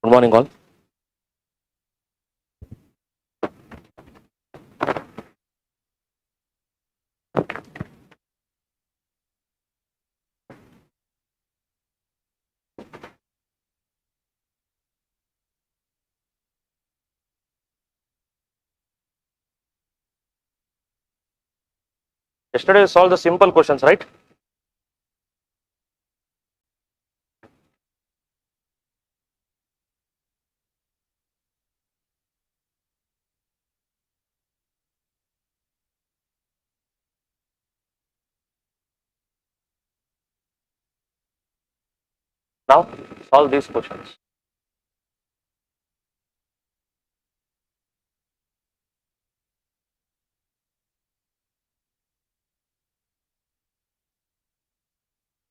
Good morning, all. Yesterday we solved the simple questions, right? Now solve these questions.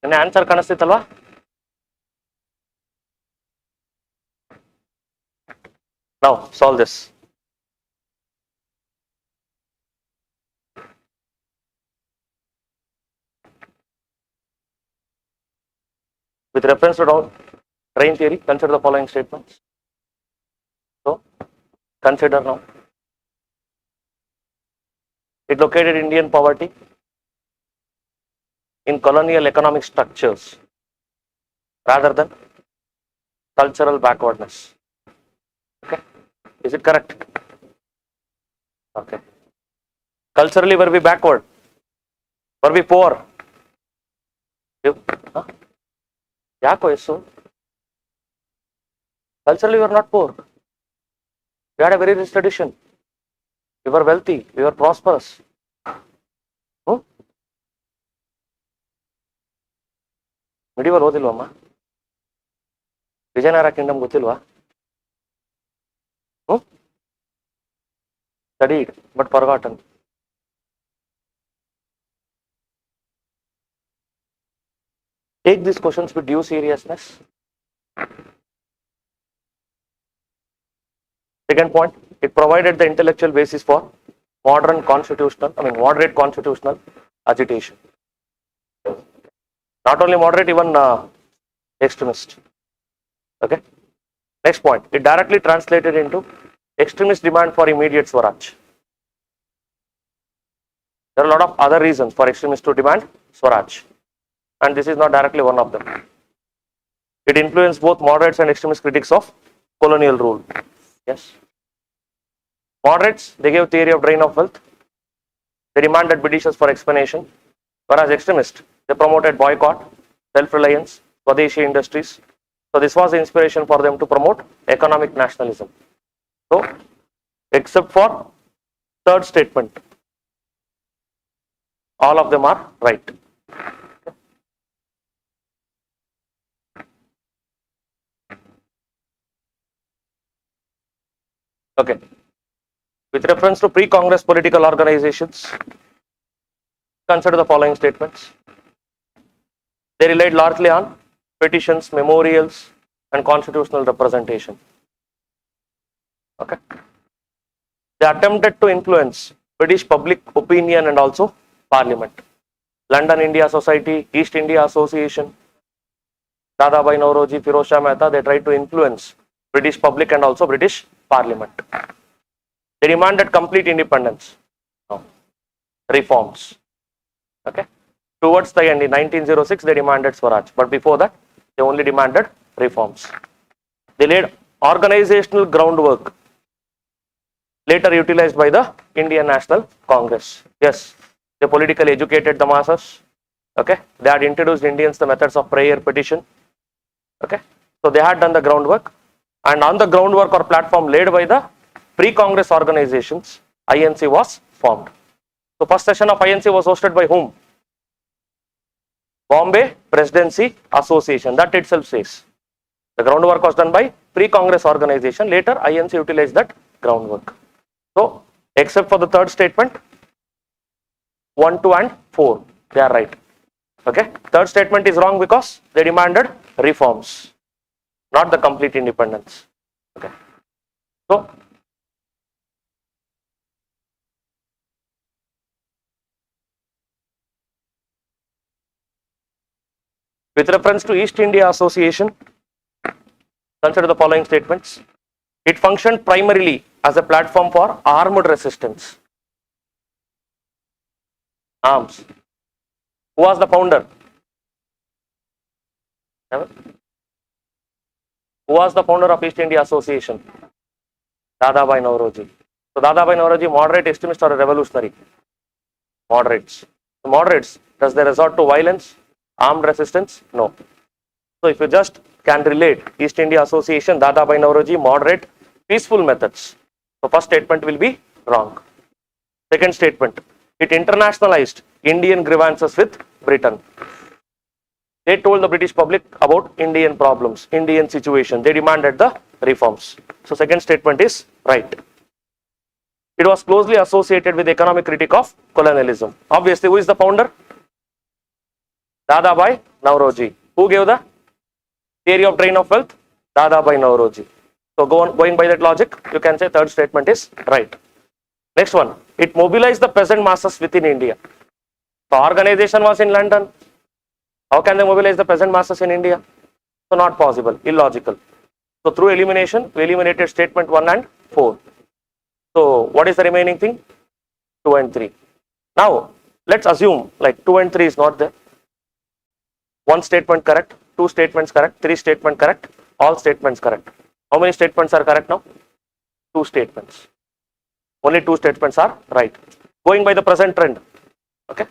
Any answer kanastithalva? Now solve this. With reference to train theory, consider the following statements. So consider now. It located Indian poverty in colonial economic structures rather than cultural backwardness. Okay, is it correct? Okay. Culturally, were we backward? Were we poor? Yako yesu? Culturally, we were not poor. We had a very rich tradition. We were wealthy. We were prosperous. Medieval ಓದಿಲ್ವಮ್ಮ? Vijayanagara kingdom ಗೊತ್ತಿಲ್ವಾ? Studied but forgotten. Take these questions with due seriousness. Second point, it provided the intellectual basis for moderate constitutional agitation. Not only moderate, even extremist. Okay. Next point, it directly translated into extremist demand for immediate Swaraj. There are a lot of other reasons for extremists to demand Swaraj, and this is not directly one of them. It influenced both moderates and extremist critics of colonial rule. Yes. Moderates, they gave theory of drain of wealth. They demanded Britishers for explanation, whereas extremists, they promoted boycott, self-reliance, Swadeshi industries. So this was the inspiration for them to promote economic nationalism. So, except for third statement, all of them are right. Okay. With reference to pre-Congress political organizations, consider the following statements. They relied largely on petitions, memorials, and constitutional representation. Okay. They attempted to influence British public opinion and also Parliament. London India Society, East India Association, Dadabhai Nauroji, Firoz Shah Mehta, they tried to influence British public and also British Parliament. They demanded complete independence, reforms. Okay. Towards the end, in 1906, they demanded Swaraj, but before that, they only demanded reforms. They laid organizational groundwork, later utilized by the Indian National Congress. Yes, they politically educated the masses. Okay, they had introduced Indians the methods of prayer, petition. Okay, so they had done the groundwork, and on the groundwork or platform laid by the pre-Congress organizations, INC was formed. So first session of INC was hosted by whom? Bombay Presidency Association. That itself says the groundwork was done by pre-Congress organization. Later INC utilized that groundwork. So except for the third statement, 1, 2 and 4, they are right. Okay. Third statement is wrong because they demanded reforms, not the complete independence. Okay. So with reference to East India Association, Consider the following statements. It functioned primarily as a platform for armed resistance. Arms. Who was the founder? Who was the founder of East India Association? Dadabhai Naoroji. So Dadabhai Naoroji, moderate, extremist or a revolutionary? Moderates. The moderates, does they resort to violence, armed resistance? No. So if you just can relate East India Association, Dadabhai Naoroji, moderate, peaceful methods. So first statement will be wrong. Second statement, it internationalized Indian grievances with Britain. They told the British public about Indian problems, Indian situation. They demanded the reforms. So second statement is right. It was closely associated with the economic critique of colonialism. Obviously, who is the founder? Dadabhai Naoroji. Who gave the theory of drain of wealth? Dadabhai Naoroji. So going by that logic, you can say third statement is right. Next one, it mobilized the peasant masses within India. The organization was in London. How can they mobilize the peasant masses in India? So not possible, illogical. So through elimination, we eliminated statement 1 and 4. So what is the remaining thing? 2 and 3. Now let's assume like 2 and 3 is not there. 1 statement correct, 2 statements correct, 3 statement correct, all statements correct. How many statements are correct now? 2 statements. Only 2 statements are right. Going by the present trend. Okay.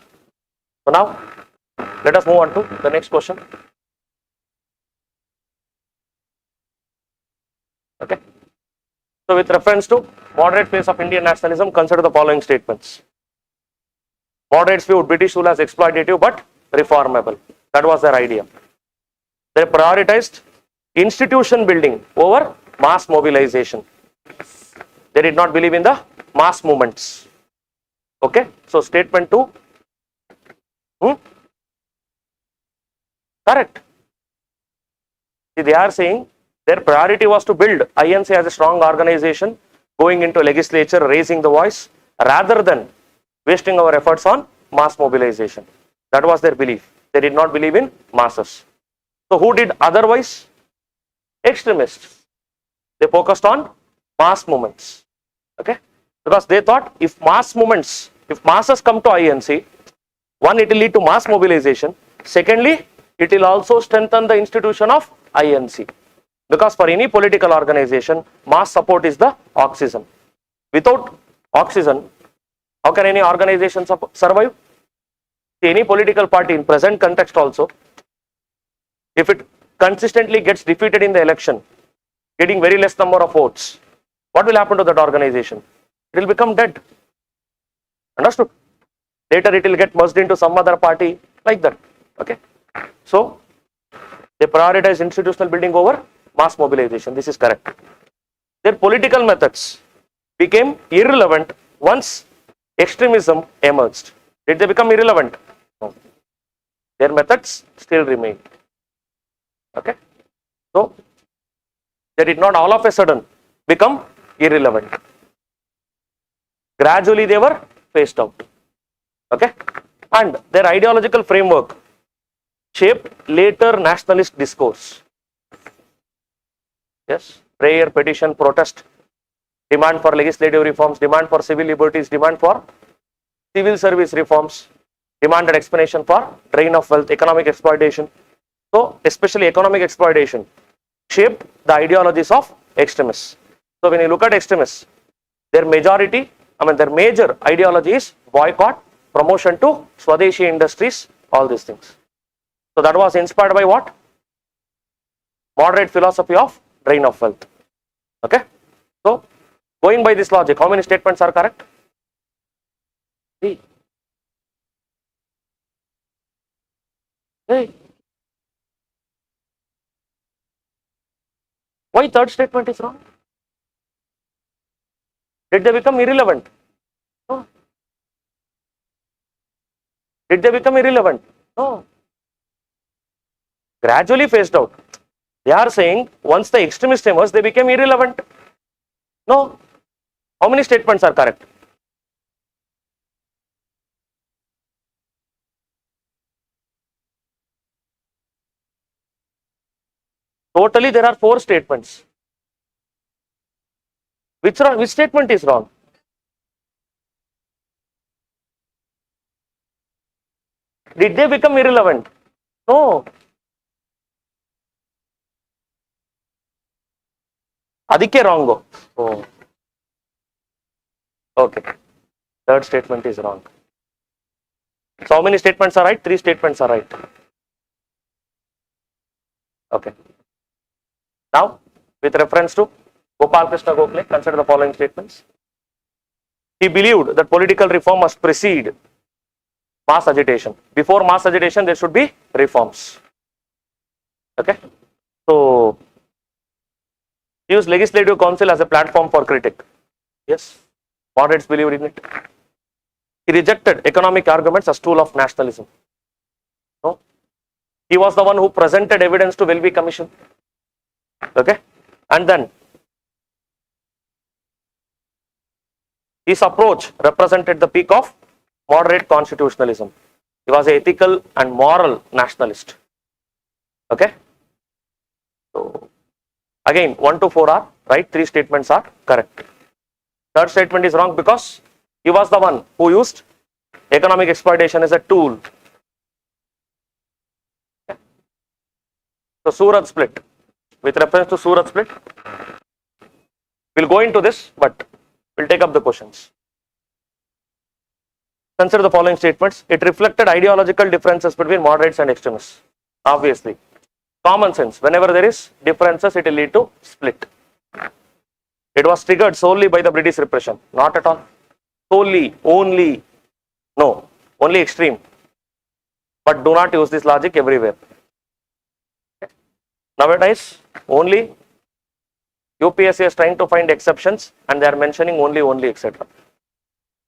So now let us move on to the next question. Okay. So with reference to moderate phase of Indian nationalism, consider the following statements. Moderates viewed British rule as exploitative but reformable. That was their idea. They prioritized institution building over mass mobilization. They did not believe in the mass movements. Okay. So statement 2. Correct. See, they are saying their priority was to build INC as a strong organization, going into legislature, raising the voice, rather than wasting our efforts on mass mobilization. That was their belief. They did not believe in masses. So who did otherwise? Extremists. They focused on mass movements. Okay? Because they thought if mass movements, if masses come to INC, one, it will lead to mass mobilization. Secondly, it will also strengthen the institution of INC. Because for any political organization, mass support is the oxygen. Without oxygen, how can any organization survive? See, any political party in present context also, if it consistently gets defeated in the election, getting very less number of votes, what will happen to that organization? It will become dead. Understood? Later it will get merged into some other party, like that. Okay. So they prioritize institutional building over mass mobilization. This is correct. Their political methods became irrelevant once extremism emerged. Did they become irrelevant? No. Their methods still remain. Okay. So they did not all of a sudden become irrelevant. Gradually they were phased out. Okay. And their ideological framework shaped later nationalist discourse. Yes, prayer, petition, protest, demand for legislative reforms, demand for civil liberties, demand for civil service reforms, demanded explanation for drain of wealth, economic exploitation. So especially economic exploitation shaped the ideologies of extremists. So when you look at extremists, their majority, their major ideology is boycott, promotion to Swadeshi industries, all these things. So that was inspired by what? Moderate philosophy of drain of wealth. Okay. So going by this logic, how many statements are correct? 3. Hey. Why third statement is wrong? Did they become irrelevant? No. Did they become irrelevant? No. Gradually phased out. They are saying once the extremist emerged, they became irrelevant. No. How many statements are correct? Totally there are 4 statements. Which statement is wrong? Did they become irrelevant? No. Adike wrong. Oh. Okay. Third statement is wrong. So how many statements are right? 3 statements are right. Okay. Now, with reference to Gopal Krishna Gokhale, consider the following statements. He believed that political reform must precede mass agitation. Before mass agitation, there should be reforms. Okay. So, use legislative council as a platform for critique. Yes. Moderates believed in it. He rejected economic arguments as tool of nationalism. No. He was the one who presented evidence to Welby Commission. Okay. And then his approach represented the peak of moderate constitutionalism. He was an ethical and moral nationalist. Okay. So again, 1 to 4 are right, 3 statements are correct. Third statement is wrong because he was the one who used economic exploitation as a tool. Okay. So Surat split. With reference to Surat split, we'll go into this, but we'll take up the questions. Consider the following statements. It reflected ideological differences between moderates and extremists. Obviously. Common sense. Whenever there is differences, it will lead to split. It was triggered solely by the British repression. Not at all. Solely, only. No. Only extreme. But do not use this logic everywhere. Okay. Nowadays, only UPSC is trying to find exceptions and they are mentioning only, etc.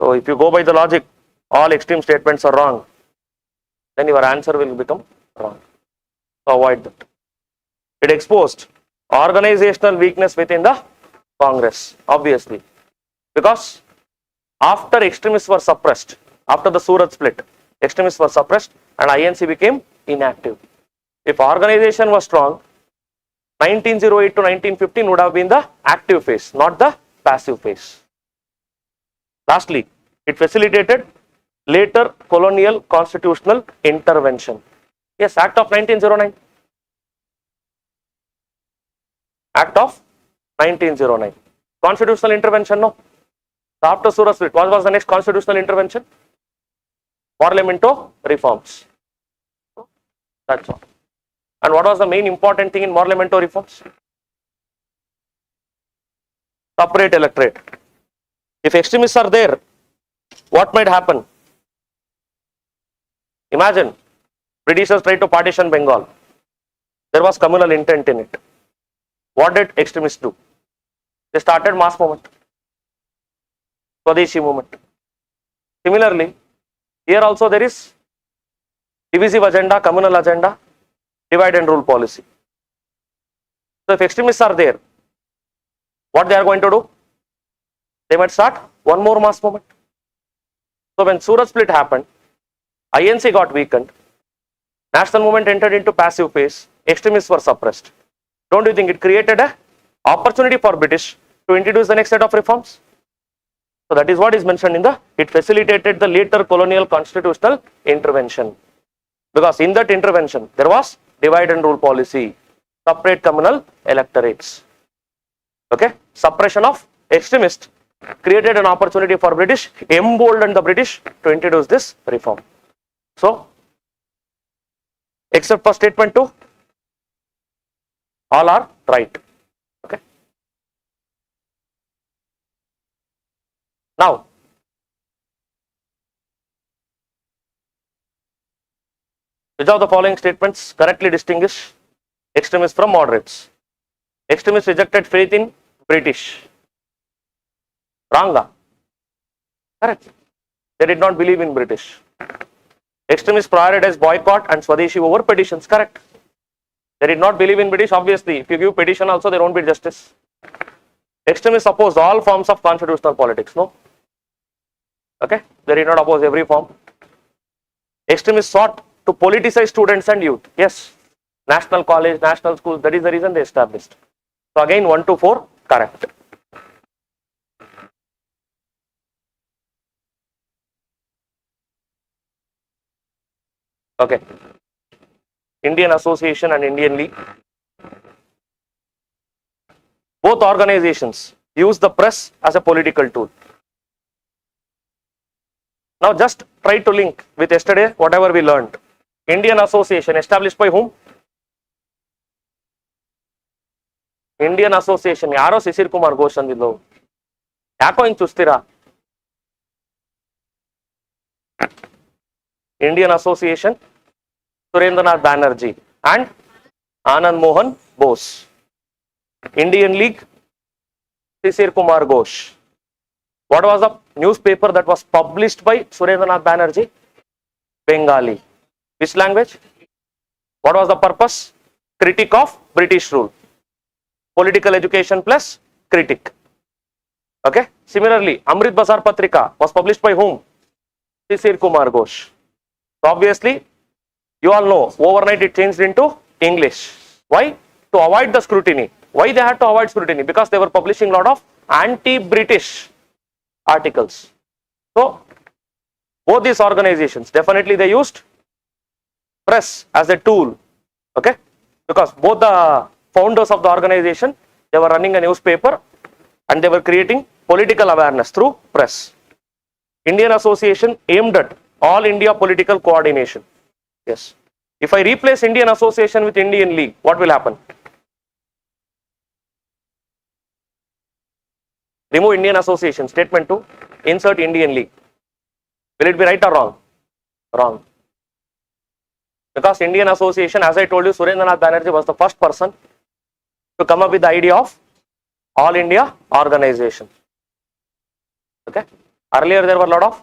So if you go by the logic, all extreme statements are wrong, then your answer will become wrong. So avoid that. It exposed organizational weakness within the Congress, obviously, because after extremists were suppressed, after the Surat split, extremists were suppressed and INC became inactive. If organization was strong, 1908 to 1915 would have been the active phase, not the passive phase. Lastly, it facilitated later colonial constitutional intervention. Yes, Act of 1909. Act of 1909. Constitutional intervention, no. So after Surat split, what was the next constitutional intervention? Parliamento reforms. That's all. And what was the main important thing in Parliamento reforms? Separate electorate. If extremists are there, what might happen? Imagine, Britishers tried to partition Bengal. There was communal intent in it. What did extremists do? They started mass movement. Swadeshi movement. Similarly, here also there is divisive agenda, communal agenda, divide and rule policy. So if extremists are there, what they are going to do? They might start one more mass movement. So when Surat split happened, INC got weakened, national movement entered into passive phase, extremists were suppressed. Don't you think it created an opportunity for British to introduce the next set of reforms? So that is what is mentioned in the, it facilitated the later colonial constitutional intervention. Because in that intervention, there was divide and rule policy, separate communal electorates. Okay, suppression of extremists created an opportunity for British, emboldened the British to introduce this reform. So, except for statement 2, all are right. Okay. Now, which of the following statements correctly distinguish extremists from moderates? Extremists rejected faith in British. Wrong. Correct. They did not believe in British. Extremists prioritized boycott and Swadeshi over petitions. Correct. They did not believe in British. Obviously, if you give petition also, there won't be justice. Extremists opposed all forms of constitutional politics. No. Okay. They did not oppose every form. Extremists sought to politicize students and youth. Yes. national college, national schools. That is the reason they established. So again, 1 to 4, correct. Okay. Indian Association and Indian League. Both organizations use the press as a political tool. Now just try to link with yesterday, whatever we learned. Indian Association established by whom? Indian Association. Yaro Sisir Kumar Ghosh andillo. Yako hinge chustira? Indian Association, Surendranath Banerjee and Anand Mohan Bose. Indian League, Sisir Kumar Ghosh. What was the newspaper that was published by Surendranath Banerjee? Bengali. Which language? What was the purpose? Critic of British rule. Political education plus critic. Okay. Similarly, Amrit Bazar Patrika was published by whom? Sisir Kumar Ghosh. So obviously, you all know, overnight it changed into English. Why? To avoid the scrutiny. Why they had to avoid scrutiny? Because they were publishing a lot of anti-British articles. So, both these organizations, definitely they used press as a tool. Okay? Because both the founders of the organization, they were running a newspaper and they were creating political awareness through press. Indian Association aimed at all India political coordination. Yes. If I replace Indian Association with Indian League, what will happen? Remove Indian Association, statement 2, insert Indian League. Will it be right or wrong? Wrong. Because Indian Association, as I told you, Surendranath Banerjee was the first person to come up with the idea of All India Organization. Okay. Earlier there were a lot of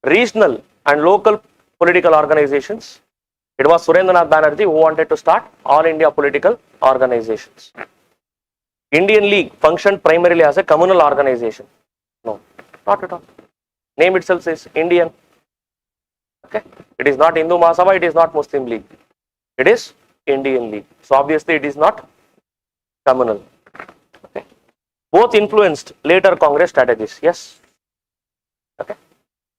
regional and local political organizations. It was Surendranath Banerjee who wanted to start All India political organizations. Indian League functioned primarily as a communal organization. No, not at all. Name itself says Indian. Okay. It is not Hindu Mahasabha, it is not Muslim League. It is Indian League. So obviously it is not communal. Okay. Both influenced later Congress strategies. Yes. Okay.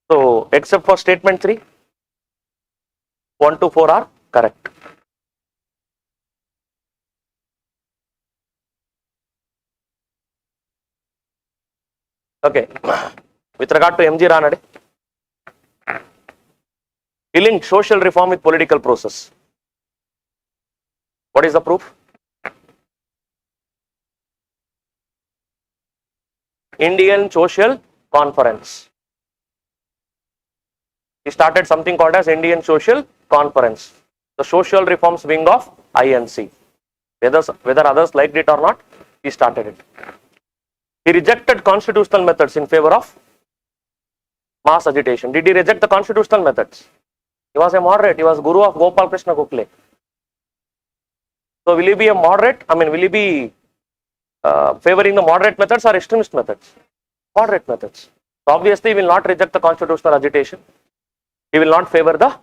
So except for statement 3, 1 to 4 are correct. Okay. With regard to MG Ranade, he linked social reform with political process. What is the proof? Indian Social Conference. He started something called as Indian Social Conference, the social reforms wing of INC. Whether others liked it or not, he started it. He rejected constitutional methods in favor of mass agitation. Did he reject the constitutional methods? He was a moderate. He was guru of Gopal Krishna Gokhale. So will he be a moderate? I mean, will he be favoring the moderate methods or extremist methods? Moderate methods. So obviously, he will not reject the constitutional agitation. He will not favor the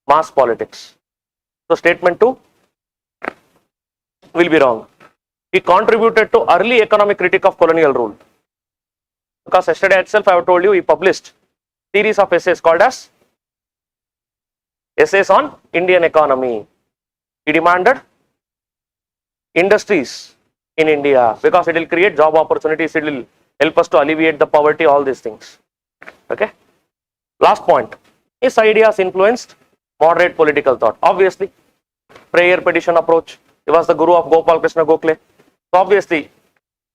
mass politics. So statement 2 will be wrong. He contributed to early economic critique of colonial rule. Because yesterday itself I have told you he published series of essays called as Essays on Indian Economy. He demanded industries in India because it will create job opportunities, it will help us to alleviate the poverty, all these things. Okay. Last point. His ideas influenced moderate political thought. Obviously, prayer petition approach. He was the guru of Gopal Krishna Gokhale. So obviously,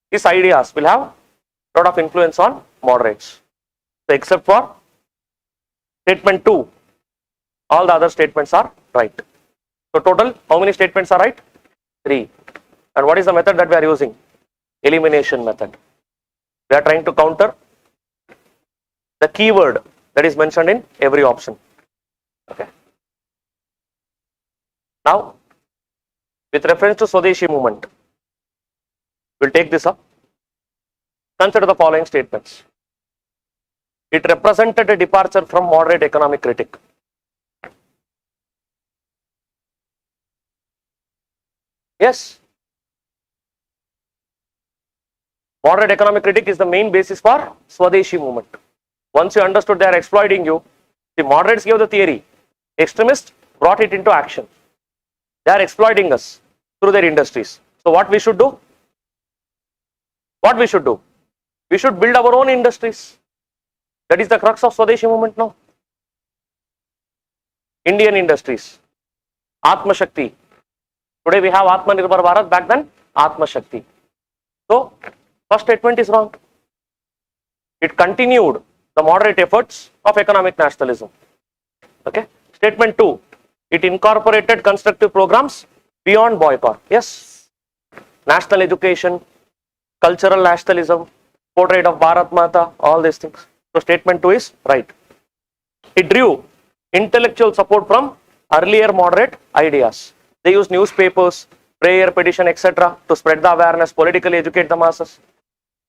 his ideas will have a lot of influence on moderates. So except for statement 2, all the other statements are right. So total, how many statements are right? 3. And what is the method that we are using? Elimination method. We are trying to counter the keyword that is mentioned in every option. Okay. Now, with reference to Swadeshi movement, we'll take this up. Consider the following statements. It represented a departure from moderate economic critique. Yes. Moderate economic critic is the main basis for Swadeshi movement. Once you understood they are exploiting you, the moderates gave the theory, extremists brought it into action. They are exploiting us through their industries. So what we should do? What we should do? We should build our own industries. That is the crux of Swadeshi movement now. Indian industries. Atma Shakti. Today we have Atma Nirbhar Bharat, back then Atma Shakti. So, first statement is wrong. It continued the moderate efforts of economic nationalism. Okay. Statement 2. It incorporated constructive programs beyond boycott. Yes. National education, cultural nationalism, portrait of Bharat Mata, all these things. So, statement 2 is right. It drew intellectual support from earlier moderate ideas. They used newspapers, prayer, petition, etc. to spread the awareness, politically educate the masses.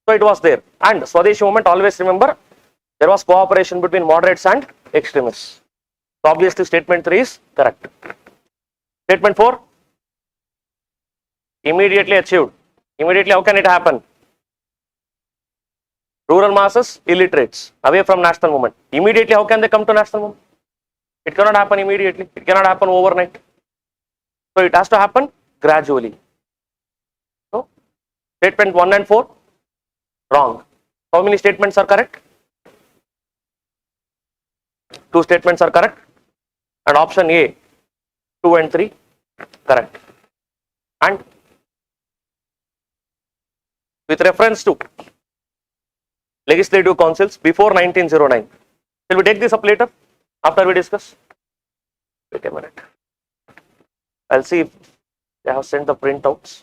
So it was there. And Swadeshi movement, always remember, there was cooperation between moderates and extremists. So obviously statement 3 is correct. Statement 4, immediately achieved. Immediately, how can it happen? Rural masses, illiterates, away from national movement. Immediately, how can they come to national movement? It cannot happen immediately. It cannot happen overnight. So it has to happen gradually. So statement 1 and 4, wrong. How many statements are correct? 2 statements are correct. And option A, 2 and 3, correct. And with reference to legislative councils before 1909. Shall we take this up later after we discuss? Wait a minute. I'll see if they have sent the printouts.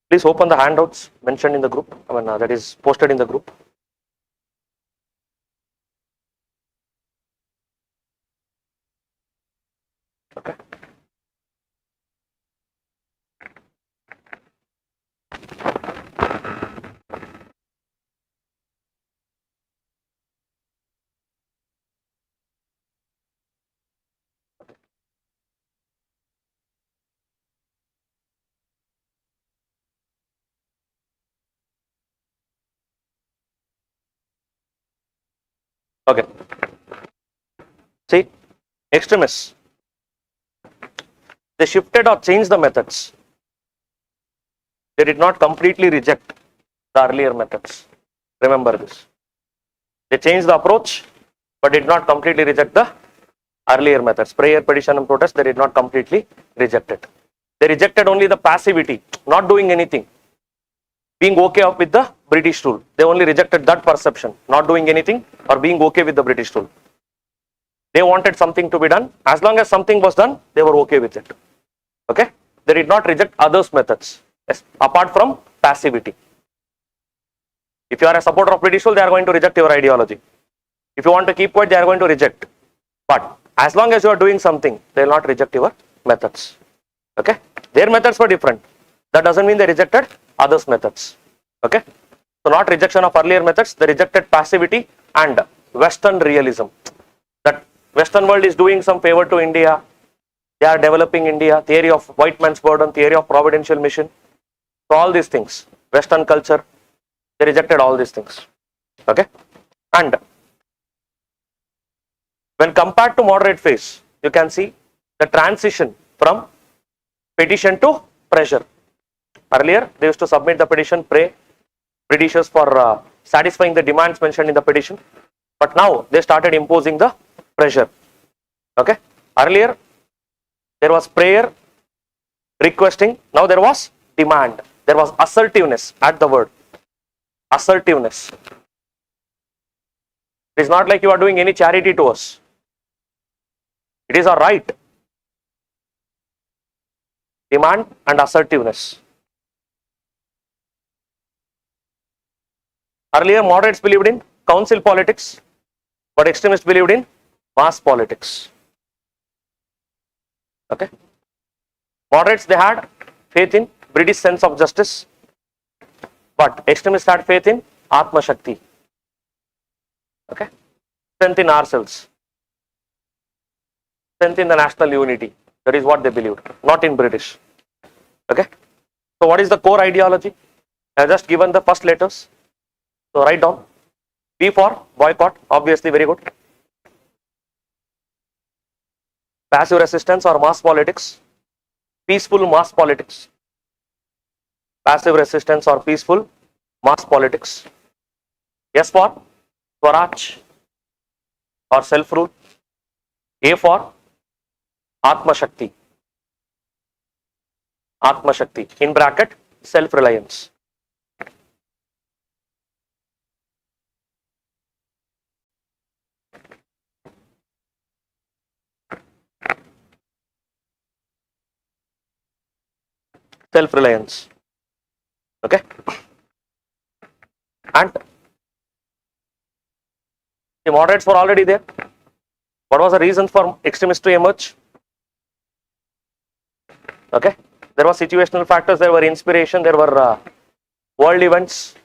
Please open the handouts mentioned in the group, that is posted in the group. Okay. Okay. See, extremists, they shifted or changed the methods. They did not completely reject the earlier methods. Remember this. They changed the approach, but did not completely reject the earlier methods. Prayer, petition, and protest, they did not completely reject it. They rejected only the passivity, not doing anything, being okay with the British rule. They only rejected that perception, not doing anything or being okay with the British rule. They wanted something to be done. As long as something was done, they were okay with it. Okay? They did not reject others' methods, apart from passivity. If you are a supporter of British rule, they are going to reject your ideology. If you want to keep quiet, they are going to reject. But as long as you are doing something, they will not reject your methods. Okay? Their methods were different. That doesn't mean they rejected others' methods. Okay? So not rejection of earlier methods, they rejected passivity and Western realism. That Western world is doing some favor to India. They are developing India, theory of white man's burden, theory of providential mission. So all these things, Western culture, they rejected all these things. Okay? And when compared to moderate phase, you can see the transition from petition to pressure. Earlier, they used to submit the petition, pray Britishers for satisfying the demands mentioned in the petition. But now, they started imposing the pressure. Okay? Earlier, there was prayer, requesting. Now there was demand. There was assertiveness at the word. Assertiveness. It is not like you are doing any charity to us. It is our right. Demand and assertiveness. Earlier, moderates believed in council politics, but extremists believed in mass politics. Okay? Moderates, they had faith in British sense of justice, but extremists had faith in Atma Shakti. Okay? Strength in ourselves. Strength in the national unity. That is what they believed, not in British. Okay? So what is the core ideology? I have just given the first letters. So write down. B for boycott, obviously very good. Passive resistance or mass politics. Peaceful mass politics. Passive resistance or peaceful mass politics. S for Swaraj or self-rule. A for Atma Shakti. Atma Shakti. In bracket, self-reliance. Self-reliance. Okay? And the moderates were already there. What was the reason for extremists to emerge? Okay? There were situational factors, there were inspiration, there were world events,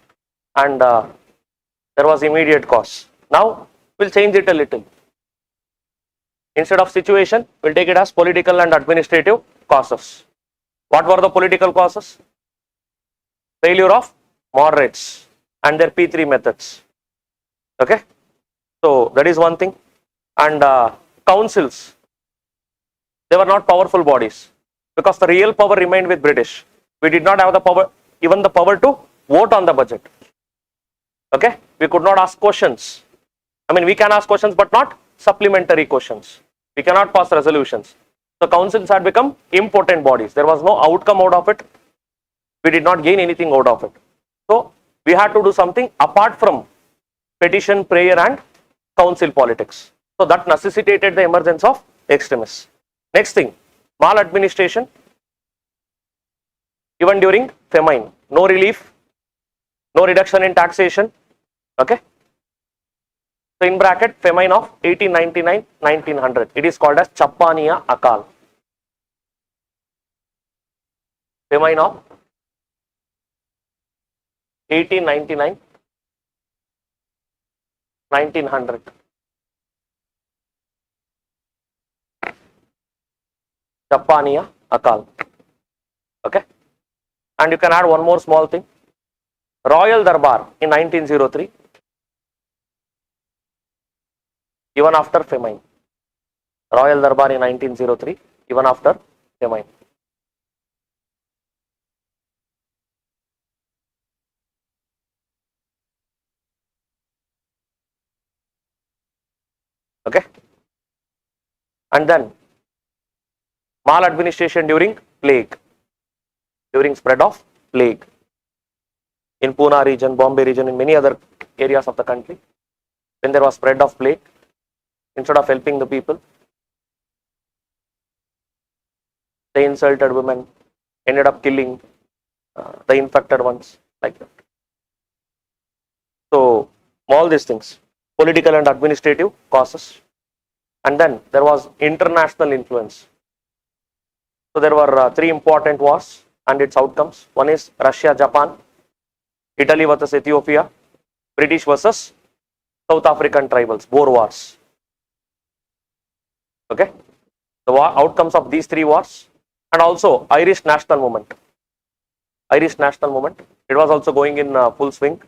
and there was immediate cause. Now, we'll change it a little. Instead of situation, we'll take it as political and administrative causes. What were the political causes? Failure of moderates and their P3 methods. Okay? So, that is one thing. And councils, they were not powerful bodies because the real power remained with British. We did not have the power, even the power to vote on the budget. Okay? We could not ask questions. I mean, we can ask questions, but not supplementary questions. We cannot pass resolutions. The councils had become impotent bodies. There was no outcome out of it. We did not gain anything out of it. So, we had to do something apart from petition, prayer, and council politics. So, that necessitated the emergence of extremists. Next thing, maladministration. even during famine. No relief, no reduction in taxation. Okay. So in bracket, famine of 1899-1900. It is called as Chappaniya Akal. Famine of 1899-1900. Chappaniya Akal. Okay. And you can add one more small thing. Royal Darbar in 1903. Even after famine. Royal Darbar in 1903, even after famine. Okay. And then maladministration during plague, during spread of plague in Pune region, Bombay region, in many other areas of the country. When there was spread of plague, instead of helping the people, they insulted women, ended up killing the infected ones, like that. So all these things, political and administrative causes. And then there was international influence. So there were three important wars and its outcomes. One is Russia, Japan, Italy versus Ethiopia, British versus South African tribals, Boer wars. Okay, the outcomes of these three wars, and also Irish national movement. Irish national movement, it was also going in full swing.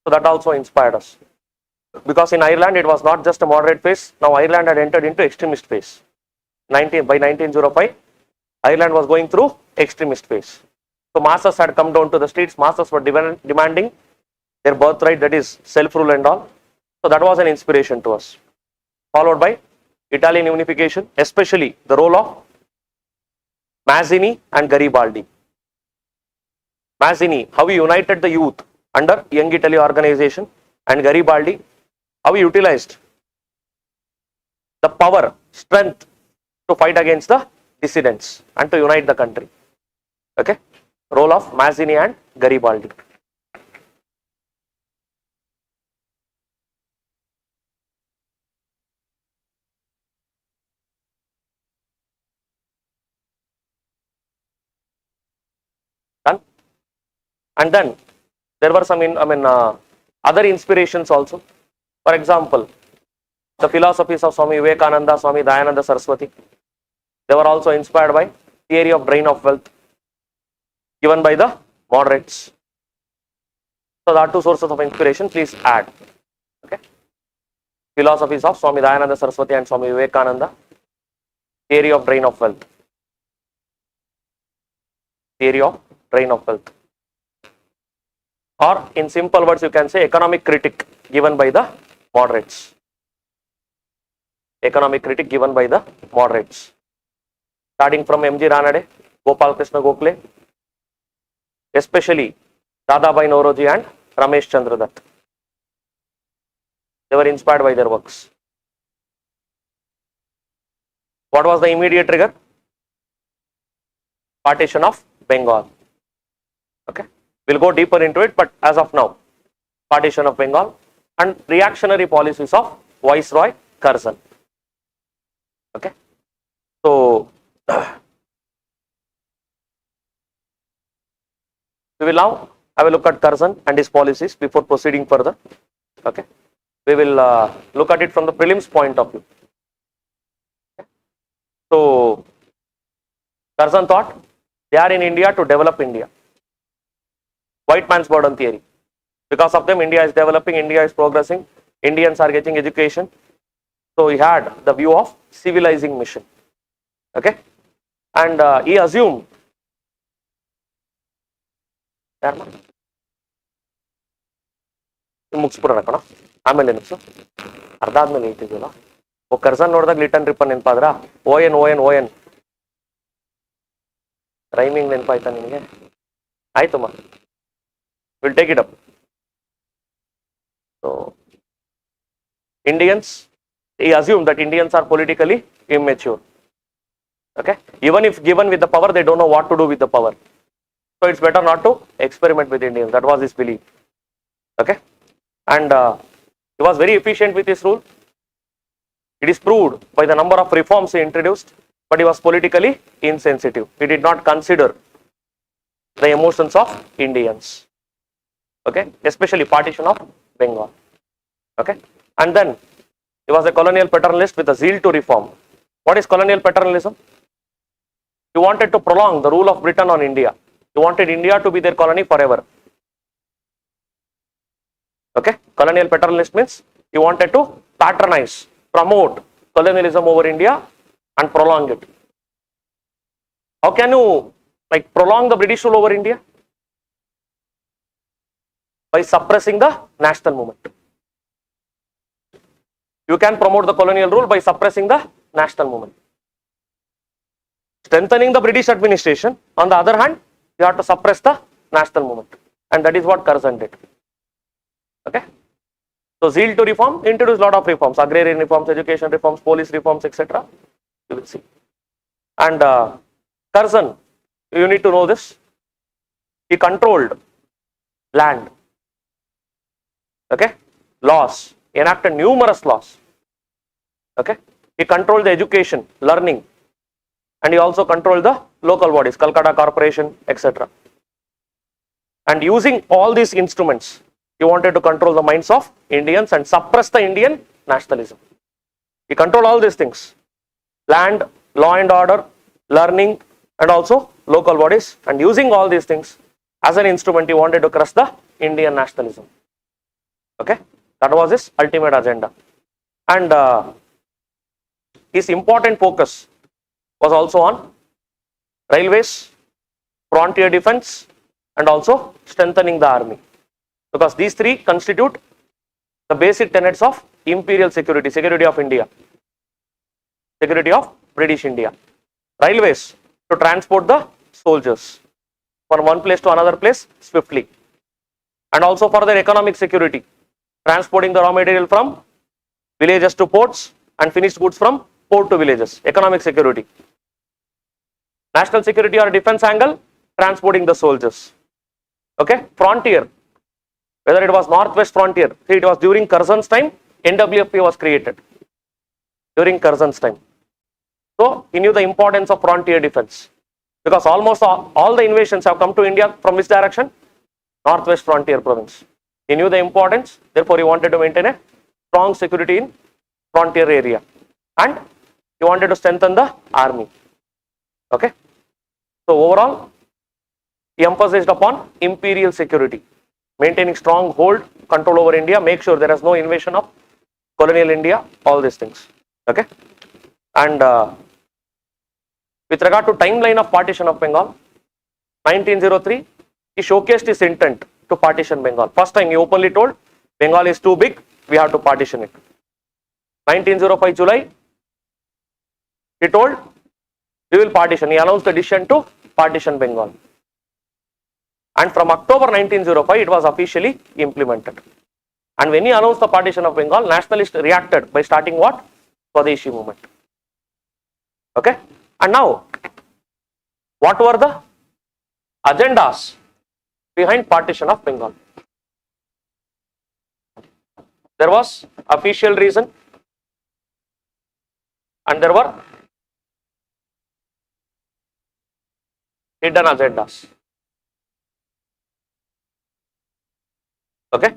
So that also inspired us. Because in Ireland, it was not just a moderate phase. Now Ireland had entered into extremist phase. By 1905, Ireland was going through extremist phase. So masses had come down to the streets. Masses were demanding their birthright, that is self-rule and all. So that was an inspiration to us. Followed by Italian unification, especially the role of Mazzini and Garibaldi. Mazzini, how he united the youth under Young Italy organization, and Garibaldi, how he utilized the power, strength to fight against the dissidents and to unite the country. Okay, role of Mazzini and Garibaldi. Done. And then there were some other inspirations also. For example, the philosophies of Swami Vivekananda, Swami Dayananda Saraswati, they were also inspired by theory of drain of wealth given by the moderates. So there are two sources of inspiration, please add. Okay, philosophies of Swami Dayananda Saraswati and Swami Vivekananda, theory of drain of wealth. Theory of drain of wealth. Or in simple words, you can say economic critic given by the moderates. Economic critic given by the moderates. Starting from M.G. Ranade, Gopal Krishna Gokhale, especially Dadabhai Naoroji and Ramesh Chandra Dutt. They were inspired by their works. What was the immediate trigger? Partition of Bengal. Okay, we'll go deeper into it, but as of now, Partition of Bengal and reactionary policies of Viceroy Curzon. Okay, so we will now have a look at Curzon and his policies before proceeding further. Okay, we will look at it from the prelims point of view. Okay. So Curzon thought they are in India to develop India. White man's burden theory. Because of them, India is developing, India is progressing, Indians are getting education. So he had the view of civilizing mission. Okay, and he assumed ಮುಗಿಸ್ಬಿಡೋಣ ಕಣ ಆಮೇಲೆ ನಿಮಿಷ ಅರ್ಧ ಆದ್ಮೇಲೆ ಹೇಳ್ತಿದ್ವಲ್ಲ ಓ Curzon ನೋಡಿದಾಗ Lytton Ripon ನೆನಪಾದ್ರ ಓ ಎನ್ ರೈಮಿಂಗ್ ನೆನಪಾಯ್ತಾ ನಿನಗೆ ಆಯ್ತಮ್ಮ will take it up so Indians, he assumed that Indians are politically immature. Okay, even if given with the power, they don't know what to do with the power. So it's better not to experiment with Indians. That was his belief. Okay, and he was very efficient with his rule. It is proved by the number of reforms he introduced, but he was politically insensitive. He did not consider the emotions of Indians. Okay, especially partition of Bengal. Okay, and then he was a colonial paternalist with a zeal to reform. What is colonial paternalism? He wanted to prolong the rule of Britain on India. He wanted India to be their colony forever. Okay, colonial paternalist means he wanted to patronize, promote colonialism over India and prolong it. How can you prolong the British rule over India? By suppressing the national movement. You can promote the colonial rule by suppressing the national movement. Strengthening the British administration, on the other hand, you have to suppress the national movement. And that is what Curzon did. Okay. So zeal to reform, introduced a lot of reforms, agrarian reforms, education reforms, police reforms, etc. You will see. And Curzon, you need to know this, he controlled land. Okay, laws, enacted numerous laws. Okay, he controlled the education, learning, and he also controlled the local bodies, Calcutta Corporation, etc. And using all these instruments, he wanted to control the minds of Indians and suppress the Indian nationalism. He controlled all these things: land, law and order, learning, and also local bodies. And using all these things as an instrument, he wanted to crush the Indian nationalism. Okay, that was his ultimate agenda. And his important focus was also on railways, frontier defense, and also strengthening the army, because these three constitute the basic tenets of imperial security, security of India, security of British India. Railways, to transport the soldiers from one place to another place swiftly, and also for their economic security, transporting the raw material from villages to ports and finished goods from port to villages, economic security. National security or defense angle, transporting the soldiers. Okay, frontier, whether it was northwest frontier, see, it was during Curzon's time, NWFP was created during Curzon's time. So he knew the importance of frontier defense, because almost all the invasions have come to India from which direction? Northwest frontier province. He knew the importance, therefore he wanted to maintain a strong security in frontier area, and he wanted to strengthen the army. Okay, so overall he emphasized upon imperial security, maintaining strong hold, control over India, make sure there is no invasion of colonial India, all these things. Okay, and with regard to timeline of partition of Bengal, 1903, he showcased his intent to partition Bengal. First time he openly told, Bengal is too big, we have to partition it. 1905 July, he told, we will partition. He announced the decision to partition Bengal. And from October 1905, it was officially implemented. And when he announced the partition of Bengal, nationalists reacted by starting what? Swadeshi movement. Okay. And now, what were the agendas behind partition of Bengal? There was official reason, and there were hidden agendas. Okay.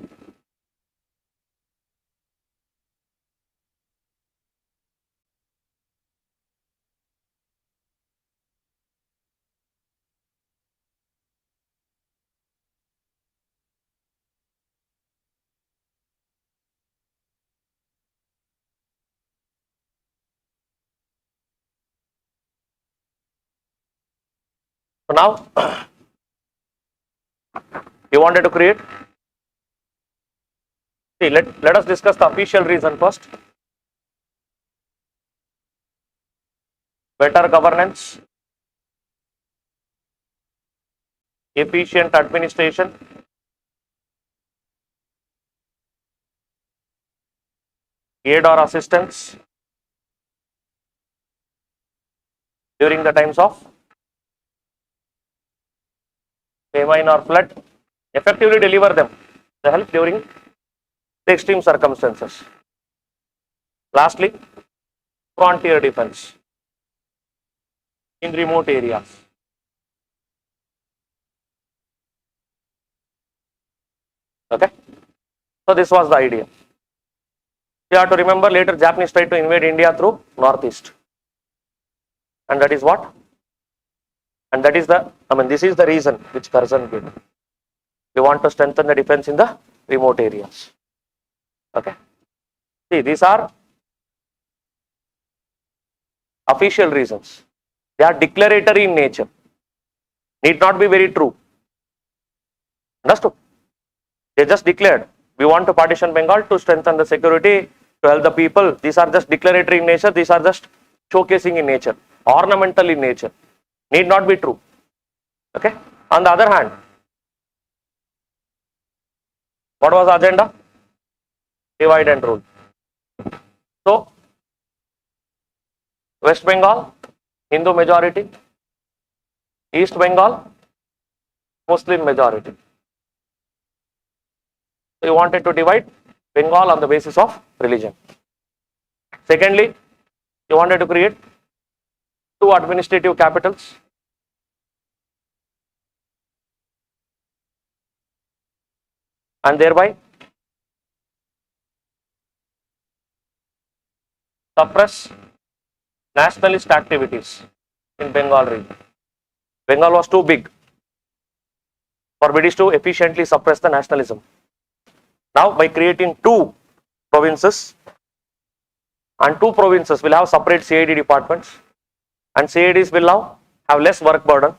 So now he wanted to create. See, let us discuss the official reason first. Better governance, efficient administration, aid or assistance during the times of famine or flood, effectively deliver them the help during the extreme circumstances. Lastly, frontier defense in remote areas. Okay, so this was the idea. You have to remember later Japanese tried to invade India through northeast, and that is what, and that is the, this is the reason which Curzon gave. We want to strengthen the defense in the remote areas. Okay, see, these are official reasons. They are declaratory in nature. Need not be very true. Understood? They just declared, we want to partition Bengal to strengthen the security, to help the people. These are just declaratory in nature. These are just showcasing in nature, ornamental in nature. Need not be true. Okay. On the other hand, what was the agenda? Divide and rule. So, West Bengal, Hindu majority. East Bengal, Muslim majority. So you wanted to divide Bengal on the basis of religion. Secondly, you wanted to create two administrative capitals. And thereby suppress nationalist activities in Bengal region. Bengal was too big for British to efficiently suppress the nationalism. Now, by creating two provinces, and two provinces will have separate CID departments, and CIDs will now have less work burden.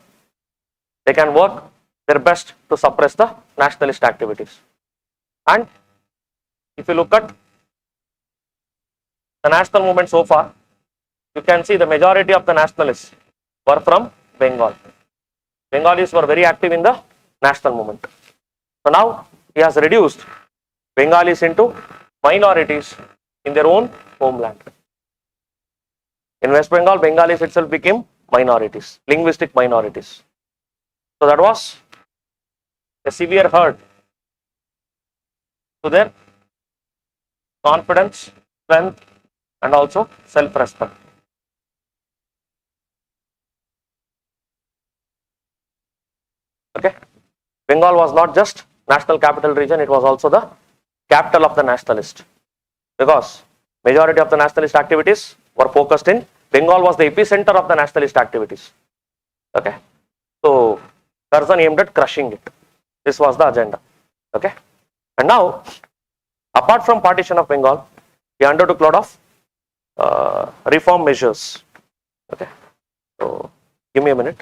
They can work their best to suppress the nationalist activities. And if you look at the national movement so far, you can see the majority of the nationalists were from Bengal. Bengalis were very active in the national movement. So now he has reduced Bengalis into minorities in their own homeland. In West Bengal, Bengalis itself became minorities, linguistic minorities. So that was a severe hurt to their confidence, strength, and also self-respect. Okay, Bengal was not just national capital region; it was also the capital of the nationalist, because majority of the nationalist activities were focused in Bengal. Was the epicenter of the nationalist activities. Okay, so Curzon aimed at crushing it. This was the agenda. Okay, and now, apart from partition of Bengal, he undertook a lot of reform measures. Okay, so give me a minute.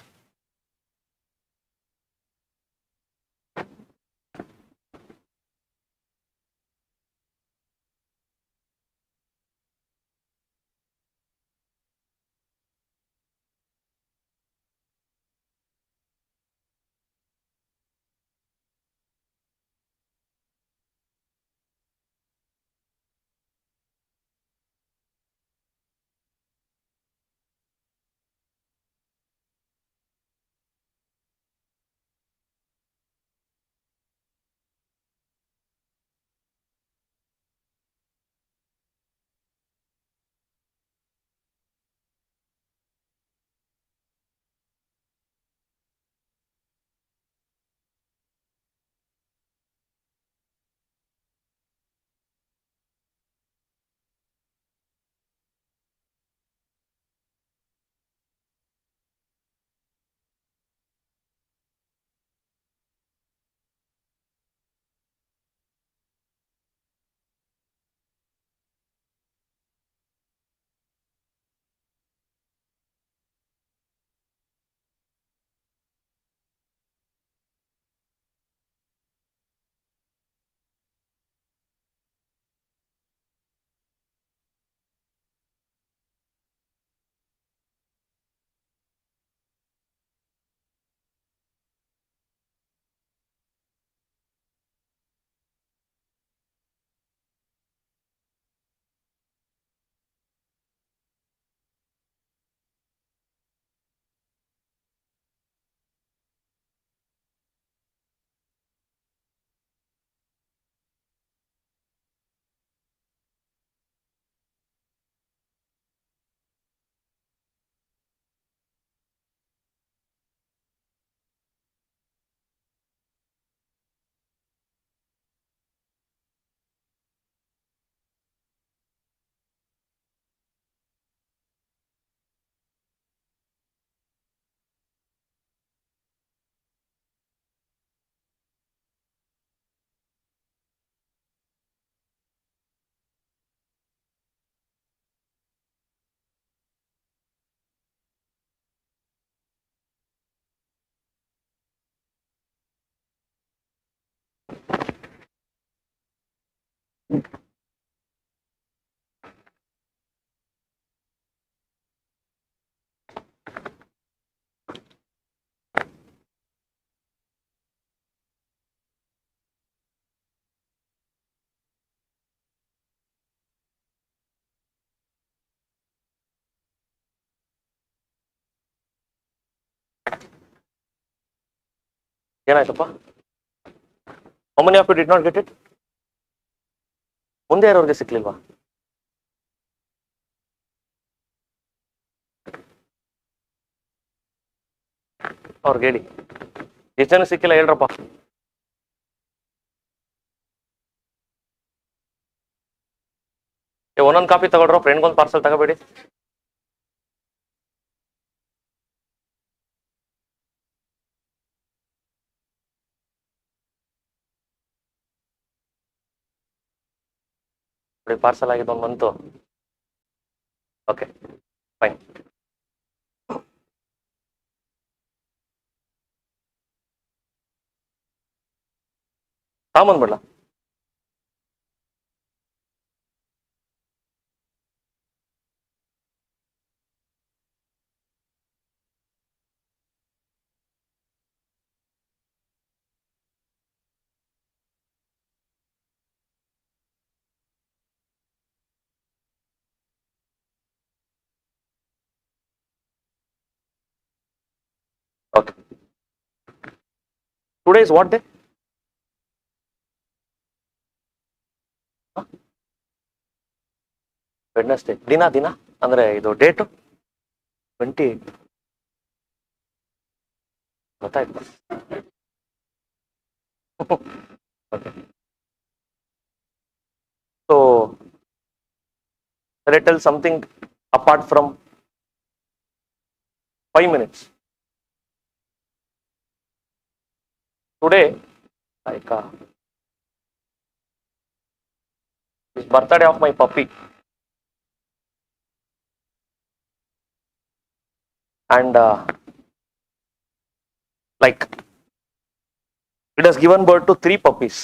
ಏನಾಯ್ತಪ್ಪ? How many of you did not get it? ಮುಂದೆ ಯಾರವ್ರಿಗೆ ಸಿಕ್ಲಿಲ್ವಾ? ಅವ್ರಿಗೆ ಹೇಳಿ. ಎಷ್ಟು ಜನ ಸಿಕ್ಕಿಲ್ಲ ಹೇಳ್ರಪ್ಪ. ಒಂದೊಂದು copy ತಗೊಳ್ರೋ, ಫ್ರೆಂಡ್ಗೊಂದು parcel ತಗೋಬೇಡಿ. Parcel ಆಗಿದ್ದು ಒಂದು ಮಂತು. Okay fine. ಸಾಮಾನ್ ಬಿಡ್ಲಾ? Okay. Today is what day? Wednesday. ದಿನ ಅಂದ್ರೆ ಇದು ಡೇಟು 28. ಗೊತ್ತಾಯ್ತು. Okay. So let us tell something apart from 5 minutes. Today, like is birthday of my puppy, and like it has given birth to 3 puppies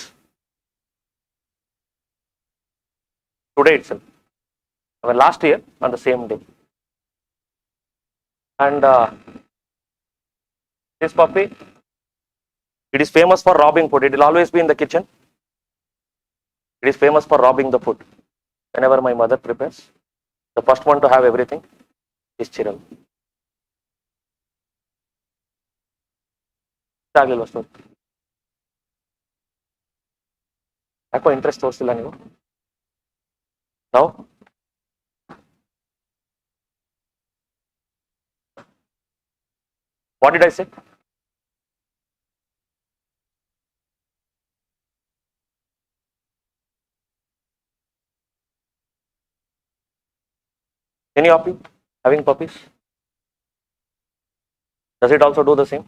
today itself. I mean, last year on the same day, and this puppy, it is famous for robbing food. It will always be in the kitchen. It is famous for robbing the food. Whenever my mother prepares, the first one to have everything is Chiral. ಯಾಕೋ interest ತೋರಿಸಿಲ್ಲ ನೀವು. ನಾವು what did I say? Any of you having puppies? Does it also do the same?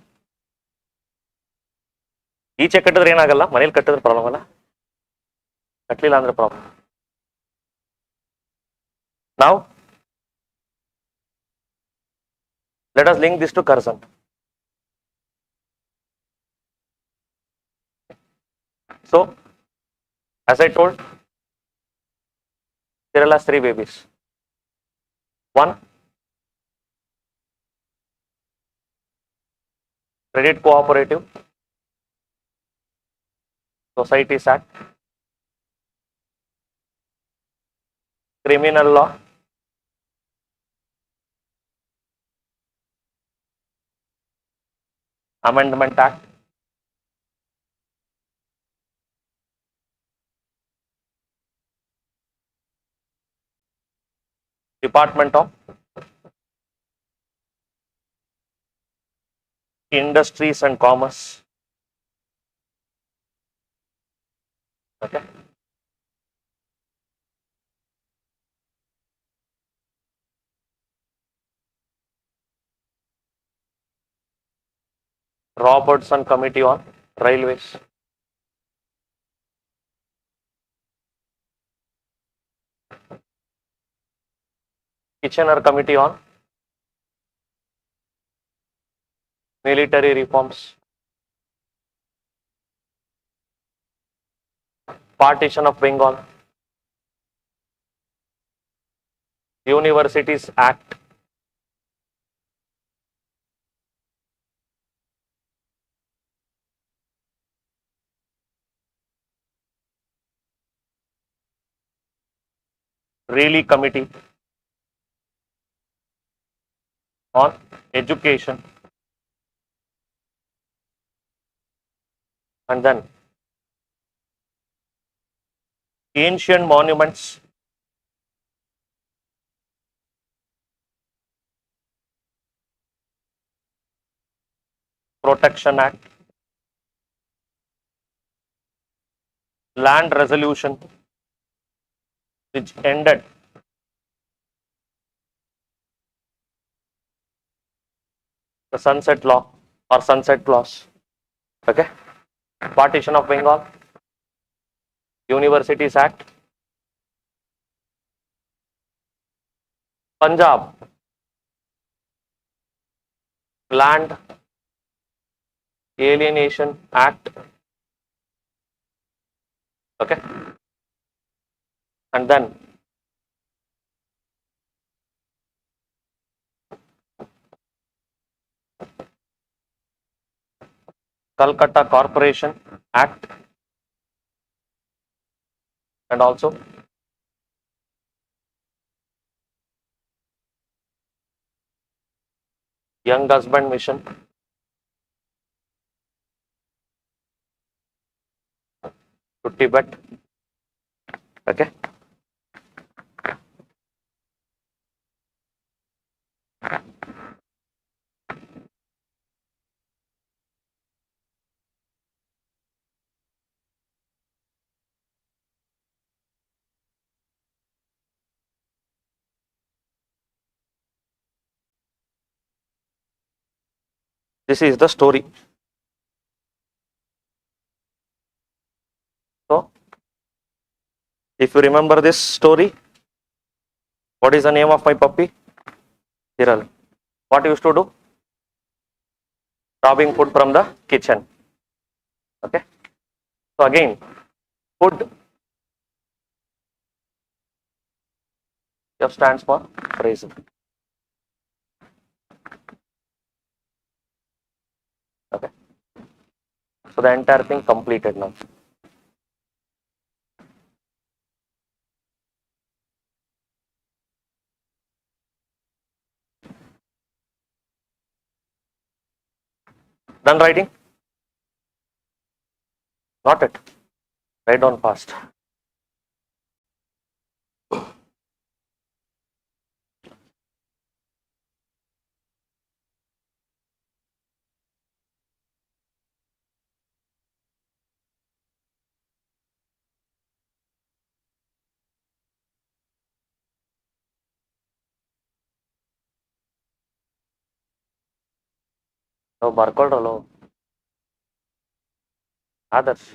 ಈಚೆ ಕಟ್ಟಿದ್ರೆ ಏನಾಗಲ್ಲ, ಮನೇಲಿ ಕಟ್ಟಿದ್ರೆ problem ಅಲ್ಲ, ಕಟ್ಟಲಿಲ್ಲ ಅಂದ್ರೆ problem. Now let us link this to Curzon. So as I told, Cyril has 3 babies. 1, Credit Cooperative Societies Act, Criminal Law, Amendment Act, Department of Industries and Commerce. Okay. Robertson Committee on Railways. Kitchener Committee on Military Reforms. Partition of Bengal. Universities Act. Really Committee on Education, and then Ancient Monuments Protection Act, Land Resolution, which ended the Sunset Law or Sunset Clause. Okay. Partition of Bengal, Universities Act, Punjab Land Alienation Act. Okay. And then Calcutta Corporation Act, and also Young Husband Mission to Tibet. Okay. This is the story. So, if you remember this story, what is the name of my puppy? Hiral. What he used to do? Robbing food from the kitchen. Okay. So again, food F stands for phrasal. Okay. So the entire thing completed now. Done writing? Not it. Write down fast. ನಾವು ಬರ್ಕೊಳ್ರಲ್ಲ ಆದರ್ಶ್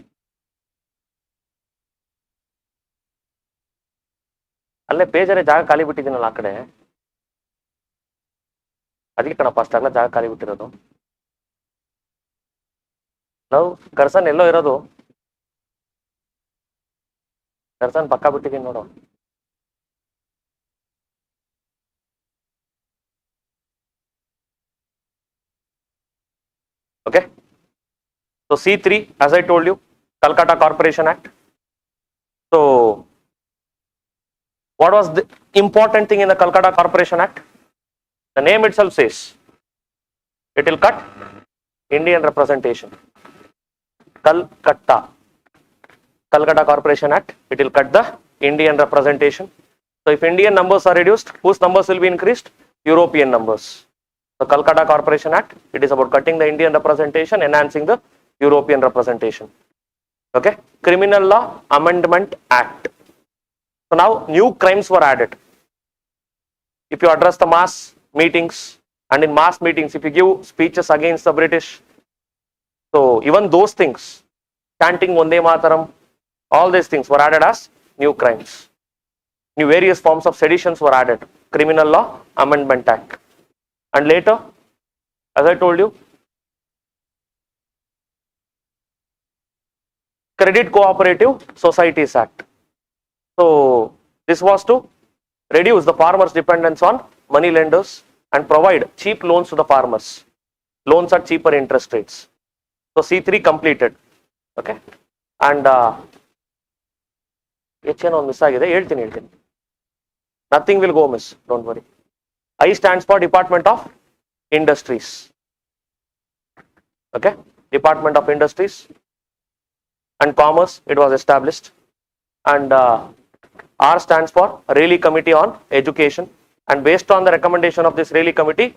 ಅಲ್ಲೇ ಪೇಜರೇ ಜಾಗ ಖಾಲಿ ಬಿಟ್ಟಿದ್ದೀನಲ್ಲ ಆ ಕಡೆ ಅದಕ್ಕೆ ಕಣಪ್ಪ ಅಷ್ಟಾಗಲ್ಲ ಜಾಗ ಖಾಲಿ ಬಿಟ್ಟಿರೋದು ನಾವು ಕರ್ಸನ್ ಎಲ್ಲೋ ಇರೋದು ಕರ್ಸನ್ ಪಕ್ಕ ಬಿಟ್ಟಿದ್ದೀನಿ ನೋಡು okay. So C3, as I told you, Calcutta Corporation Act. So what was the important thing in the Calcutta Corporation Act? The name itself says it will cut Indian representation. Calcutta Corporation Act, it will cut the Indian representation. So if Indian numbers are reduced, whose numbers will be increased? European numbers. The Calcutta Corporation Act, it is about cutting the Indian representation, enhancing the European representation. Okay. Criminal Law Amendment Act. So now new crimes were added. If you address the mass meetings, and in mass meetings, if you give speeches against the British, so even those things, chanting Vande Mataram, all these things were added as new crimes. New various forms of seditions were added. Criminal Law Amendment Act. And later, as I told you, Credit Cooperative Societies Act. So this was to reduce the farmers' dependence on money lenders and provide cheap loans to the farmers. Loans at cheaper interest rates. So C3 completed. Okay. And nothing will go miss, don't worry. I stands for Department of Industries. Okay. Department of Industries and Commerce, it was established. And R stands for Rayleigh Committee on Education. And based on the recommendation of this Rayleigh Committee,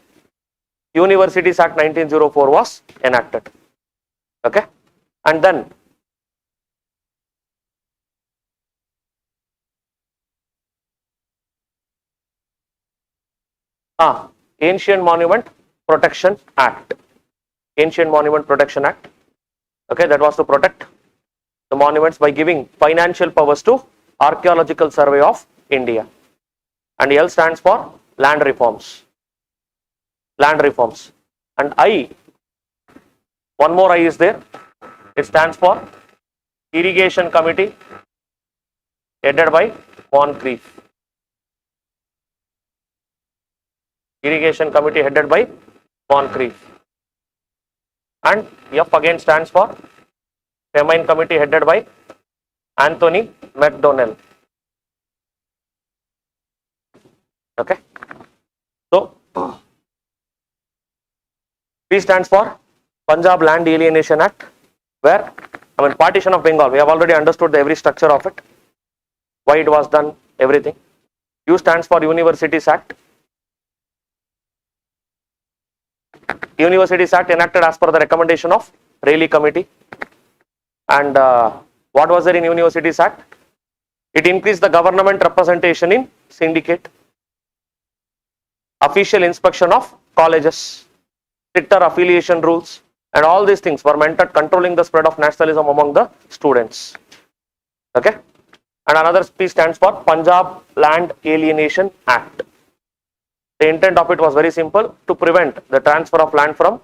Universities Act 1904 was enacted. Okay. And then Ancient Monument Protection Act. Ancient Monument Protection Act. Okay, that was to protect the monuments by giving financial powers to Archaeological Survey of India. And L stands for land reforms. Land reforms. And I, one more I is there. It stands for Irrigation Committee headed by Moncrief. Irrigation Committee headed by Moncrief. And F again stands for Famine Committee headed by Anthony McDonnell. Okay. So P stands for Punjab Land Alienation Act, where Partition of Bengal. We have already understood every structure of it, why it was done, everything. U stands for Universities Act. Universities Act enacted as per the recommendation of Rayleigh Committee. And what was there in Universities Act? It increased the government representation in syndicate, official inspection of colleges, stricter affiliation rules, and all these things were meant at controlling the spread of nationalism among the students. Okay. And another P stands for Punjab Land Alienation Act. The intent of it was very simple, to prevent the transfer of land from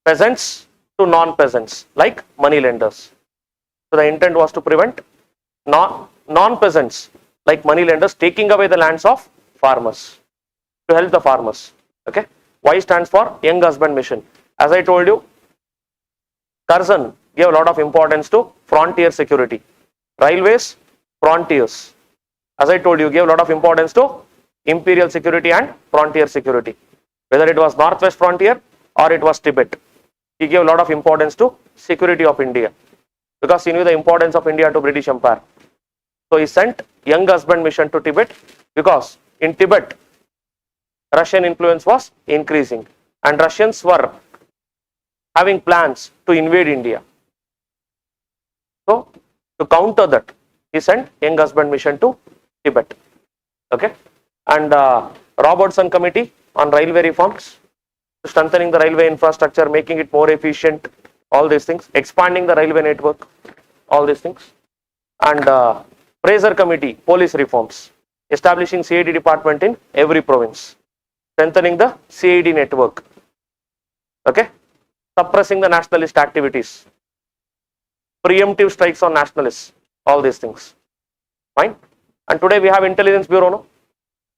peasants to non-peasants like money lenders. So the intent was to prevent non-peasants like money lenders taking away the lands of farmers, to help the farmers. Okay. Y stands for Young Husband Mission. As I told you, Curzon gave a lot of importance to frontier security. Railways, frontiers. As I told you, gave a lot of importance to imperial security and frontier security. Whether it was northwest frontier or it was Tibet, he gave a lot of importance to security of India, because he knew the importance of India to British Empire. So he sent Young Husband Mission to Tibet, because in Tibet Russian influence was increasing and Russians were having plans to invade India. So to counter that, he sent Young Husband Mission to Tibet. Okay. And Robertson Committee on Railway Reforms, strengthening the railway infrastructure, making it more efficient, all these things, expanding the railway network, all these things. And Fraser Committee, police reforms, establishing CID department in every province, strengthening the CID network. Okay. Suppressing the nationalist activities, preemptive strikes on nationalists, all these things. Fine. And today we have Intelligence Bureau, no?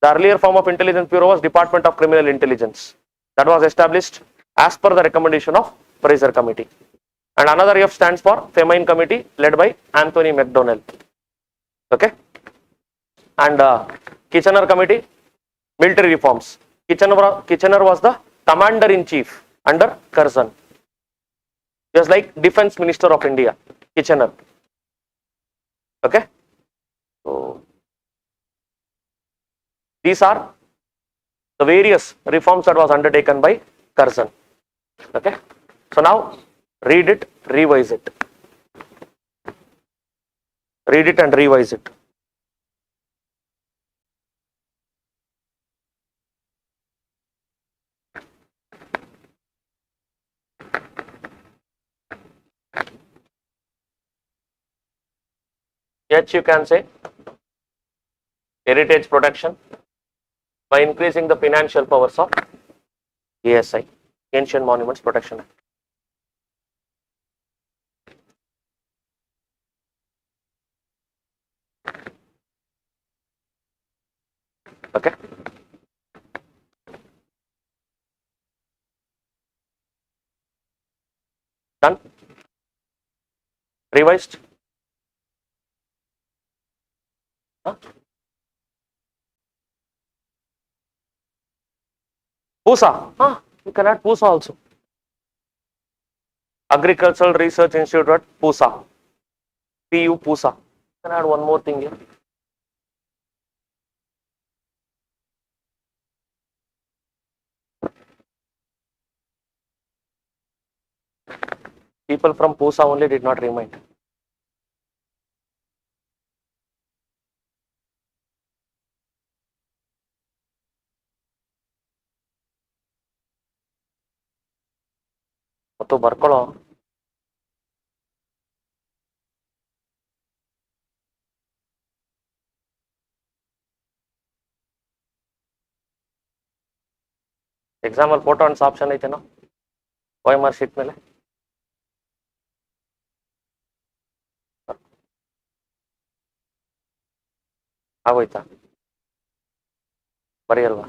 The earlier form of Intelligence Bureau was Department of Criminal Intelligence. That was established as per the recommendation of Fraser Committee. And another F stands for Famine Committee led by Anthony McDonnell. Okay. And Kitchener Committee, military reforms. Kitchener was the commander-in-chief under Curzon. He was like Defense Minister of India, Kitchener. Okay. So these are the various reforms that was undertaken by Curzon. Okay. So now read it, revise it. Read it and revise it. H you can say heritage protection by increasing the financial powers of ASI, Ancient Monuments Protection Act. Okay. Done? Revised? Huh? PUSA. You can add PUSA also. Agricultural Research Institute at PUSA. PU PUSA. You can add one more thing here. People from PUSA only did not remind. ಮತ್ತು ಬರ್ಕೊಳ್ಳೋ ಎಕ್ಸಾಮಲ್ಲಿ photo ಅನ್ಸ್ option ಐತೆನೋ OMR sheet ಮೇಲೆ ಆಗೋಯ್ತಾ ಬರೆಯಲ್ವಾ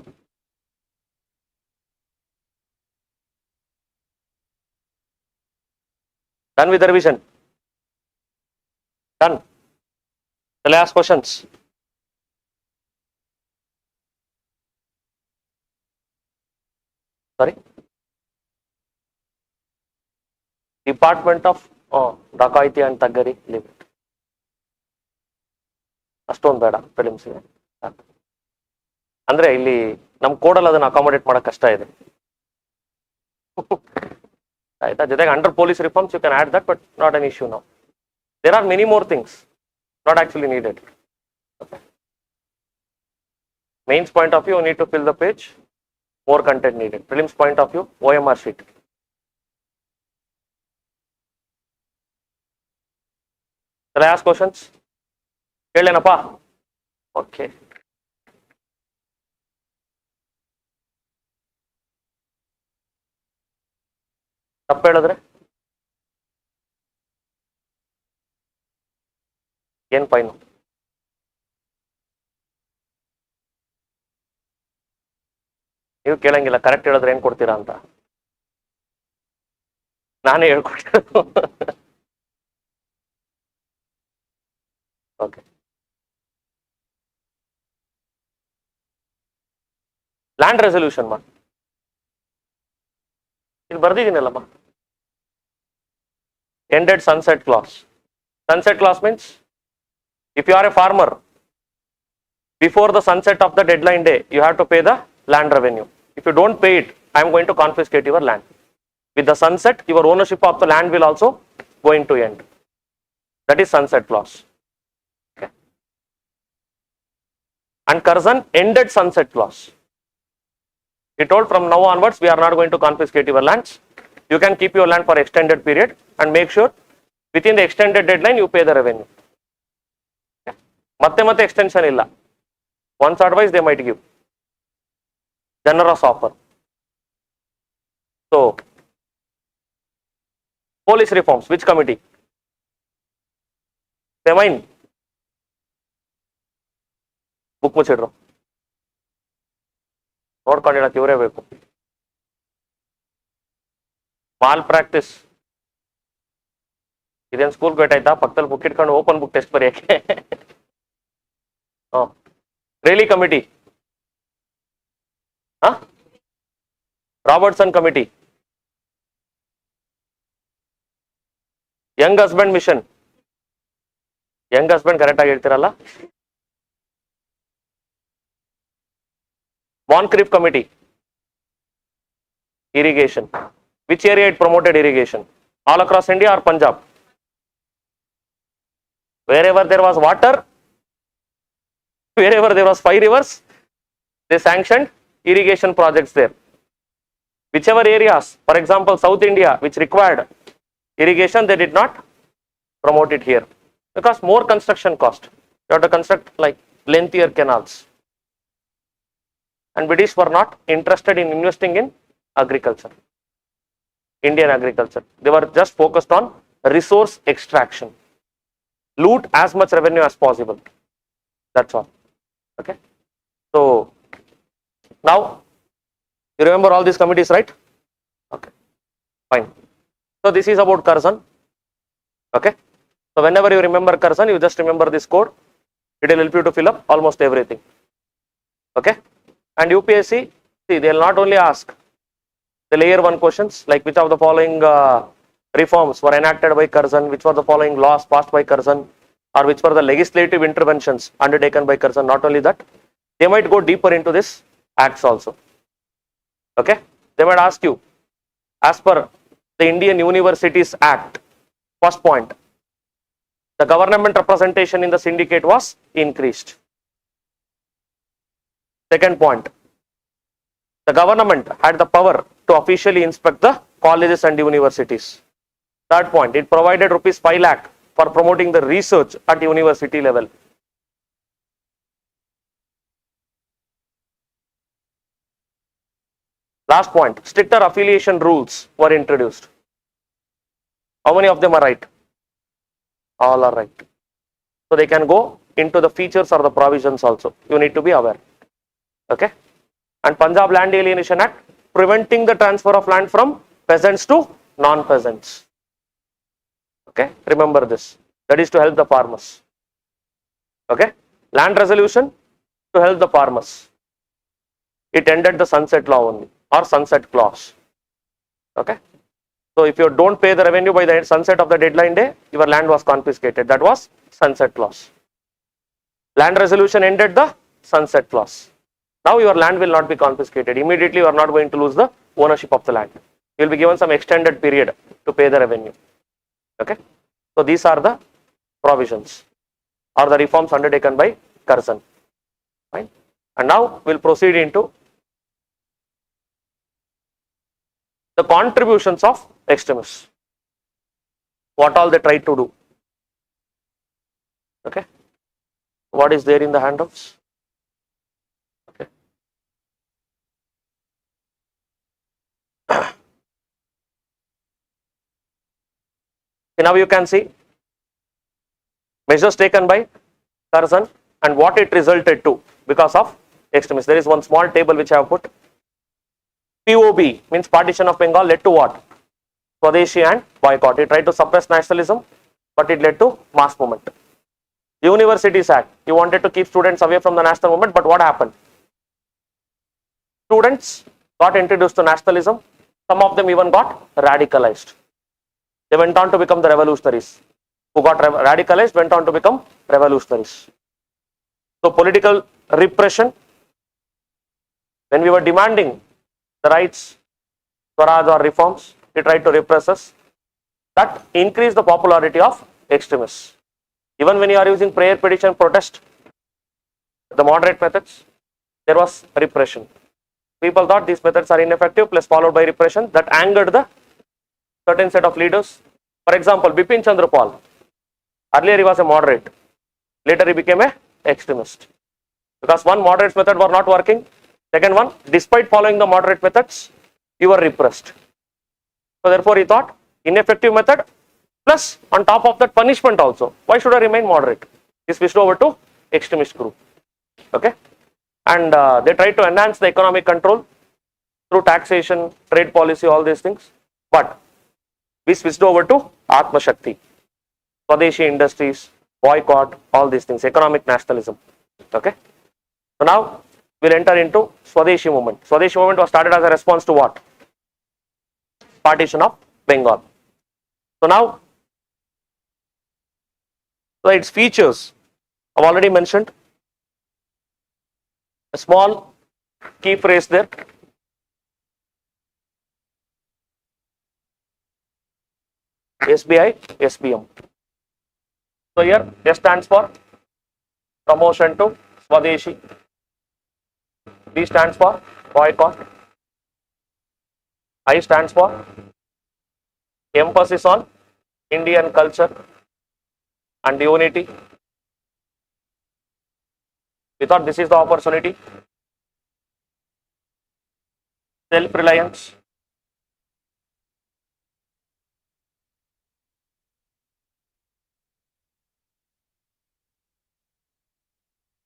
Done with the revision? Done. Shall I ask questions? Sorry? Department of Dakaiti and Taggari, leave it. ಅಷ್ಟೊಂದು ಬೇಡ ಪ್ರಿಲಿಮ್ಸ್ಗೆ. ಅಂದ್ರೆ ಇಲ್ಲಿ ನಮ್ಮ ಕೋಡಲ್ಲಿ ಅದನ್ನ accommodate ಮಾಡಕ್ ಕಷ್ಟ ಇದೆ. ಆಯ್ತಾ, ಜೊತೆಗೆ under police reforms you can add that, but not an issue now. There are many more things not actually needed. Mains point of view, you need to fill the page, more content needed. Prelims point of view, OMR sheet. Shall I ask questions? Kelenappa? Okay. ತಪ್ಪು ಹೇಳಿದ್ರೆ ಏನ್ fine? ನೀವು ಕೇಳಂಗಿಲ್ಲ, correct ಹೇಳಿದ್ರೆ ಏನ್ ಕೊಡ್ತೀರಾ ಅಂತ ನಾನೇ ಹೇಳ್ಕೊಡ್ತೀನಿ. ಓಕೆ, ಲ್ಯಾಂಡ್ ರೆಸಲ್ಯೂಷನ್ ಮಾ ಇಲ್ಲಿ ಬರ್ದಿದ್ದೀನಲ್ಲಮ್ಮ. Ended sunset clause. Sunset clause means if you are a farmer, before the sunset of the deadline day, you have to pay the land revenue. If you don't pay it, I am going to confiscate your land. With the sunset, your ownership of the land will also going to end. That is sunset clause. Okay. And Curzon ended sunset clause. He told from now onwards, we are not going to confiscate your lands. You can keep your land for extended period and make sure within the extended deadline you pay the revenue. ಮತ್ತೆ extension illa. Once advice they might give. Generous offer. So, police reforms, which committee? Femine. Book ಮುಚ್ಚಿಡ್ರು ನೋಡ್ಕೊಂಡಿಡಕ್ಕೆ ಇವರೇ ಬೇಕು. Mall practice ಇದೇನು school ಗೊತ್ತಾಯ್ತಾ? ಪಕ್ಕದಲ್ಲಿ book ಇಟ್ಕೊಂಡು open book test ಬರೆಯಕ್ಕೆ. Raleigh committee, Robertson committee, Younghusband mission. Younghusband correct ಆಗಿ ಹೇಳ್ತಿರಲ್ಲ. Moncrieff committee, irrigation. Which area it promoted irrigation? All across India or Punjab? Wherever there was water, wherever there was 5 rivers, they sanctioned irrigation projects there. Whichever areas, for example, South India, which required irrigation, they did not promote it here because more construction cost. You have to construct like lengthier canals. And British were not interested in investing in agriculture, Indian agriculture. They were just focused on resource extraction, loot as much revenue as possible. That's all. Okay. So now you remember all these committees, right? Okay, fine. So this is about Curzon. Okay. So whenever you remember Curzon, you just remember this code. It will help you to fill up almost everything. Okay. And UPSC, see, they will not only ask the layer 1 questions like which of the following reforms were enacted by Curzon, which were the following laws passed by Curzon, or which were the legislative interventions undertaken by Curzon. Not only that, they might go deeper into this acts also. Okay. They might ask you, as per the Indian Universities Act, first point, the government representation in the syndicate was increased. Second point, the government had the power to officially inspect the colleges and universities. Third point, it provided rupees 5 lakh for promoting the research at university level. Last point, stricter affiliation rules were introduced. How many of them are right? All are right. So they can go into the features or the provisions also. You need to be aware. Okay. And Punjab Land Alienation Act, preventing the transfer of land from peasants to non-peasants. Okay. Remember this. That is to help the farmers. Okay. Land resolution to help the farmers. It ended the sunset law only, or sunset clause. Okay. So if you don't pay the revenue by the sunset of the deadline day, your land was confiscated. That was sunset clause. Land resolution ended the sunset clause. Now your land will not be confiscated. Immediately you are not going to lose the ownership of the land. You will be given some extended period to pay the revenue. Okay. So these are the provisions or the reforms undertaken by Curzon. Fine. And now we'll proceed into the contributions of extremists. What all they tried to do. Okay. What is there in the handouts? Okay. Now you can see measures taken by Curzon and what it resulted to because of extremists. There is one small table which I have put. POB means Partition of Bengal led to what? Swadeshi and Boycott. It tried to suppress nationalism, but it led to mass movement. Universities Act, you wanted to keep students away from the national movement, but what happened? Students got introduced to nationalism. Some of them even got radicalized. They went on to become the revolutionaries. Who got radicalized went on to become revolutionaries. So political repression, when we were demanding the rights, Swaraj or reforms, they tried to repress us. That increased the popularity of extremists. Even when you are using prayer, petition, protest, the moderate methods, there was repression. People thought these methods are ineffective, plus followed by repression. That angered the certain set of leaders. For example, Bipin Chandra Pal. Earlier he was a moderate. Later he became an extremist. Because one, moderate method were not working. Second one, despite following the moderate methods, you were repressed. So therefore he thought, ineffective method, plus on top of that punishment also. Why should I remain moderate? He switched over to extremist group. Okay. And they tried to enhance the economic control through taxation, trade policy, all these things. But we switched over to Atma Shakti, Swadeshi industries, boycott, all these things, economic nationalism. Okay. So now we'll enter into Swadeshi movement. Swadeshi movement was started as a response to what? Partition of Bengal. So now, so its features I've already mentioned. A small key phrase there. SBI, SBM. So here S stands for promotion to Swadeshi. B stands for boycott. I stands for emphasis on Indian culture and unity. We thought this is the opportunity. Self-reliance.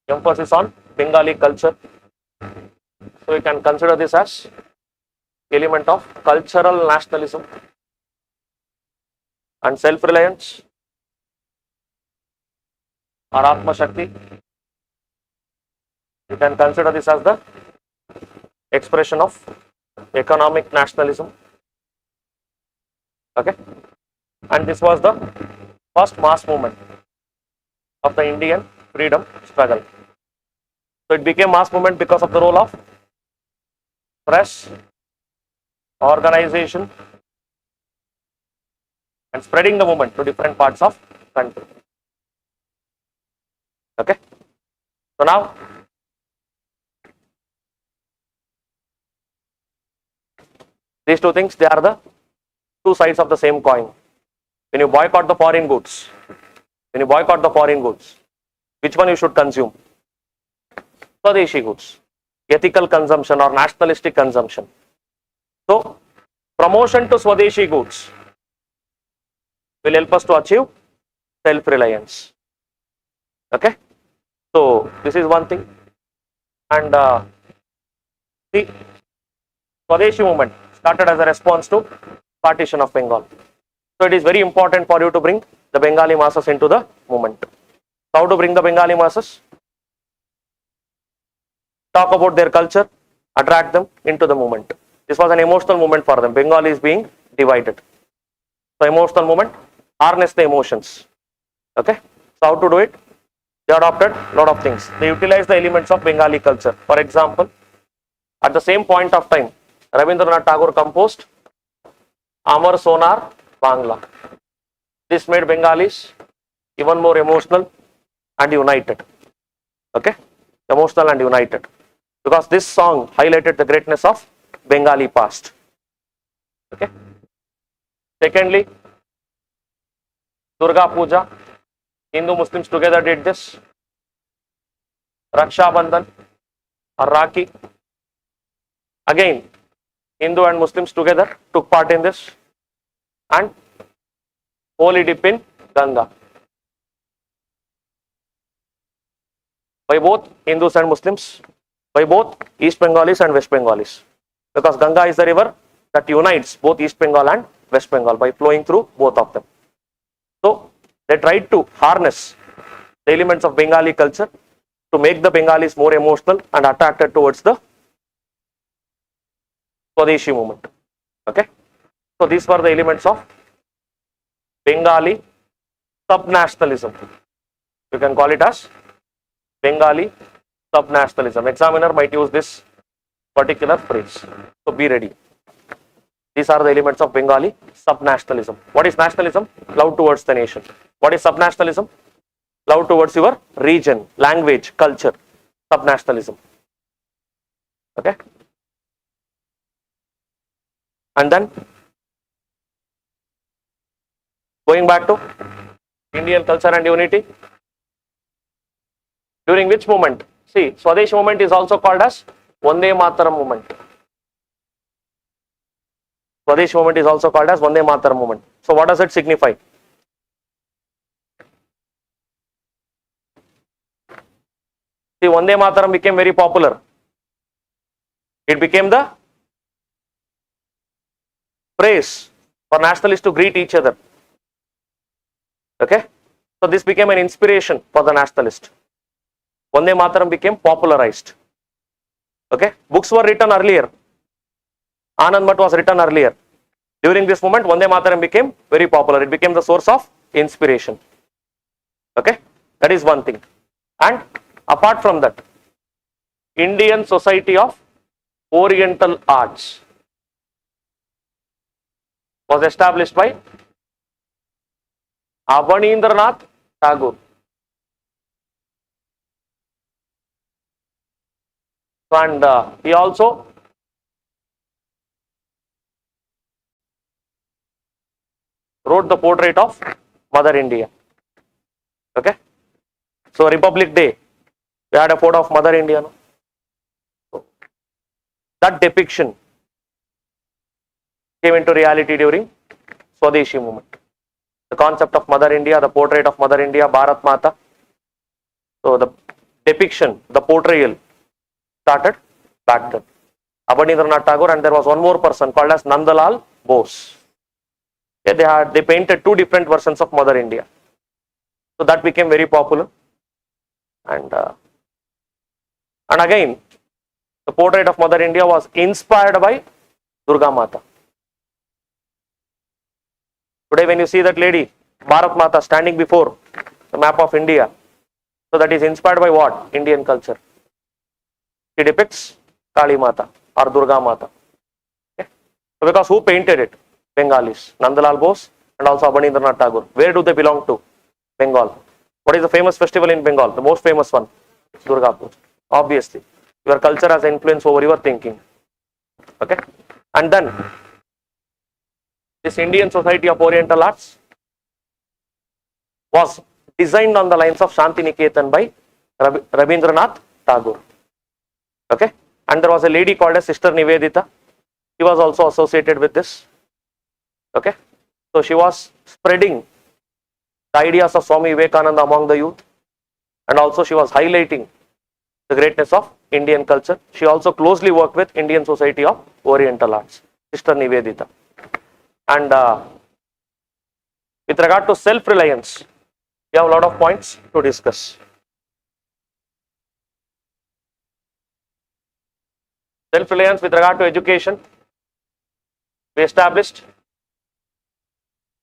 Emphasis on Bengali culture. So we can consider this as element of cultural nationalism and self-reliance or Atma Shakti. You can consider this as the expression of economic nationalism. Okay, and this was the first mass movement of the Indian freedom struggle. So it became mass movement because of the role of press, organization, and spreading the movement to different parts of country. Okay, so now these two things, they are the two sides of the same coin. When you boycott the foreign goods, which one you should consume? Swadeshi goods, ethical consumption or nationalistic consumption. So promotion to Swadeshi goods will help us to achieve self-reliance. Okay, so this is one thing. And the Swadeshi movement started as a response to Partition of Bengal. So it is very important for you to bring the Bengali masses into the movement. So how to bring the Bengali masses? Talk about their culture, attract them into the movement. This was an emotional movement for them. Bengal is being divided. So emotional movement, harness the emotions. Okay, so how to do it? They adopted a lot of things. They utilized the elements of Bengali culture. For example, at the same point of time, Rabindranath Tagore composed Amar Sonar Bangla. This made Bengalis even more emotional and united. Okay, emotional and united, because this song highlighted the greatness of Bengali past. Okay. Secondly, Durga Puja, Hindu Muslims together did this. Raksha Bandhan or Rakhi, again Hindu and Muslims together took part in this. And holy dip in Ganga by both Hindus and Muslims, by both East Bengalis and West Bengalis, because Ganga is the river that unites both East Bengal and West Bengal by flowing through both of them. So they tried to harness the elements of Bengali culture to make the Bengalis more emotional and attracted towards the Swadeshi movement. Okay, so these were the elements of Bengali sub-nationalism. You can call it as Bengali sub-nationalism. Examiner might use this particular phrase. So be ready. These are the elements of Bengali sub-nationalism. What is nationalism? Love towards the nation. What is sub-nationalism? Love towards your region, language, culture. Sub-nationalism. Okay. And then going back to Indian culture and unity. During which movement? See, Swadeshi movement is also called as Vande Mataram movement. Swadeshi movement is also called as Vande Mataram movement. So what does it signify? See, Vande Mataram became very popular. It became the phrase for nationalists to greet each other. Okay, so this became an inspiration for the nationalist. Vande Mataram became popularized. Okay, books were written earlier. Anand Math was written earlier. During this moment, Vande Mataram became very popular. It became the source of inspiration. Okay, that is one thing. And apart from that, Indian Society of Oriental Arts was established by Abanindranath Tagore. And he also wrote the portrait of Mother India. Okay, so Republic Day, we had a photo of Mother India. No? So that depiction came into reality during Swadeshi movement. The concept of Mother India, the portrait of Mother India, Bharat Mata. So the depiction, the portrayal started back then. Abanindranath Tagore, and there was one more person called as Nandalal Bose. Okay, they painted two different versions of Mother India. So that became very popular. And again, the portrait of Mother India was inspired by Durga Mata. Today when you see that lady, Bharat Mata, standing before the map of India, so that is inspired by what? Indian culture. She depicts Kali Mata or Durga Mata. Okay? So because who painted it? Bengalis, Nandalal Bose and also Abanindranath Tagore. Where do they belong to? Bengal. What is the famous festival in Bengal? The most famous one? Durga Puja. Obviously, your culture has influence over your thinking. Okay? And then, this Indian Society of Oriental Arts was designed on the lines of Shanti Niketan by Rabindranath Tagore. Okay? And there was a lady called as Sister Nivedita. She was also associated with this. Okay? So she was spreading the ideas of Swami Vivekananda among the youth, and also she was highlighting the greatness of Indian culture. She also closely worked with Indian Society of Oriental Arts, Sister Nivedita. And with regard to self-reliance, we have a lot of points to discuss. Self-reliance with regard to education, we established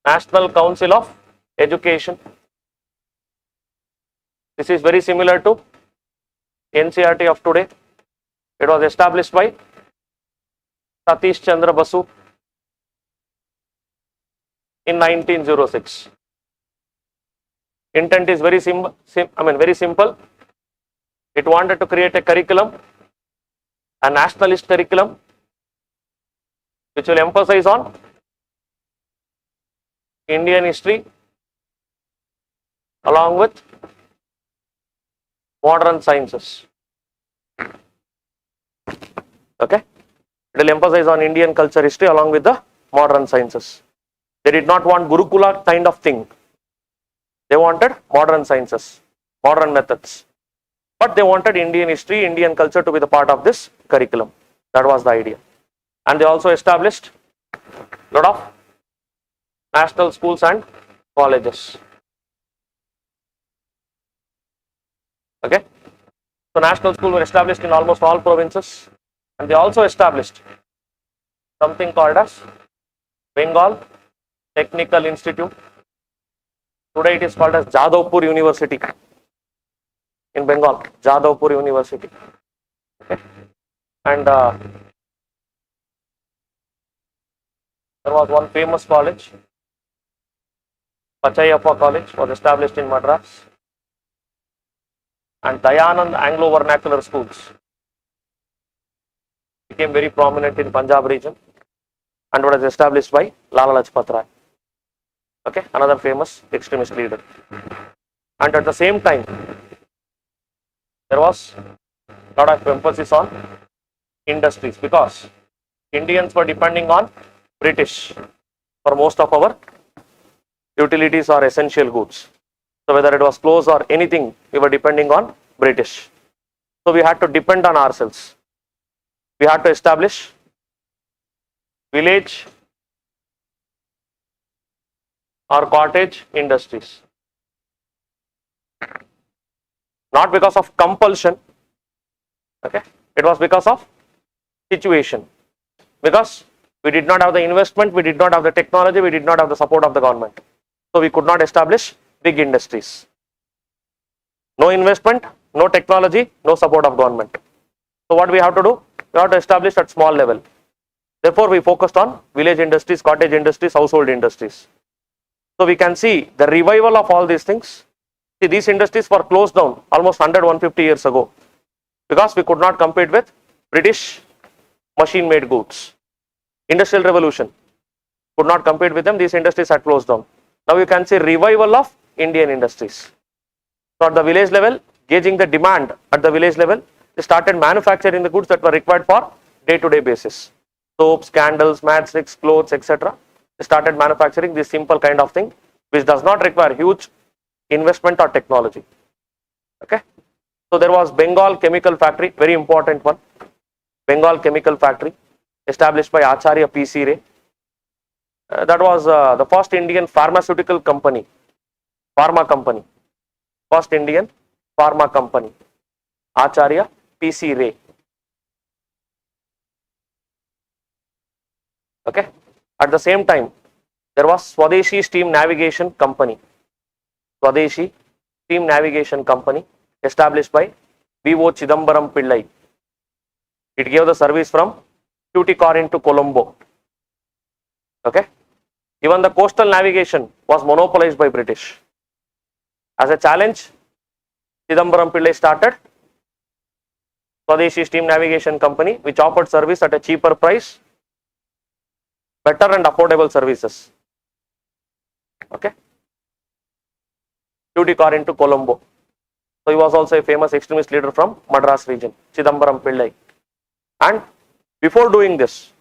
National Council of Education. This is very similar to NCERT of today. It was established by Satish Chandra Basu in 1906. Intent is very simple. It wanted to create a curriculum, a nationalist curriculum, which will emphasize on Indian history along with modern sciences. Okay? It will emphasize on Indian culture history along with the modern sciences. They did not want Gurukula kind of thing. They wanted modern sciences, modern methods. But they wanted Indian history, Indian culture to be the part of this curriculum. That was the idea. And they also established a lot of national schools and colleges. Okay? So national schools were established in almost all provinces, and they also established something called as Bengal Technical Institute. Today it is called as Jadavpur University in Bengal, Jadavpur University. Okay? And there was one famous college, Pachayappa College, was established in Madras. And Dayanand Anglo Vernacular Schools became very prominent in Punjab region and was established by Lala Lajpat Rai. Okay, another famous extremist leader. And at the same time, there was a lot of emphasis on industries because Indians were depending on British for most of our utilities or essential goods. So whether it was clothes or anything, we were depending on British. So we had to depend on ourselves. We had to establish village or cottage industries. Not because of compulsion, okay? It was because of situation. Because we did not have the investment, we did not have the technology, we did not have the support of the government. So we could not establish big industries. No investment, no technology, no support of government. So what we have to do? We have to establish at small level. Therefore, we focused on village industries, cottage industries, household industries. So we can see the revival of all these things. See, these industries were closed down almost 100-150 years ago because we could not compete with British machine-made goods. Industrial Revolution could not compete with them. These industries had closed down. Now you can see revival of Indian industries. So at the village level, gauging the demand at the village level, they started manufacturing the goods that were required for day-to-day basis. Soaps, candles, matchsticks, clothes, etc. They started manufacturing this simple kind of thing, which does not require huge investment or technology. Okay. So there was Bengal Chemical Factory, very important one. Bengal Chemical Factory, established by Acharya P.C. Ray. That was the first Indian pharmaceutical company, pharma company, first Indian pharma company, Acharya P.C. Ray. Okay. At the same time, there was Swadeshi Steam Navigation Company, Swadeshi Steam Navigation Company, established by B.O. Chidambaram Pillai. It gave the service from Tuticorin to Colombo. Okay. Even the coastal navigation was monopolized by British. As a challenge, Chidambaram Pillai started Swadeshi Steam Navigation Company, which offered service at a cheaper price, better and affordable services. Okay. Tuticorin to Colombo. So he was also a famous extremist leader from Madras region, Chidambaram Pillai. And before doing this,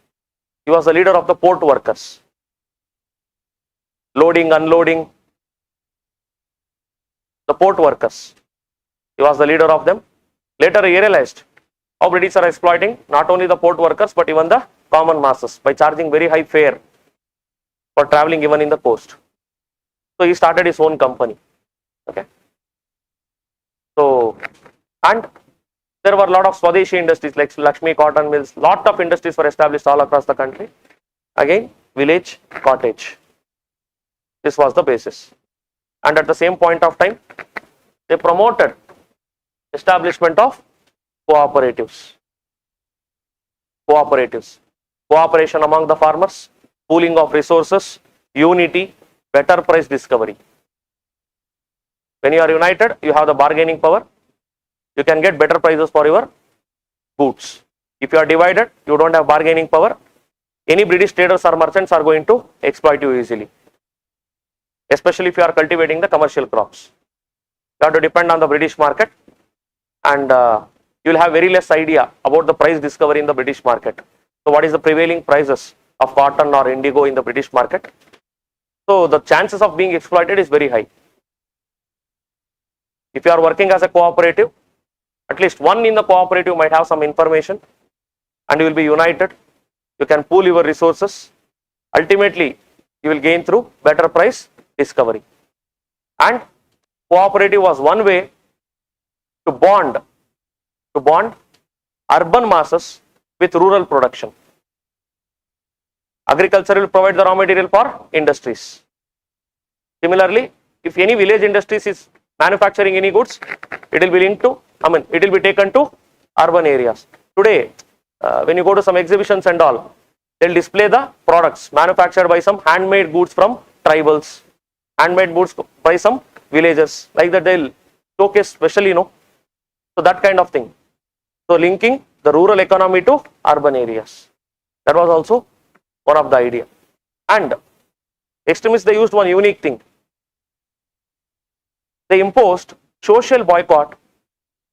he was the leader of the port workers. Loading, unloading, the port workers. He was the leader of them. Later he realized how British are exploiting not only the port workers but even the common masses by charging very high fare for traveling even in the coast. So he started his own company. Okay. So, and there were a lot of Swadeshi industries like Lakshmi cotton mills, lot of industries were established all across the country. Again, village, cottage. This was the basis. And at the same point of time, they promoted establishment of cooperatives. Cooperation among the farmers, pooling of resources, unity, better price discovery. When you are united, you have the bargaining power. You can get better prices for your goods. If you are divided, you don't have bargaining power. Any British traders or merchants are going to exploit you easily. Especially if you are cultivating the commercial crops. You have to depend on the British market, and you will have very less idea about the price discovery in the British market. So what is the prevailing prices of cotton or indigo in the British market? So the chances of being exploited is very high. If you are working as a cooperative, at least one in the cooperative might have some information, and you will be united. You can pool your resources. Ultimately, you will gain through better price discovery. And cooperative was one way to bond urban masses with rural production. Agriculture will provide the raw material for industries. Similarly, if any village industries is manufacturing any goods, it will be linked to, it will be taken to urban areas. Today, when you go to some exhibitions and all, they'll display the products manufactured by some handmade goods from tribals, handmade goods by some villages. Like that, they'll showcase specially, so that kind of thing. So linking the rural economy to urban areas. That was also one of the idea. And extremists, they used one unique thing. They imposed social boycott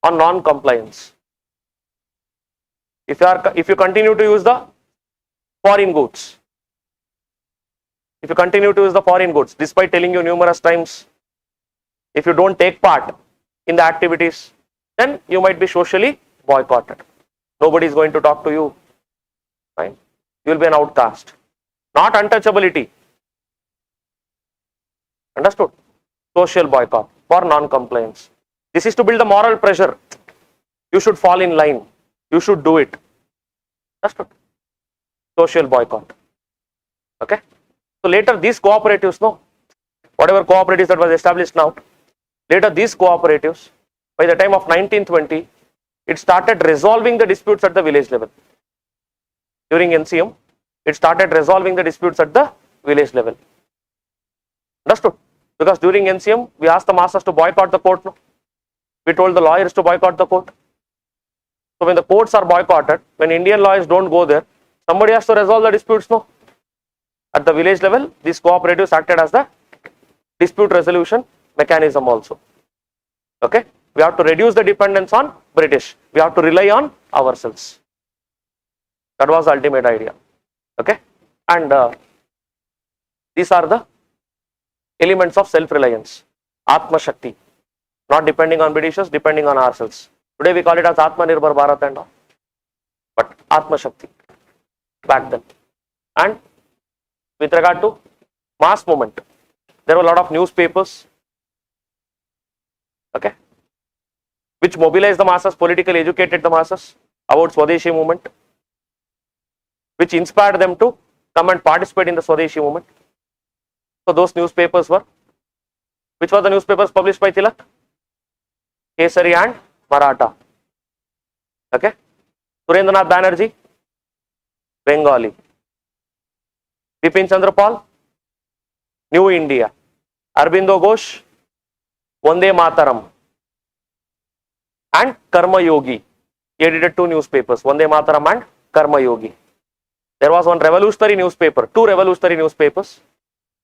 on non-compliance. If you continue to use the foreign goods, despite telling you numerous times, if you don't take part in the activities, then you might be socially boycotted. Nobody is going to talk to you. Right? You will be an outcast. Not untouchability. Understood? Social boycott for non-compliance. This is to build the moral pressure. You should fall in line. You should do it. Understood? Social boycott. Okay? So later these cooperatives, whatever cooperatives that was established now, later these cooperatives, by the time of 1920, it started resolving the disputes at the village level. During NCM, it started resolving the disputes at the village level. Understood? Because during NCM, we asked the masses to boycott the court. We told the lawyers to boycott the court. So when the courts are boycotted, when Indian lawyers don't go there, somebody has to resolve the disputes. At the village level, these cooperatives acted as the dispute resolution mechanism also. Okay? We have to reduce the dependence on British. We have to rely on ourselves. That was the ultimate idea. Okay? And these are the elements of self-reliance. Atma Shakti. Not depending on Britishers, depending on ourselves. Today we call it as Atma Nirbhar Bharat and all. but Atma Shakti back then. And with regard to mass movement, there were a lot of newspapers, okay, which mobilized the masses, politically educated the masses about Swadeshi movement, which inspired them to come and participate in the Swadeshi movement. So those newspapers were, which were the newspapers published by Tilak? Kesari and Maratha. Okay. Surendranath Banerjee, Bengali. Bipin Chandra Pal, New India. Arbindo Ghosh, Vande Mataram. And Karma Yogi. He edited two newspapers, Vande Mataram and Karma Yogi. There was one revolutionary newspaper, two revolutionary newspapers,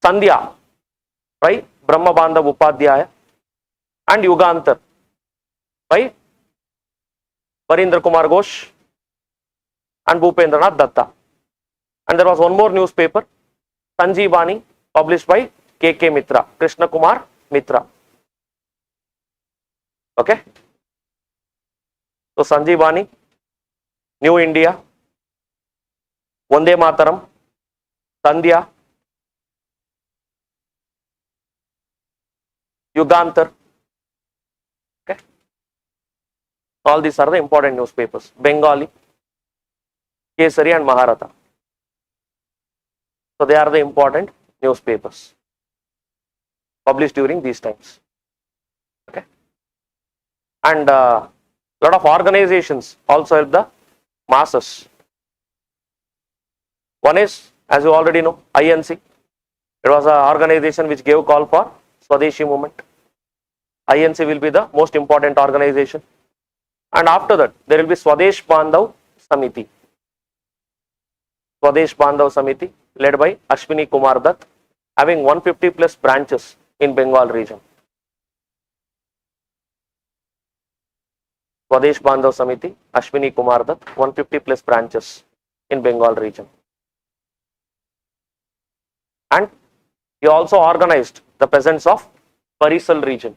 Sandhya by Brahma Bandhav Upadhyaya and Yugantar by Barindra Kumar Ghosh and Bhupendranath Datta. And there was one more newspaper, Sanjeevani, published by K.K. Mitra, Krishna Kumar Mitra. Okay. So Sanjeevani, New India, Vande Mataram, Sandhya, Yugantar. Okay. All these are the important newspapers. Bengali, Kesari and Maharatha. So they are the important newspapers published during these times. Okay. And lot of organizations also help the masses. One is, as you already know, INC. It was an organization which gave call for Swadeshi movement. INC will be the most important organization. And after that, there will be Swadesh Bandhav Samiti. Swadesh Bandhav Samiti, led by Ashwini Kumar Dutt, having 150 plus branches in Bengal region. Swadesh Bandhav Samiti, Ashwini Kumar Dutt, 150 plus branches in Bengal region. And he also organized the peasants of Barisal region.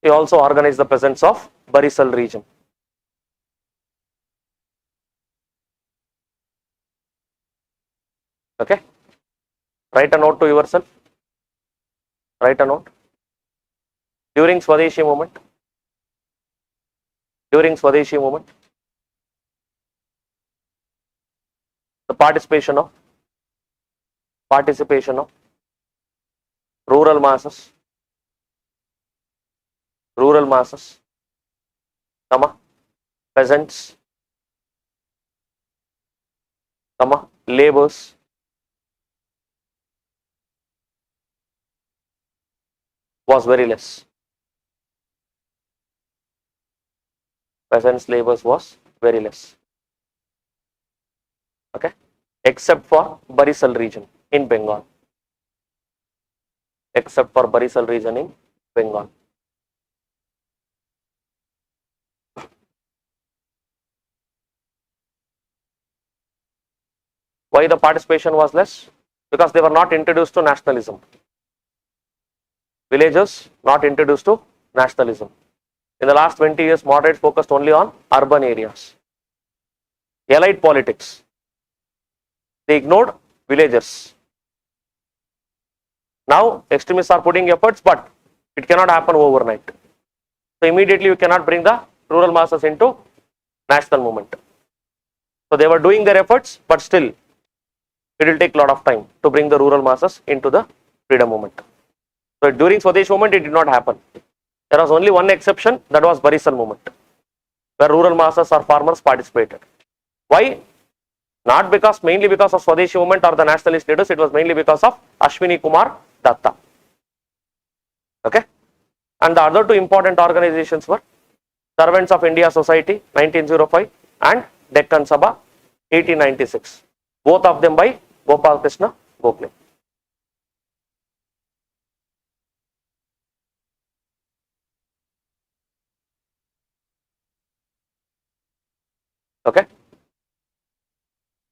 He also organized the peasants of Barisal region. Okay. Write a note to yourself. Write a note. During Swadeshi movement, the participation of rural masses, peasants, laborers, was very less. Peasants, laborers was very less. Okay, except for Barisal region in Bengal. Except for Barisal region in Bengal. Why the participation was less? Because they were not introduced to nationalism. Villagers not introduced to nationalism. In the last 20 years, moderates focused only on urban areas. Elite politics. They ignored villagers. Now, extremists are putting efforts, but it cannot happen overnight. So, immediately you cannot bring the rural masses into national movement. So, they were doing their efforts, but still, it will take a lot of time to bring the rural masses into the freedom movement. So, during Swadesh movement, it did not happen. There was only one exception, that was Barisal movement, where rural masses or farmers participated. Why? Not mainly because of Swadeshi movement or the nationalist leaders, it was mainly because of Ashwini Kumar Datta. Okay? And the other two important organizations were Servants of India Society 1905 and Deccan Sabha 1896. Both of them by Gopal Krishna Gokhale. Okay.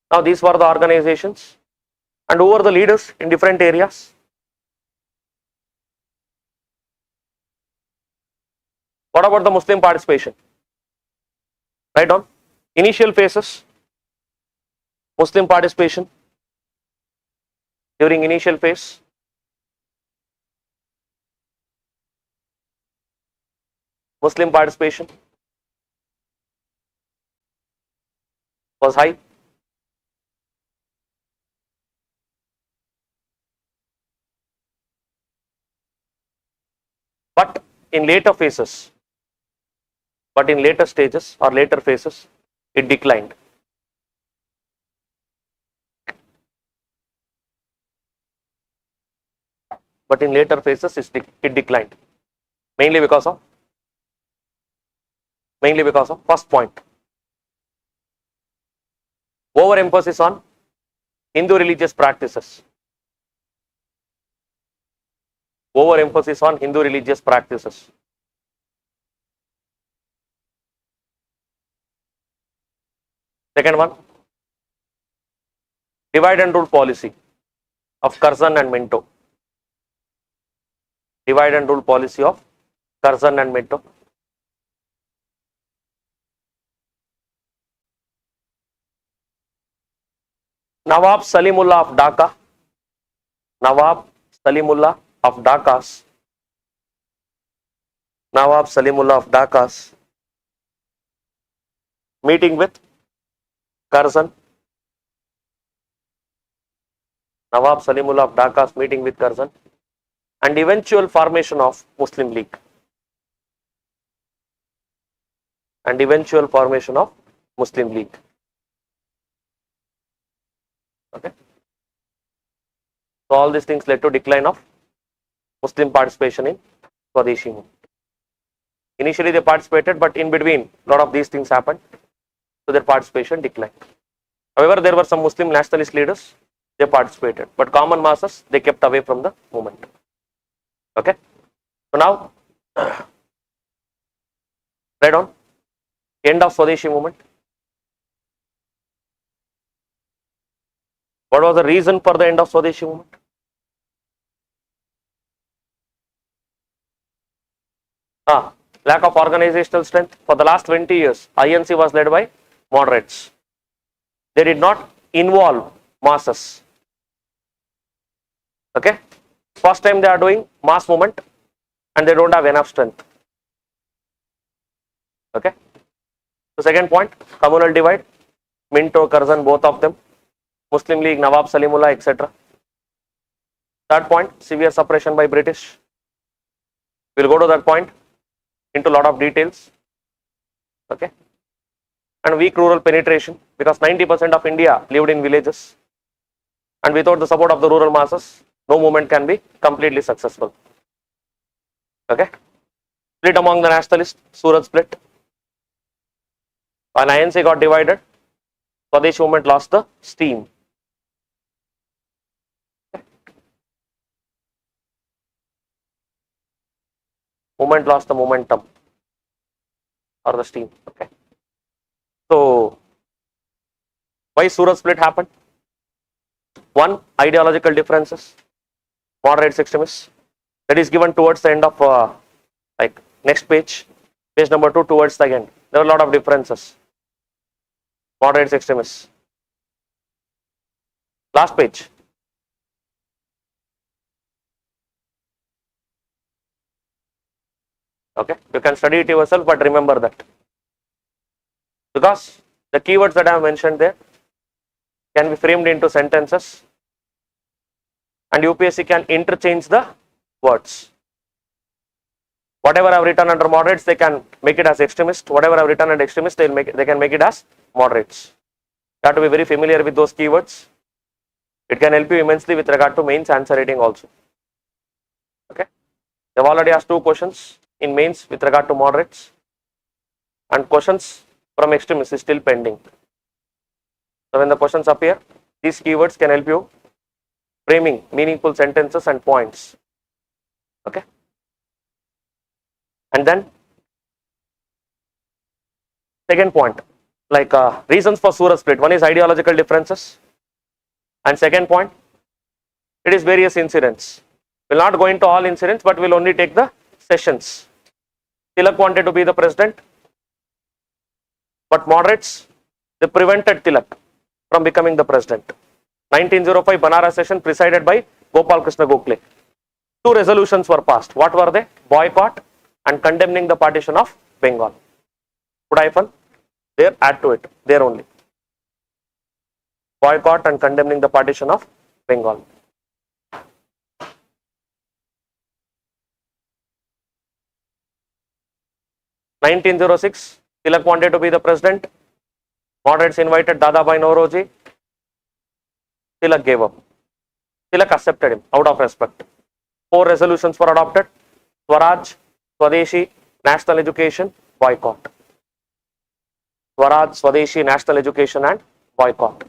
Now these were the organizations, and who were the leaders in different areas? What about the Muslim participation? Write down initial phases, Muslim participation during initial phase. Muslim participation was high. But in later phases, in later stages or later phases, it declined. But in later phases, it declined. Mainly because of first point, overemphasis on Hindu religious practices. Overemphasis on Hindu religious practices. Second one, divide and rule policy of Curzon and Minto. Divide and rule policy of Curzon and Minto. Nawab Salimullah of Dhaka. Nawab Salimullah of Dhaka's. Nawab Salimullah of Dhaka's meeting with Curzon. Nawab Salimullah of Dhaka's meeting with Curzon and eventual formation of Muslim League. And eventual formation of Muslim League. Okay. So all these things led to decline of Muslim participation in Swadeshi movement. Initially they participated, but in between a lot of these things happened, so their participation declined. However, there were some Muslim nationalist leaders, they participated, but common masses, they kept away from the movement. Okay. So now, right on, end of Swadeshi movement. What was the reason for the end of Swadeshi movement? Lack of organizational strength. For the last 20 years, INC was led by moderates. They did not involve masses. Okay. First time they are doing mass movement and they don't have enough strength. Okay. The second point, communal divide. Minto, Curzon, both of them. Muslim League, Nawab Salimullah, etc. Third point, severe suppression by British. We'll go to that point into a lot of details. Okay. And weak rural penetration, because 90% of India lived in villages. And without the support of the rural masses, no movement can be completely successful. Okay. Split among the nationalists, Surat split. When INC got divided, Swadeshi movement lost the steam. Movement lost the momentum or the steam. Okay. So, why Surat split happened? One, ideological differences, moderates, extremists. That is given towards the end of like next page, page number 2 towards the end. There are a lot of differences. Moderates, extremists. Last page. Okay, you can study it yourself, but remember that. Because the keywords that I have mentioned there can be framed into sentences and UPSC can interchange the words. Whatever I have written under moderates, they can make it as extremist. Whatever I have written under extremist, they can make it as moderates. You have to be very familiar with those keywords. It can help you immensely with regard to mains answer writing also. Okay, they have already asked 2 questions in mains with regard to moderates, and questions from extremists is still pending. So when the questions appear, these keywords can help you framing meaningful sentences and points. Okay. And then second point, like reasons for Surat split. One is ideological differences, and second point, it is various incidents. We'll not go into all incidents, but we'll only take the sessions. Tilak wanted to be the president, but moderates, they prevented Tilak from becoming the president. 1905 Banaras session presided by Gopal Krishna Gokhale. Two resolutions were passed. What were they? Boycott and condemning the partition of Bengal. Put hyphen there, add to it, there only. Boycott and condemning the partition of Bengal. In 1906, Tilak wanted to be the president. Moderates invited Dadabhai Nauroji. Tilak gave up. Tilak accepted him out of respect. 4 resolutions were adopted: Swaraj, Swadeshi, national education, boycott. Swaraj, Swadeshi, national education, and boycott.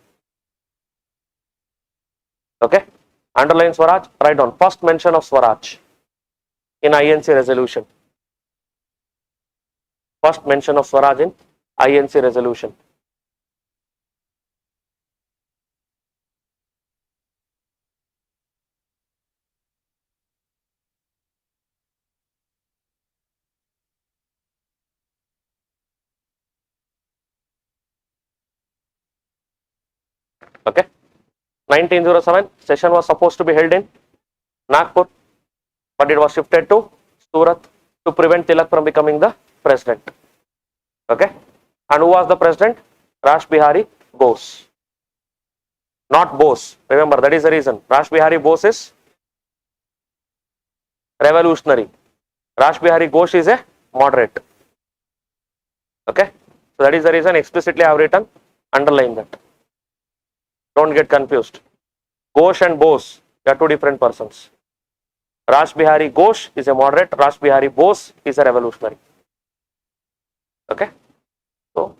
Okay, underline Swaraj, write down first mention of Swaraj in INC resolution. First mention of Swaraj in INC resolution. Okay, 1907 session was supposed to be held in Nagpur, but it was shifted to Surat to prevent Tilak from becoming the president. Okay, and who was the president? Rash Bihari Bose, not Bose. Remember, that is the reason. Rash Bihari Bose is revolutionary. Rash Bihari Ghosh is a moderate. Okay, so that is the reason explicitly I have written, underline that. Don't get confused. Ghosh and Bose, they are two different persons. Rash Bihari Ghosh is a moderate, Rash Bihari Bose is a revolutionary. Okay, so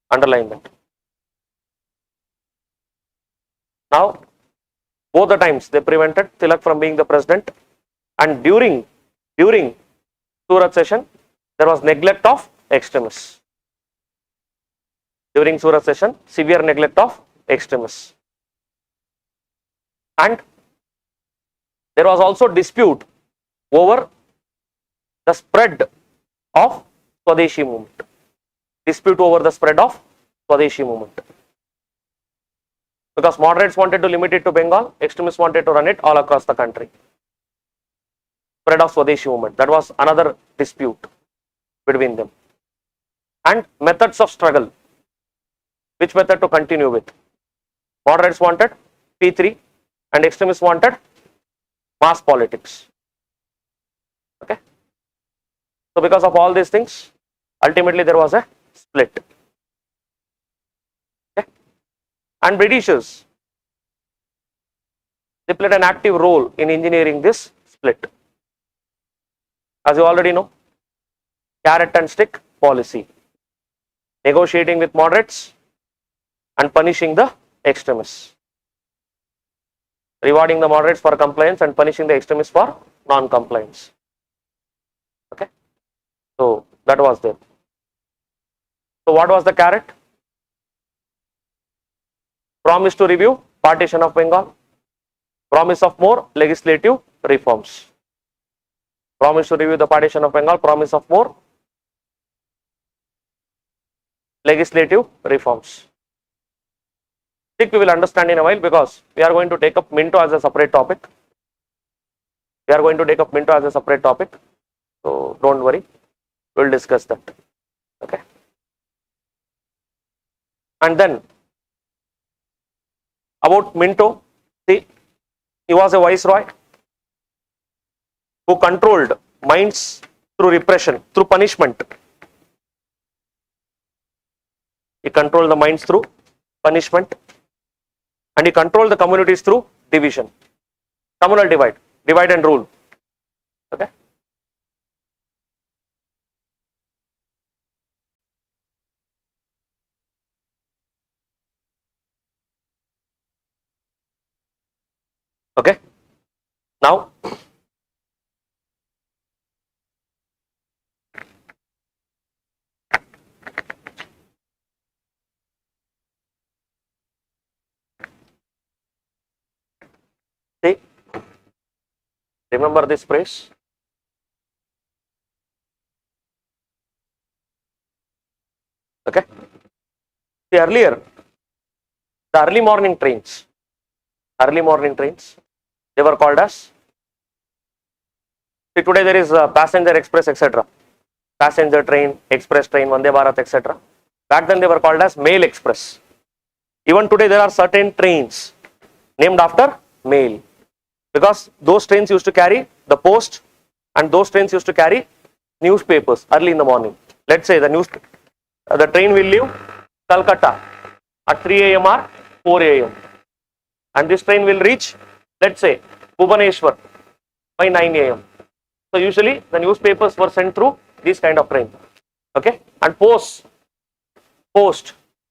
underline that. Now, both the times they prevented Tilak from being the president, and during Surat session, there was neglect of extremists. During Surat session, severe neglect of extremists. And there was also dispute over the spread of Swadeshi movement. Dispute over the spread of Swadeshi movement. Because moderates wanted to limit it to Bengal, extremists wanted to run it all across the country. Spread of Swadeshi movement. That was another dispute between them. And methods of struggle. Which method to continue with? Moderates wanted P3 and extremists wanted mass politics. Okay. So because of all these things, ultimately there was a split. Okay. And Britishers, they played an active role in engineering this split. As you already know, carrot and stick policy. Negotiating with moderates and punishing the extremists. Rewarding the moderates for compliance and punishing the extremists for non-compliance. Okay. So that was there. So what was the carrot? Promise to review Partition of Bengal. Promise of more legislative reforms. Promise to review the Partition of Bengal. Promise of more legislative reforms. We will understand in a while, because we are going to take up Minto as a separate topic. We are going to take up Minto as a separate topic. So don't worry, we will discuss that. Okay. And then about Minto, see, he was a viceroy who controlled minds through repression, through punishment. He controlled the minds through punishment. And he controlled the communities through division. Communal divide. Divide and rule. Okay. Okay. Now, see, remember this phrase. Okay. See, earlier, the early morning trains, they were called as, see, today there is passenger express, etc. Passenger train, express train, Vande Bharat, etc. Back then they were called as mail express. Even today there are certain trains named after mail, because those trains used to carry the post and those trains used to carry newspapers early in the morning. Let's say the train will leave Calcutta at 3 a.m. or 4 a.m. and this train will reach, let's say, Bhubaneswar by 9 a.m. So usually the newspapers were sent through this kind of train. Okay, and post,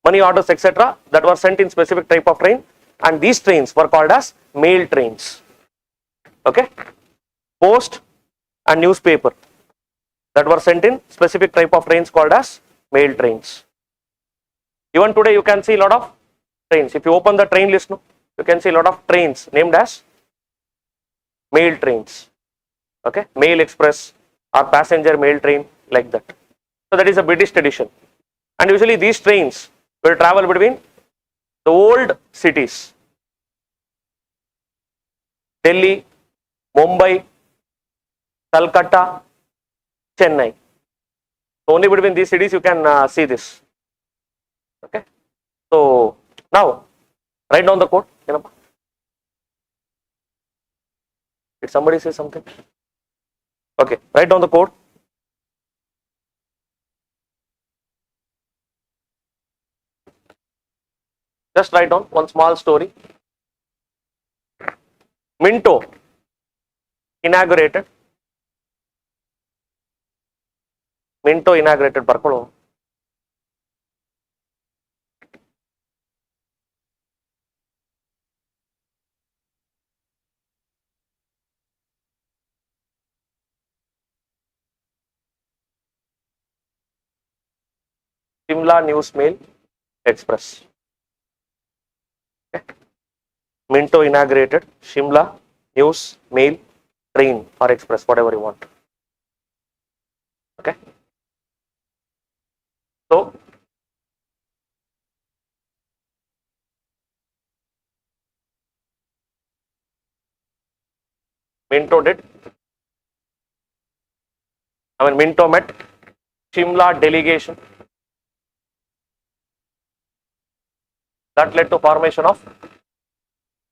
money orders, etc. that were sent in specific type of train, and these trains were called as mail trains. Okay, post and newspaper that were sent in specific type of trains called as mail trains. Even today you can see a lot of trains. If you open the train list, no, you can see a lot of trains named as mail trains. Okay, mail express or passenger mail train, like that. So that is a British tradition, and usually these trains will travel between the old cities, Delhi, Mumbai, Calcutta, Chennai. So only between these cities you can see this. Okay, so now write down the code. Did somebody say something? Okay, write down the code. Just write down one small story. Minto inaugurated. Barkolo. Shimla News Mail Express. Okay. Minto inaugurated Shimla News Mail Train or Express, whatever you want. Okay. So Minto met Shimla delegation. That led to formation of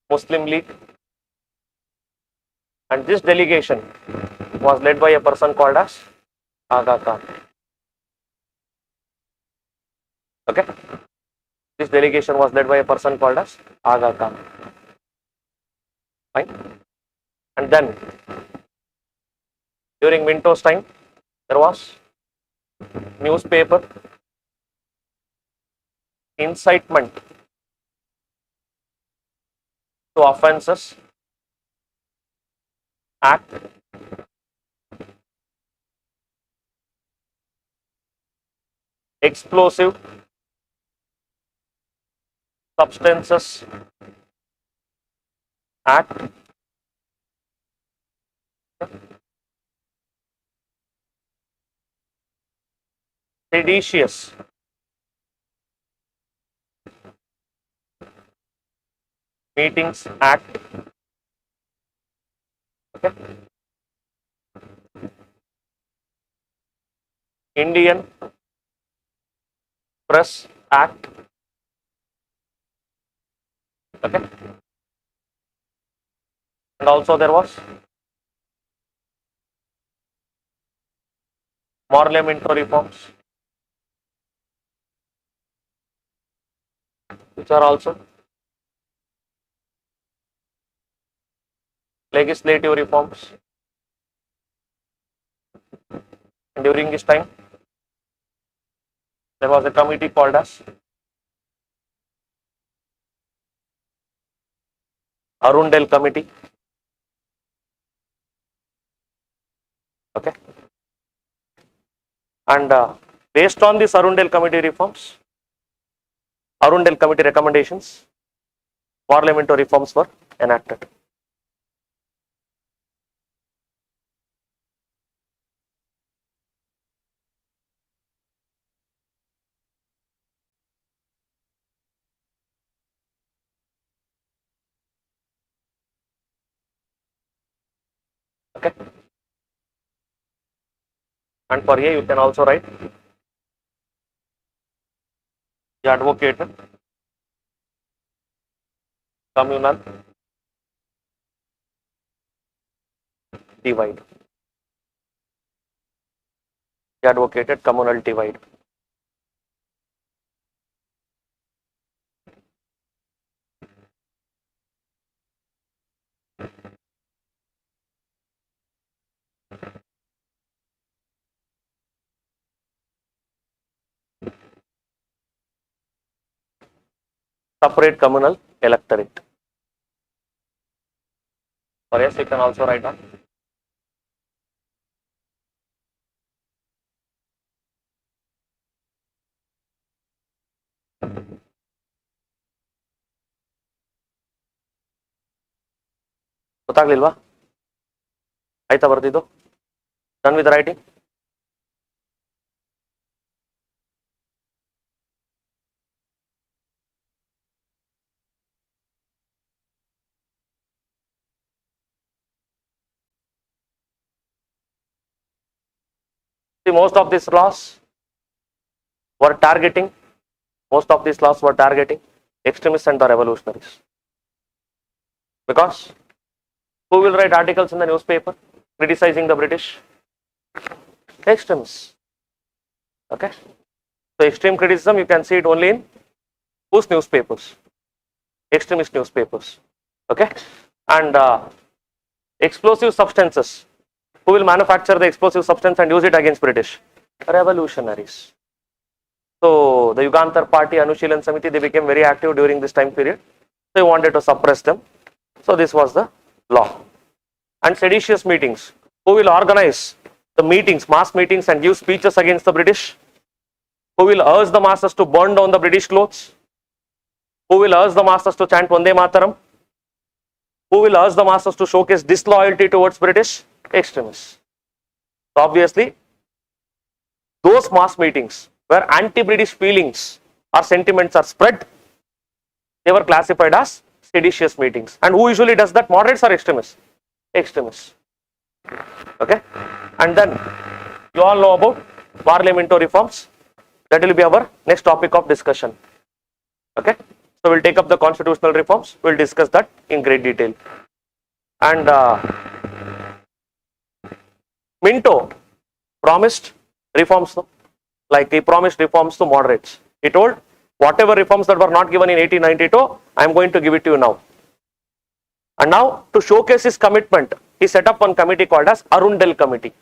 Muslim League, and this delegation was led by a person called as Aga Khan. Okay, this delegation was led by a person called as Aga Khan. Fine, and then during Minto's time there was newspaper incitement to offences act, explosive substances act, seditious meetings act. Okay. Indian Press Act. Okay. And also there was Minto reforms, which are also legislative reforms. And during this time, there was a committee called as Arundel Committee. Okay. And based on this Arundel Committee reforms, Arundel Committee recommendations, Minto reforms were enacted. Okay. And for A, you can also write he advocated communal divide. He advocated communal divide. Separate communal electorate. For yes, you can also write down. ಗೊತ್ತಾಗ್ಲಿಲ್ವಾ? ಆಯ್ತಾ ಬರ್ದಿದ್ದು? Done with the writing? See, most of these laws were targeting extremists and the revolutionaries. Because who will write articles in the newspaper criticizing the British? Extremists. Okay. So extreme criticism, you can see it only in whose newspapers? Extremist newspapers. Okay. And explosive substances. Who will manufacture the explosive substance and use it against British? Revolutionaries. So the Yugantar Party, Anushilan Samiti, they became very active during this time period. They wanted to suppress them. So this was the law. And seditious meetings. Who will organize the meetings, mass meetings, and give speeches against the British? Who will urge the masses to burn down the British clothes? Who will urge the masses to chant Vande Mataram? Who will urge the masses to showcase disloyalty towards British? Extremists. So obviously, those mass meetings where anti-British feelings or sentiments are spread, they were classified as seditious meetings. And who usually does that? Moderates or extremists? Extremists. Okay. And then you all know about Parliamentary reforms. That will be our next topic of discussion. Okay. So we'll take up the constitutional reforms. We'll discuss that in great detail. And Minto promised reforms, like he promised reforms to moderates. He told, whatever reforms that were not given in 1892, I am going to give it to you now. And now, to showcase his commitment, he set up one committee called as Arundel Committee.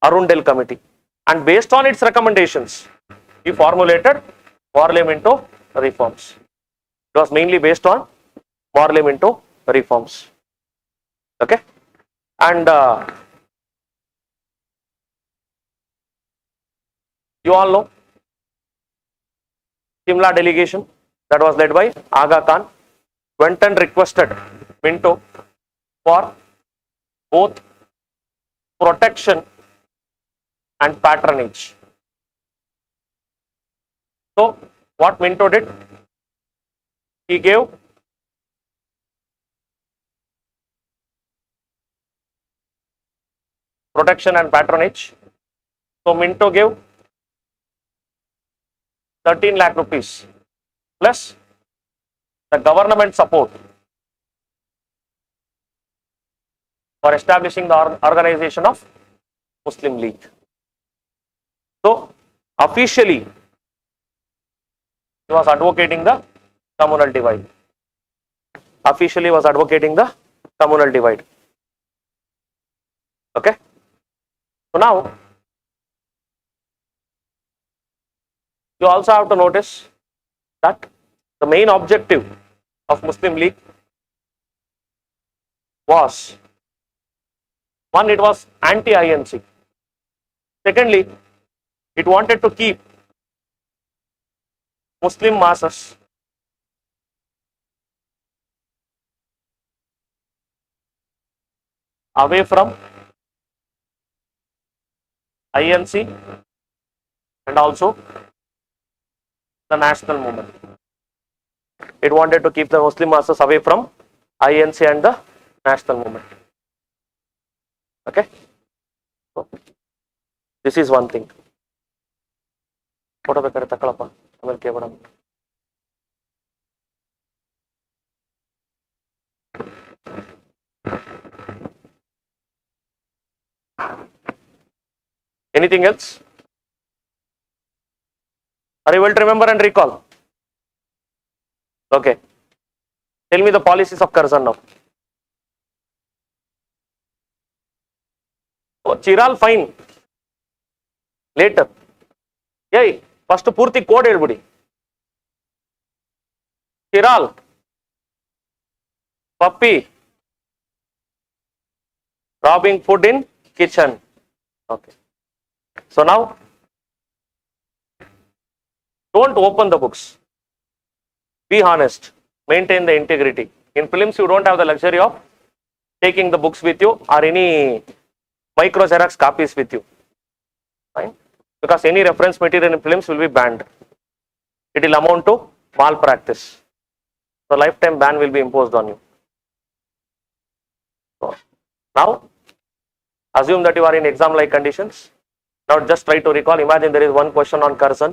Arundel Committee. And based on its recommendations, he formulated Parliamentary reforms. It was mainly based on Parliamentary reforms. Okay. And you all know Shimla delegation that was led by Aga Khan went and requested Minto for both protection and patronage. So what Minto did, he gave protection and patronage. So Minto gave 13 lakh rupees plus the government support for establishing the organization of Muslim League. So officially he was advocating the communal divide. Officially was advocating the communal divide. Okay. So now you also have to notice that the main objective of Muslim League was, one, it was anti-INC. Secondly, it wanted to keep Muslim masses away from INC and also the national movement. It wanted to keep the Muslim masses away from INC and the national movement. Okay, so this is one thing. Photo ಬೇಕಾದ್ರೆ ತಕೊಳ್ಳಪ್ಪ ಆಮೇಲೆ ಕೇಳೋಣ. Anything else? Are you able to remember and recall? Okay. Tell me the policies of Curzon now. Oh, Chiral fine. Later. Yay. First ಪೂರ್ತಿ code ಹೇಳ್ಬಿಡಿ. Chiral. Puppy. Robbing food in kitchen. Okay. So now, don't open the books. Be honest. Maintain the integrity. In prelims, you don't have the luxury of taking the books with you or any micro Xerox copies with you. Fine? Because any reference material in prelims will be banned. It will amount to malpractice. So lifetime ban will be imposed on you. So now, assume that you are in exam-like conditions. Now just try to recall. Imagine there is one question on Curzon.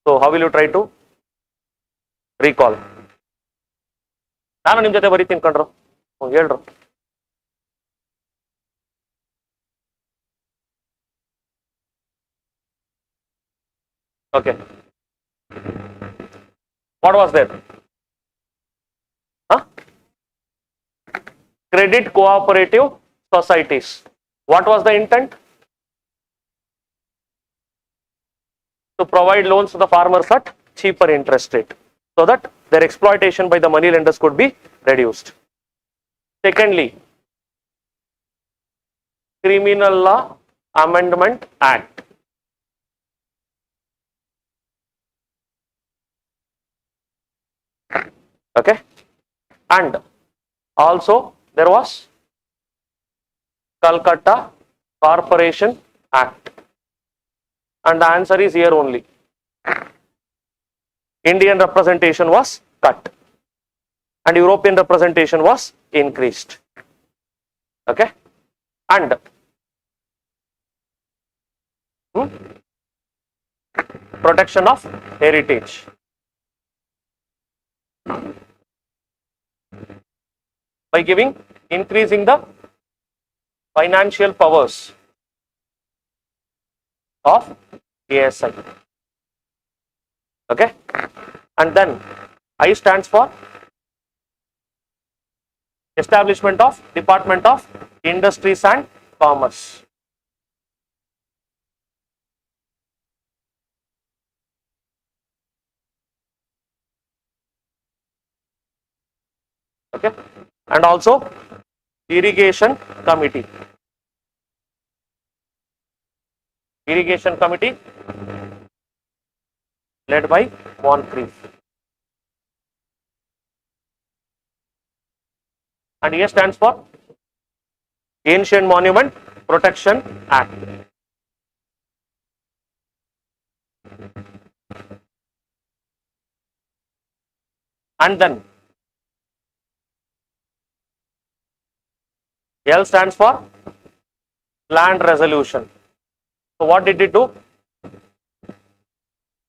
So how will you try to recall? ನಾನು ನಿಮ್ಮ ಜೊತೆ ಬರೀತೀನಿ ಕಣ್ರು. ಹೇಳ್ರು. Okay. What was there? Huh? Credit cooperative societies. What was the intent? To provide loans to the farmers at cheaper interest rate, so that their exploitation by the money lenders could be reduced. Secondly, Criminal Law Amendment Act. Okay, and also there was Calcutta Corporation Act, and the answer is here only. Indian representation was cut and European representation was increased. Okay, and protection of heritage. By increasing the financial powers of ASI. Okay, and then I stands for establishment of Department of Industries and Commerce. Okay, and also Irrigation Committee. Irrigation Committee led by Moncrief. And here stands for Ancient Monument Protection Act. And then L stands for Land Resolution. So what did it do?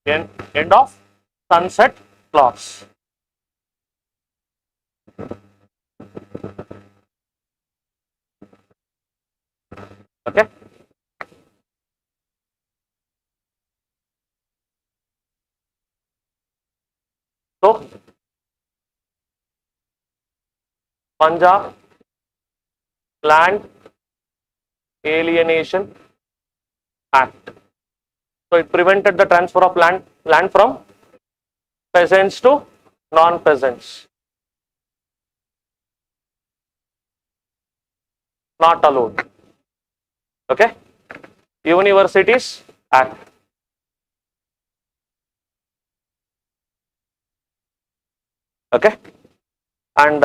End of sunset clause. Okay. So Punjab Land Alienation Act. So it prevented the transfer of land from peasants to non-peasants. Not allowed. Okay. Universities Act. Okay. And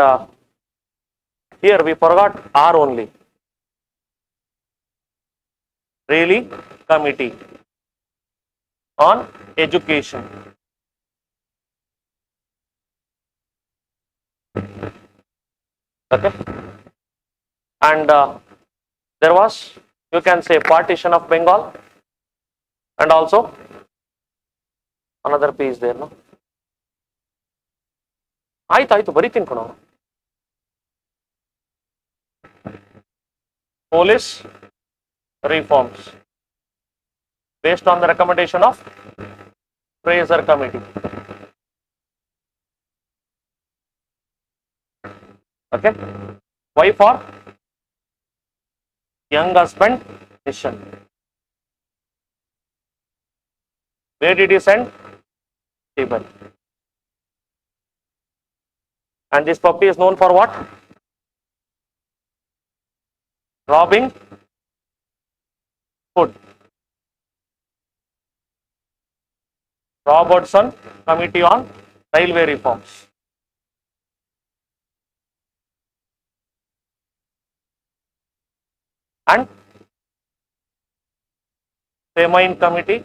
here we forgot R only. Really Committee on Education. Okay. And there was, you can say, Partition of Bengal, and also another piece there, no? ಆಯ್ತು ಬರೀತೀನಿ ಕಣೋ. Police reforms based on the recommendation of Fraser Committee. Okay. Why for young husband mission? Where did he send? Tibet. And this puppy is known for what? Robbing food. Robertson Committee on Railway Reforms. And Famine Committee,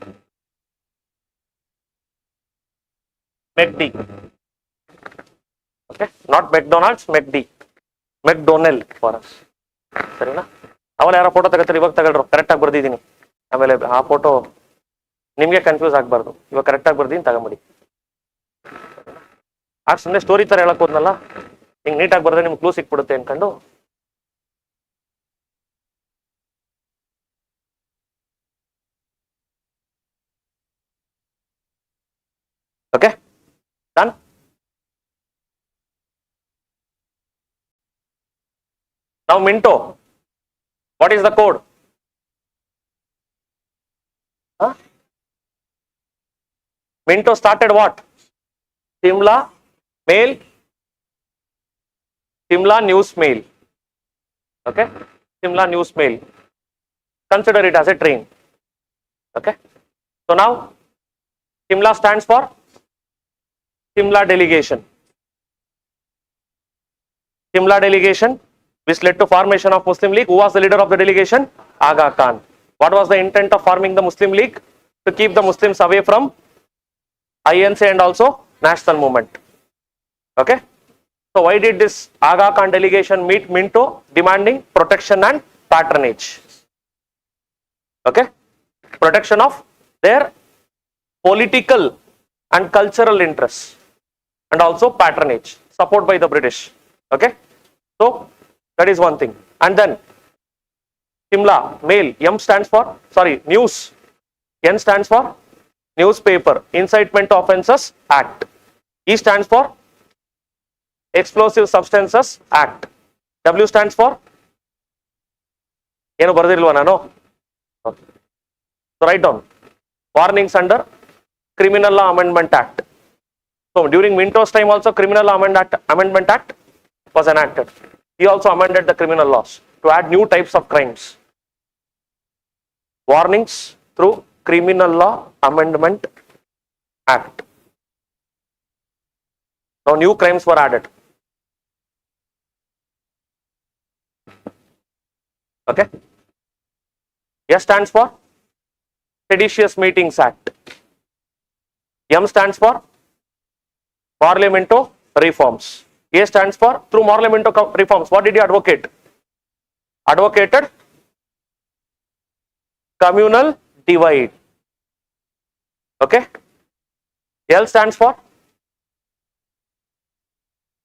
McD. Okay, not McDonald's, McD. McDonald for us. ಸರಿನಾ? ಅವಳು ಯಾರೋ photo ತಗೋತಾರೆ, ಇವಾಗ ತಗೊಳ್ರು, ಕರೆಕ್ಟಾಗಿ ಬರ್ದಿದ್ದೀನಿ. ಆಮೇಲೆ ಆ photo ನಿಮಗೆ confuse ಆಗಬಾರ್ದು. ಇವಾಗ ಕರೆಕ್ಟಾಗಿ ಬರ್ದಿದ್ದೀನಿ, ತಗೊಂಬಿಡಿ. ಆಗ ಸುಮ್ಮನೆ ಸ್ಟೋರಿ ಥರ ಹೇಳಕ್ ಹೋದ್ನಲ್ಲ, ಹಿಂಗೆ ನೀಟಾಗಿ ಬರ್ದೆ ನಿಮ್ಗೆ ಕ್ಲೂ ಸಿಕ್ಬಿಡುತ್ತೆ ಅನ್ಕೊಂಡು. Okay, done. Now Minto, what is the code? Huh? Minto started what? Shimla Mail, Shimla News Mail. Okay, Shimla News Mail. Consider it as a train. Okay, so now Shimla stands for Shimla Delegation. Shimla Delegation, which led to formation of Muslim League. Who was the leader of the delegation? Aga Khan. What was the intent of forming the Muslim League? To keep the Muslims away from INC and also national movement. Okay. So why did this Aga Khan delegation meet Minto, demanding protection and patronage? Okay. Protection of their political and cultural interests, and also patronage, support by the British. Okay. So that is one thing. And then Shimla Mail, M stands for, sorry, News. N stands for Newspaper Incitement Offences Act. E stands for Explosive Substances Act. W stands for, ಏನು ಬರ್ದಿಲ್ವಾ ನಾನು? So write down warnings under Criminal Law Amendment Act. So during Minto's time also Criminal Law Amendment Act was enacted. He also amended the criminal laws to add new types of crimes. Warnings through Criminal Law Amendment Act. Now new crimes were added. Okay. S stands for Seditious Meetings Act. M stands for Parliamento Reforms. A stands for, through Parliamento reforms, what did he advocate? Advocated communal divide. Okay. L stands for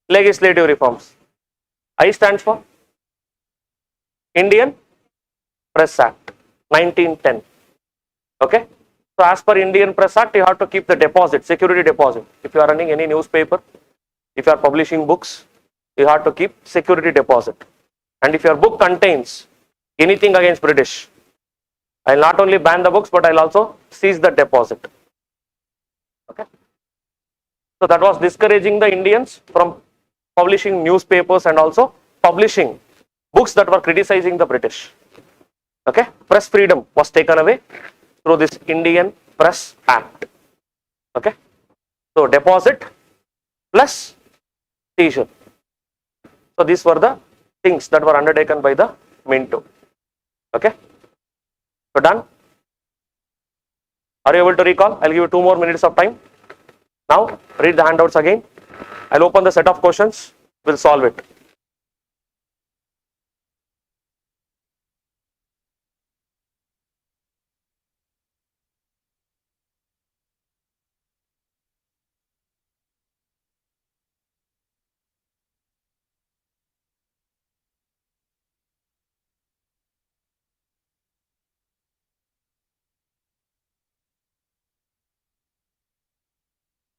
legislative reforms. I stands for Indian Press Act 1910. Okay. So as per Indian Press Act, you have to keep the deposit, security deposit. If you are running any newspaper, if you are publishing books, you have to keep security deposit. And if your book contains anything against British, I will not only ban the books, but I will also seize the deposit. Okay. So that was discouraging the Indians from publishing newspapers and also publishing books that were criticizing the British. Okay. Press freedom was taken away through this Indian Press Act. Okay. So deposit plus seizure. So these were the things that were undertaken by the Minto. Okay. So done. Are you able to recall? I'll give you 2 more minutes of time. Now read the handouts again. I'll open the set of questions. We'll solve it.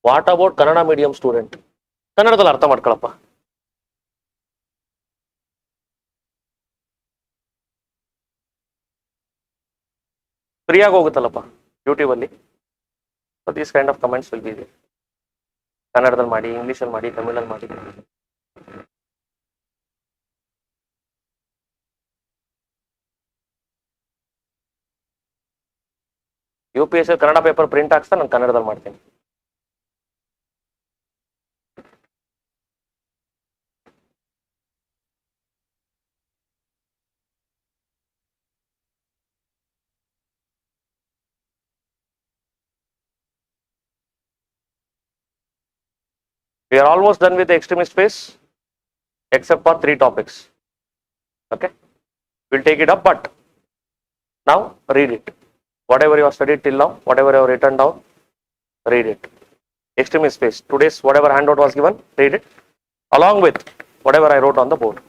What about Kannada medium student? ಕನ್ನಡದಲ್ಲಿ ಅರ್ಥ ಮಾಡ್ಕೊಳಪ್ಪ. ಫ್ರೀಯಾಗಿ ಹೋಗುತ್ತಲ್ಲಪ್ಪ ಯೂಟ್ಯೂಬಲ್ಲಿ. So these kind of comments will be ಇದೆ. ಕನ್ನಡದಲ್ಲಿ ಮಾಡಿ, ಇಂಗ್ಲೀಷಲ್ಲಿ ಮಾಡಿ, ತಮಿಳಲ್ಲಿ ಮಾಡಿ. UPSC ಕನ್ನಡ ಪೇಪರ್ ಪ್ರಿಂಟ್ ಹಾಕ್ಸ್ತಾ ನಾನು ಕನ್ನಡದಲ್ಲಿ ಮಾಡ್ತೀನಿ. We are almost done with the extremist phase, except for 3 topics. Okay, we'll take it up, but now read it. Whatever you have studied till now, whatever you have written down, read it. Extremist phase. Today's whatever handout was given, read it along with whatever I wrote on the board.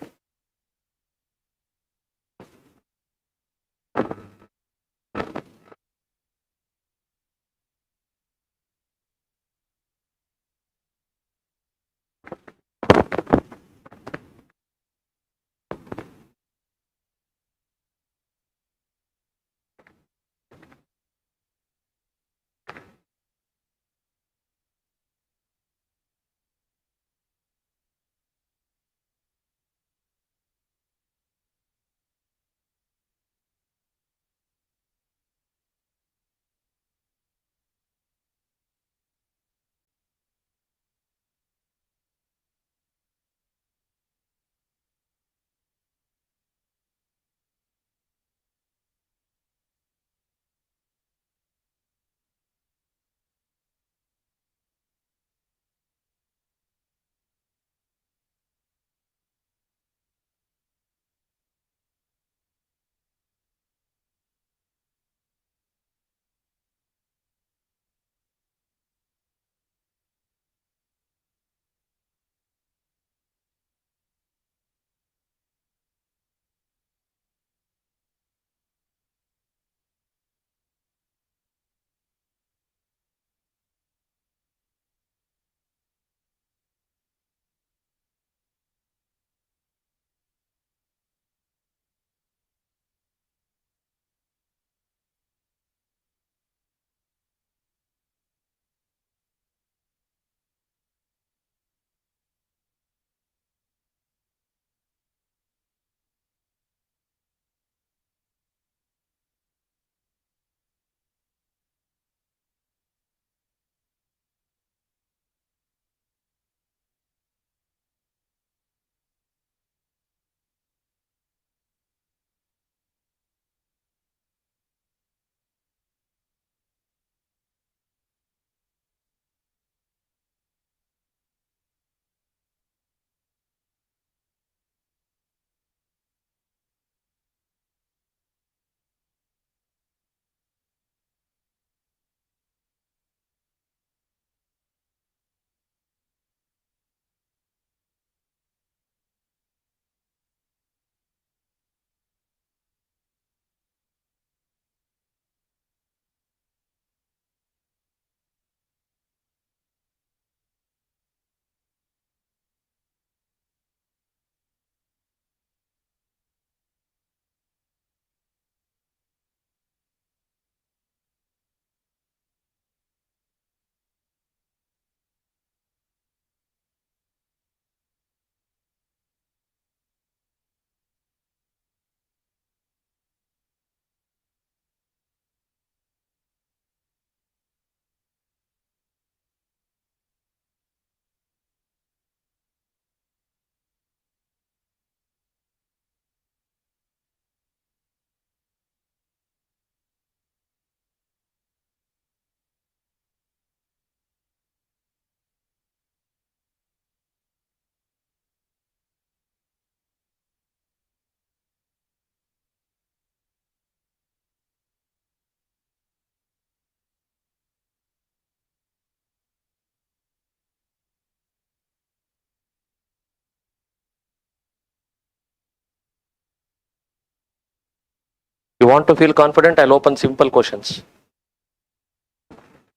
You want to feel confident? I'll open simple questions.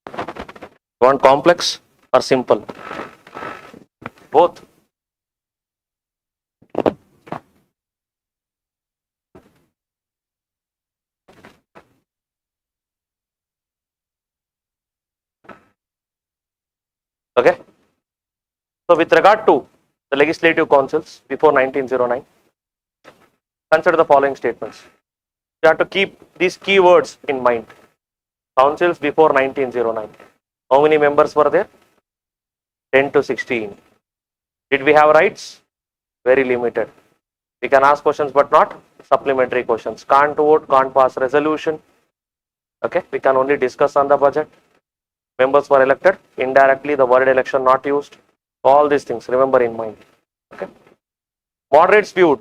You want complex? or simple? Both. Okay. So with regard to the legislative councils before 1909, consider the following statements. You have to keep these keywords in mind. Councils before 1909. How many members were there? 10 to 16. Did we have rights? Very limited. We can ask questions but not supplementary questions. Can't vote, can't pass resolution. Okay, we can only discuss on the budget. Members were elected indirectly, the word election not used. All these things, remember in mind. Okay. Moderates viewed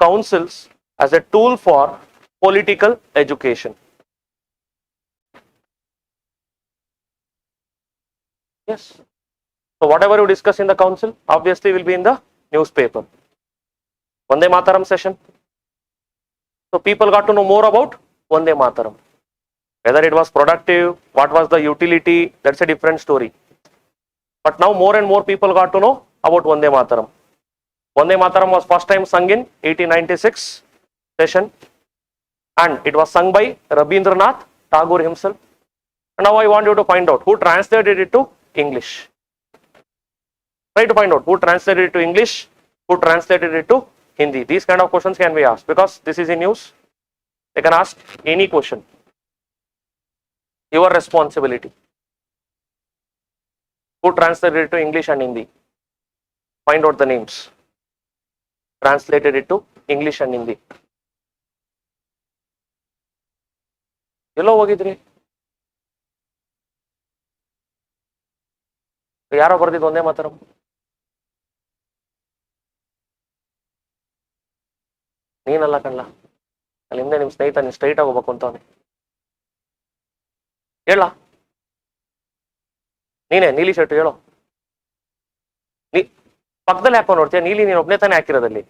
councils as a tool for political education. Yes. So whatever you discuss in the council, obviously will be in the newspaper. Vande Mataram session. So people got to know more about Vande Mataram. Whether it was productive, what was the utility, that's a different story. But now more and more people got to know about Vande Mataram. Vande Mataram was first time sung in 1896 session, and it was sung by Rabindranath Tagore himself. And now I want you to find out who translated it to English. Try to find out who translated it to English, who translated it to Hindi. These kind of questions can be asked because this is in news. They can ask any question. Your responsibility. Who translated it to English and Hindi? Find out the names. Translated it to English and Hindi. ಎಲ್ಲೋ ಹೋಗಿದ್ರಿ? ಯಾರೋ ಬರ್ದಿದ್ದು ಒಂದೇ ಮಾತಾರ? ನೀನಲ್ಲ ಕಣ್ಣ, ಅಲ್ಲಿ ಹಿಂದೆ ನಿಮ್ಮ ಸ್ನೇಹಿತ ನೀನು ಸ್ಟ್ರೈಟ್ ಆಗಿ ಹೋಗ್ಬೇಕು ಅಂತವನೆ. ಹೇಳ, ನೀನೇ ನೀಲಿ ಶರ್ಟ್ ಹೇಳೋ. ನೀ ಪಕ್ಕದಲ್ಲಿ ಹಾಕೋ ನೋಡ್ತೀಯ, ನೀಲಿ ನೀನು ಒಬ್ಬನೇ ತಾನೇ ಹಾಕಿರೋದಲ್ಲಿ.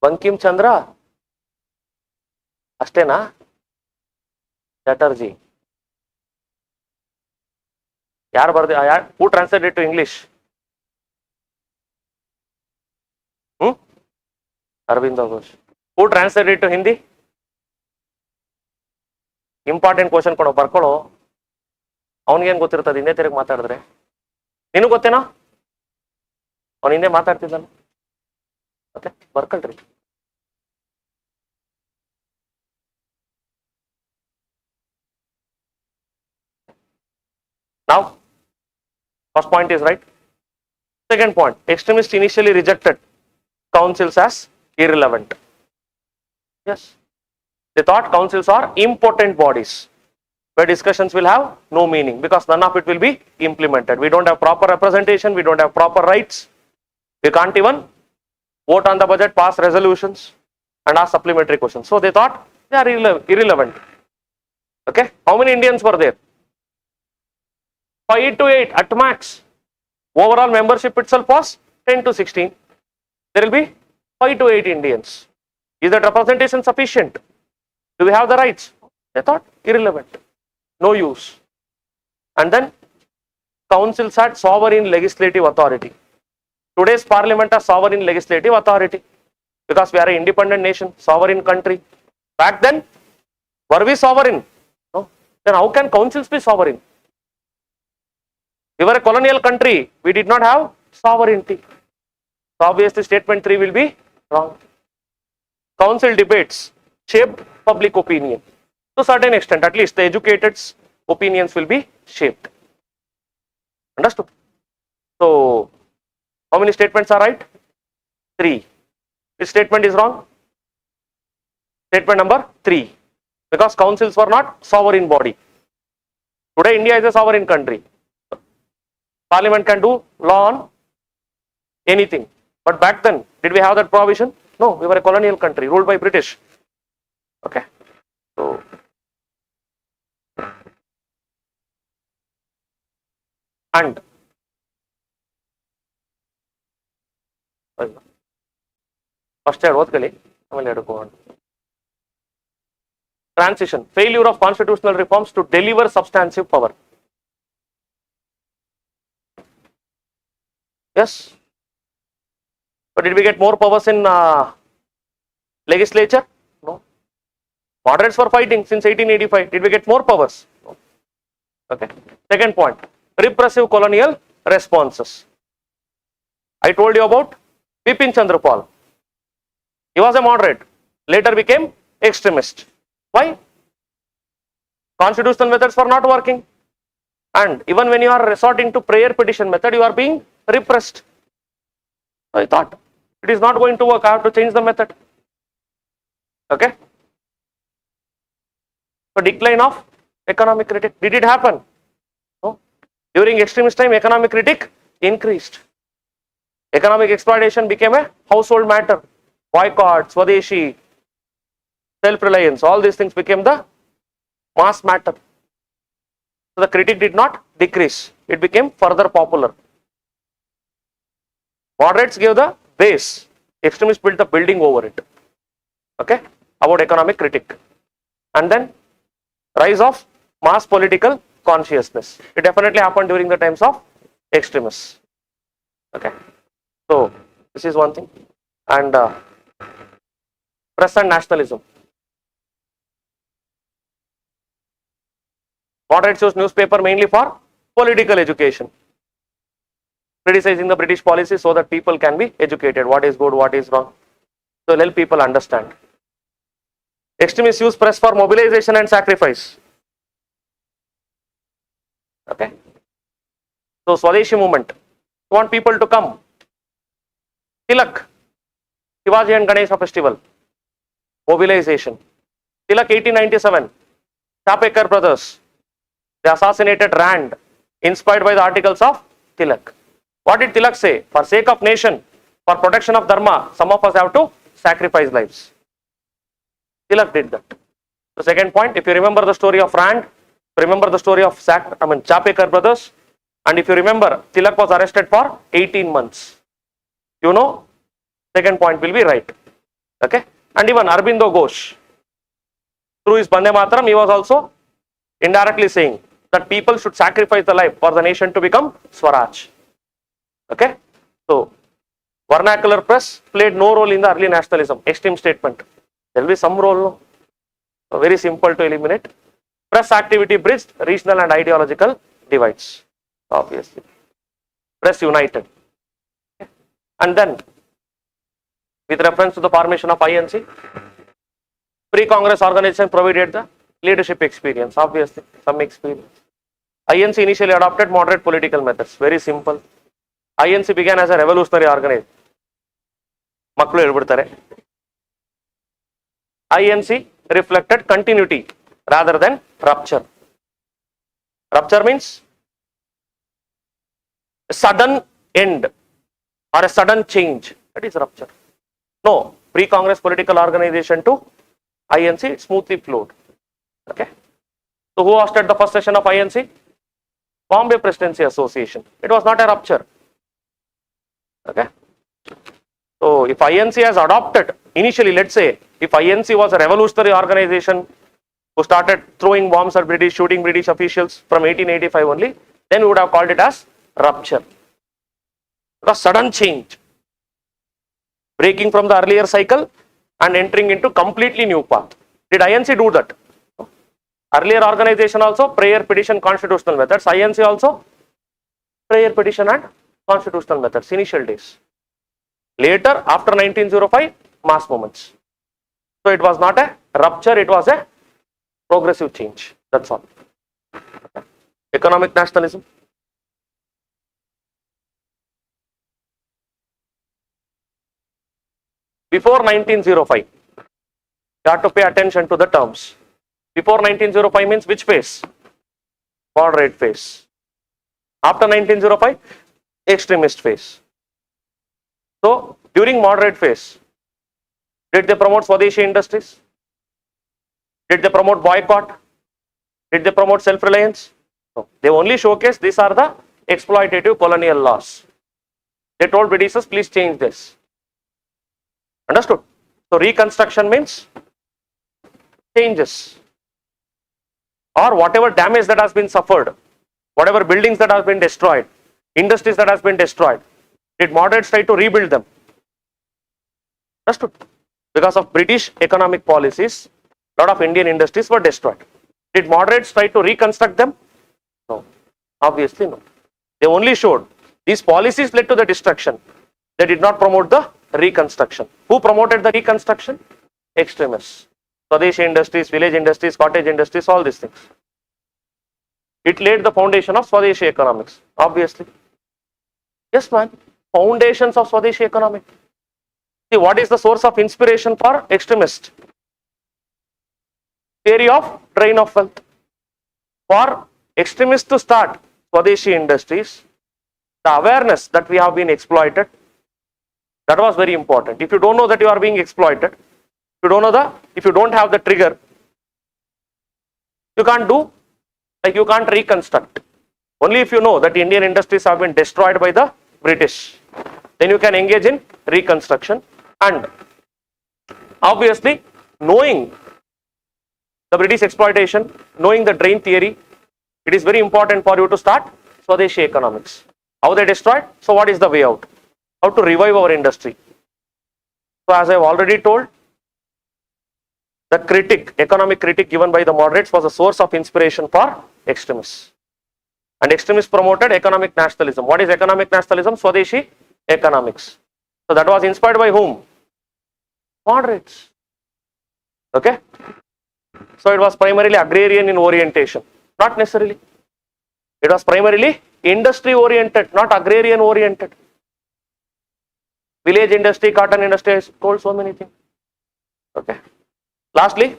ಬಂಕಿಂ ಚಂದ್ರ ಅಷ್ಟೇನಾ? ಚಟರ್ಜಿ ಯಾರು ಬರ್ದಿ? Who translated to English? Aurobindo Ghosh. Who translated to Hindi? Important question ಕೊಡೋ, ಬರ್ಕೊಳ್ಳೋ. ಅವನಿಗೇನು ಗೊತ್ತಿರ್ತದೆ ಹಿಂದೆ ತಿರುಗಿ ಮಾತಾಡಿದ್ರೆ? ನಿನಗೆ ಗೊತ್ತೇನೋ? ಅವನು ಹಿಂದೆ ಮಾತಾಡ್ತಿದ್ದಾನೆ. ಮತ್ತೆ ಬರ್ಕೊಳ್ರಿ. Now, first point is right. Second point, extremists initially rejected councils as irrelevant. Yes, they thought councils are impotent bodies where discussions will have no meaning because none of it will be implemented. We don't have proper representation, we don't have proper rights, we can't even vote on the budget, pass resolutions and ask supplementary questions. So they thought they are irrelevant. Okay, how many Indians were there? 5 to 8 at max. Overall membership itself was 10 to 16. There will be 5 to 8 Indians. Is that representation sufficient? Do we have the rights? They thought irrelevant. No use. And then councils had sovereign legislative authority. Today's parliament has sovereign legislative authority because we are an independent nation, sovereign country. Back then, were we sovereign? No. Then how can councils be sovereign? We were a colonial country. We did not have sovereignty. So obviously statement 3 will be wrong. Council debates shaped public opinion. To a certain extent, at least the educated's opinions will be shaped. Understood? So, how many statements are right? 3. Which statement is wrong? Statement number 3. Because councils were not sovereign body. Today India is a sovereign country. Parliament can do law on anything. But back then, did we have that provision? No, we were a colonial country ruled by British. Okay. So, and first year ಓದ್ಕೊಳ್ಳಿ ಆಮೇಲೆ ಎಡಕ್ಕೆ ಹೋಗೋಣ. Transition. Failure of constitutional reforms to deliver substantive power. Yes. But did we get more powers in legislature? No. Moderates were fighting since 1885. Did we get more powers? No. Okay. Second point. Repressive colonial responses. I told you about Bipin Chandra Pal. He was a moderate. Later became extremist. Why? Constitutional methods were not working. And even when you are resorting to prayer petition method, you are being repressed. So I thought, it is not going to work. I have to change the method. Okay. So decline of economic critic. Did it happen? No. During extremist time, economic critic increased. Economic exploitation became a household matter. Boycott, Swadeshi, self-reliance, all these things became the mass matter. So the critic did not decrease. It became further popular. Moderates gave the base. Extremists built the building over it. Okay. About economic critic. And then rise of mass political consciousness. It definitely happened during the times of extremists. Okay. So this is one thing. And press and nationalism. Moderates use newspaper mainly for political education, criticizing the British policy so that people can be educated. What is good, what is wrong. So help people understand. Extremists use press for mobilization and sacrifice. Okay. So Swadeshi movement. You want people to come. Tilak, Shivaji and Ganesha festival. Mobilization. Tilak 1897. Chapekar brothers. They assassinated Rand, inspired by the articles of Tilak. What did Tilak say? For sake of nation, for protection of dharma, some of us have to sacrifice lives. Tilak did that. The second point, if you remember the story of Rand, remember the story of Chapekar brothers, and if you remember, Tilak was arrested for 18 months. You know, second point will be right. Okay? And even Arbindo Ghosh, through his Bande Mataram, he was also indirectly saying that people should sacrifice the life for the nation to become Swaraj. Okay? So, vernacular press played no role in the early nationalism. Extreme statement. There will be some role. No? So very simple to eliminate. Press activity bridged regional and ideological divides. Obviously. Press united. Okay? And then, with reference to the formation of INC, pre-Congress organization provided the leadership experience, obviously, some experience. INC initially adopted moderate political methods, very simple. INC began as a revolutionary organization. INC reflected continuity rather than rupture. Rupture means a sudden end or a sudden change. That is rupture. No, pre-Congress political organization to INC, it smoothly flowed. Okay. So who hosted the first session of INC? Bombay Presidency Association. It was not a rupture. Okay. So if INC has adopted, initially let's say, if INC was a revolutionary organization who started throwing bombs at British, shooting British officials from 1885 only, then we would have called it as rupture. Because sudden change. Breaking from the earlier cycle and entering into completely new path. Did INC do that? Earlier organization also prayer, petition, constitutional methods. INC also prayer, petition and constitutional methods, initial days. Later, after 1905, mass movements. So it was not a rupture, it was a progressive change. That's all. Economic nationalism. Before 1905, you have to pay attention to the terms. Before 1905 means which phase? Moderate phase. After 1905, extremist phase. So, during moderate phase, did they promote Swadeshi industries? Did they promote boycott? Did they promote self-reliance? No. They only showcased these are the exploitative colonial laws. They told Britishers, please change this. Understood? So, reconstruction means changes. or whatever damage that has been suffered, whatever buildings that have been destroyed, industries that has been destroyed, did moderates try to rebuild them? Understood? Because of British economic policies, a lot of Indian industries were destroyed. Did moderates try to reconstruct them? No, obviously no. They only showed these policies led to the destruction. They did not promote the reconstruction. Who promoted the reconstruction? Extremists. Swadeshi industries, village industries, cottage industries, all these things. It laid the foundation of Swadeshi economics, obviously. Yes, man. Foundations of Swadeshi economic. See, what is the source of inspiration for extremists? Theory of drain of wealth. For extremists to start Swadeshi industries, the awareness that we have been exploited, that was very important. If you don't know that you are being exploited, if you don't have the trigger, you can't do, like you can't reconstruct. Only if you know that Indian industries have been destroyed by the British, then you can engage in reconstruction. And obviously, knowing the British exploitation, knowing the drain theory, it is very important for you to start Swadeshi economics. How they destroyed? So what is the way out? How to revive our industry? So as I have already told, the economic critic given by the moderates was a source of inspiration for extremists. And extremists promoted economic nationalism. What is economic nationalism? Swadeshi economics. So that was inspired by whom? Moderates. Okay? So it was primarily agrarian in orientation. Not necessarily. It was primarily industry oriented, not agrarian oriented. Village industry, cotton industry, I told so many things. Okay. Lastly,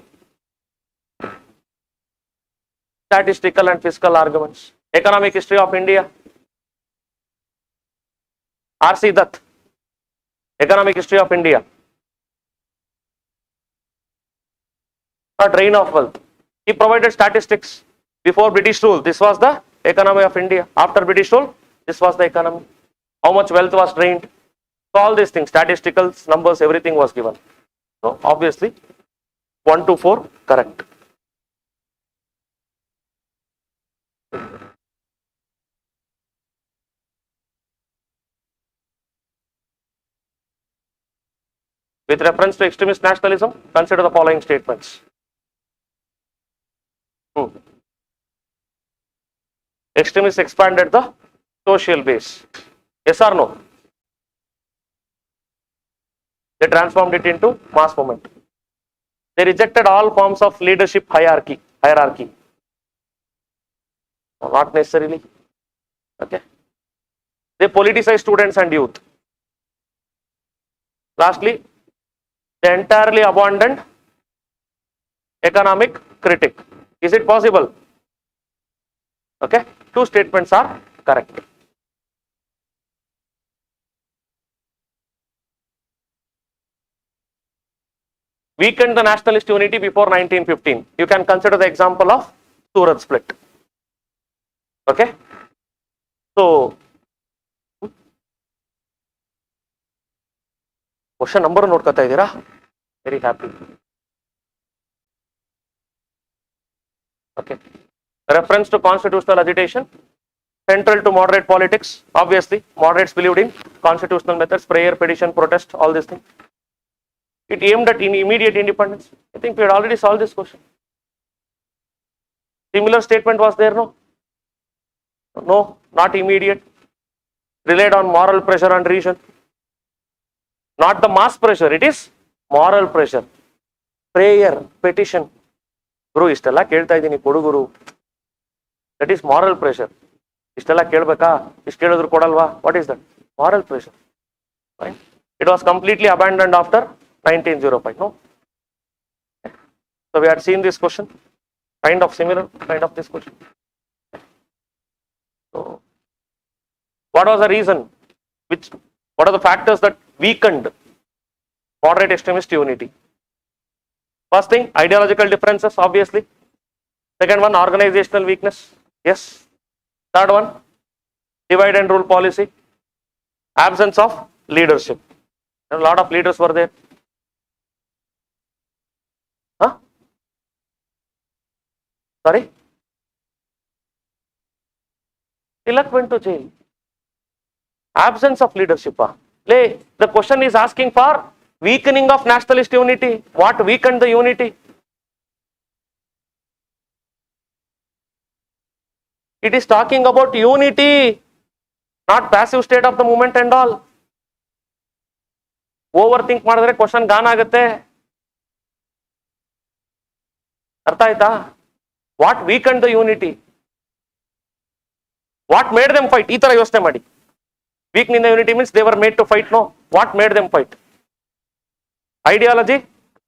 statistical and fiscal arguments. Economic history of India. R.C. Dutt. Economic history of India. A drain of wealth. He provided statistics. Before British rule, this was the economy of India. After British rule, this was the economy. How much wealth was drained. So all these things, statisticals, numbers, everything was given. So obviously, 1 to 4, correct. With reference to extremist nationalism, consider the following statements. Extremists expanded the social base. Yes or no? They transformed it into mass movement. They rejected all forms of leadership hierarchy. Not necessarily. Okay. They politicized students and youth. Lastly, they entirely abandoned economic critic. Is it possible? Okay. 2 statements are correct. Weakened the nationalist unity before 1915. You can consider the example of Surat split. Okay. So, question number ನೋಡ್ಕೊತಾ ಇದ್ದೀರಾ? Very happy. Okay. Reference to constitutional agitation. Central to moderate politics. Obviously, moderates believed in constitutional methods, prayer, petition, protest, all these things. It aimed at immediate independence. I think we had already solved this question. Similar statement was there, no? No, not immediate. Relied on moral pressure and reason. Not the mass pressure, it is moral pressure. Prayer, petition. Guru, istella kelta idini kodu guru. That is moral pressure. Istella kelbeka, ist kelidru kodalva. What is that? Moral pressure. Right? It was completely abandoned after 1905. No? So we had seen this question. Kind of similar, kind of this question. So, what was the reason? What are the factors that weakened moderate extremist unity? First thing, ideological differences, obviously. Second one, organizational weakness. Yes. Third one, divide and rule policy. Absence of leadership. A lot of leaders were there. Huh? Sorry? Tilak went to jail. Absence of leadership. The question is asking for weakening of nationalist unity. What weakened the unity? It is talking about unity, not passive state of the movement and all. Overthink ಮಾಡಿದ್ರೆ question gone ಆಗುತ್ತೆ. ಅರ್ಥ ಆಯ್ತಾ? What weakened the unity, what made them fight, ಈ ತರ ಯೋಚನೆ ಮಾಡಿ. Weak in the unity means they were made to fight. No, what made them fight? Ideology,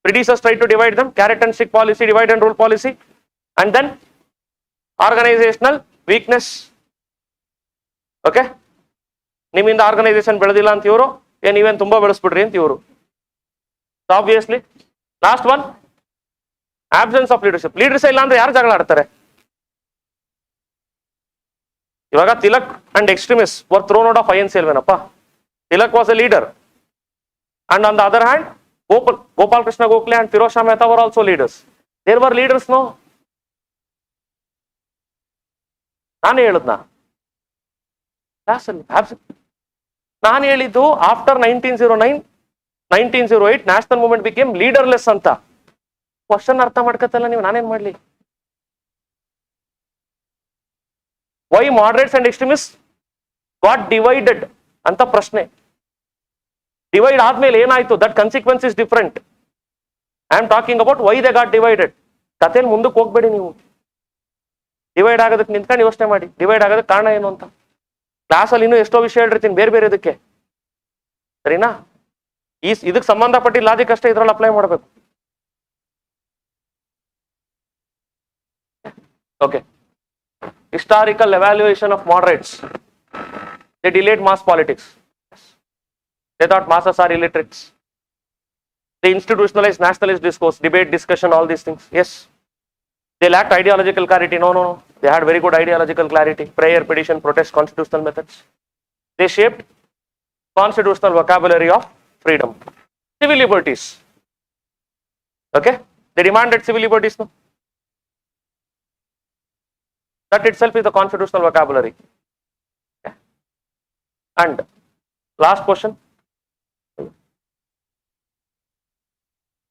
predecessors tried to divide them, carrot and stick policy, divide and rule policy, and then organizational weakness. Okay, ನಿಮ್ಮಿಂದ organisation ಬೆಳೆದಿಲ್ಲ ಅಂತ ಇವರು, ನೀವೇನು ತುಂಬಾ ಬೆಳೆಸ್ಬಿಡ್ರಿ ಅಂತ ಇವರು. Obviously last one, absence of leadership. Leaders ಇಲ್ಲ ಅಂದ್ರೆ ಯಾರು ಜಗಳ ಆಡ್ತಾರೆ? ಇವಾಗ Tilak and extremist were thrown out of INC ಅಲ್ವೇನಪ್ಪ? Tilak was a leader, and on the other hand Gopal Krishna Gokhale and Firoz Shah Mehta were also leaders. There were leaders, no? ನಾನು ಹೇಳದ್ನ ನಾನು ಹೇಳಿದ್ದು after 1909 1908 national movement became leaderless ಅಂತ. Question ಅರ್ಥ ಮಾಡ್ಕತ್ತಲ್ಲ ನೀವು, ನಾನೇನ್ ಮಾಡ್ಲಿ? Why moderates and extremist got divided ಅಂತ ಪ್ರಶ್ನೆ. ಡಿವೈಡ್ ಆದ್ಮೇಲೆ ಏನಾಯ್ತು? That consequence is different. I am talking about why they got divided. ಕಥೆಯಲ್ಲಿ ಮುಂದಕ್ಕೆ ಹೋಗ್ಬೇಡಿ ನೀವು. ಡಿವೈಡ್ ಆಗೋದಕ್ಕೆ ನಿಂತ್ಕೊಂಡು ಯೋಚನೆ ಮಾಡಿ, ಡಿವೈಡ್ ಆಗೋದಕ್ಕೆ ಕಾರಣ ಏನು ಅಂತ. ಕ್ಲಾಸಲ್ಲಿ ಇನ್ನೂ ಎಷ್ಟೋ ವಿಷಯ ಹೇಳಿರ್ತೀನಿ ಬೇರೆ ಬೇರೆ ಇದಕ್ಕೆ, ಸರಿನಾ? ಇದಕ್ಕೆ ಸಂಬಂಧಪಟ್ಟ ಲಾಜಿಕ್ ಅಷ್ಟೇ ಇದ್ರಲ್ಲಿ ಅಪ್ಲೈ ಮಾಡಬೇಕು. Okay, historical evaluation of moderates. They delayed mass politics. They thought masses are illiterates. They institutionalized nationalist discourse, debate, discussion, all these things. Yes. They lacked ideological clarity. No. They had very good ideological clarity. Prayer, petition, protest, constitutional methods. They shaped constitutional vocabulary of freedom. Civil liberties. Okay? They demanded civil liberties. No? That itself is the constitutional vocabulary. Okay? And last question.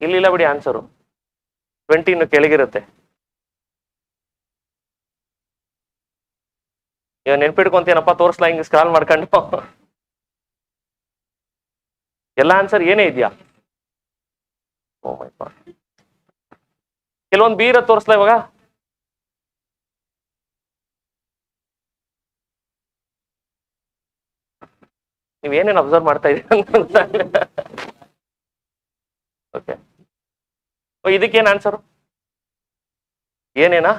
ಇಲ್ಲಿಲ್ಲ ಬಿಡಿ answer, 20 ಕೆಳಗಿರುತ್ತೆ. ಇವಾಗ ನೆನ್ಪಿಡ್ಕೊಂತೀನಪ್ಪ, ತೋರಿಸ್ಲಾ ಹಿಂಗೆ scroll ಮಾಡ್ಕೊಂಡು? ಎಲ್ಲ answer ಏನೇ ಇದೆಯಾ? ಓ ಮೈ god, ಕೆಲವೊಂದು ಬೀರ ತೋರಿಸ್ಲಾ ಇವಾಗ? ನೀವೇನೇನು ಅಬ್ಸರ್ವ್ ಮಾಡ್ತಾ ಇದ್ದೀರಿ? ಓಕೆ, ಇದಕ್ಕೇನು ಆನ್ಸರು? ಏನೇನಾ?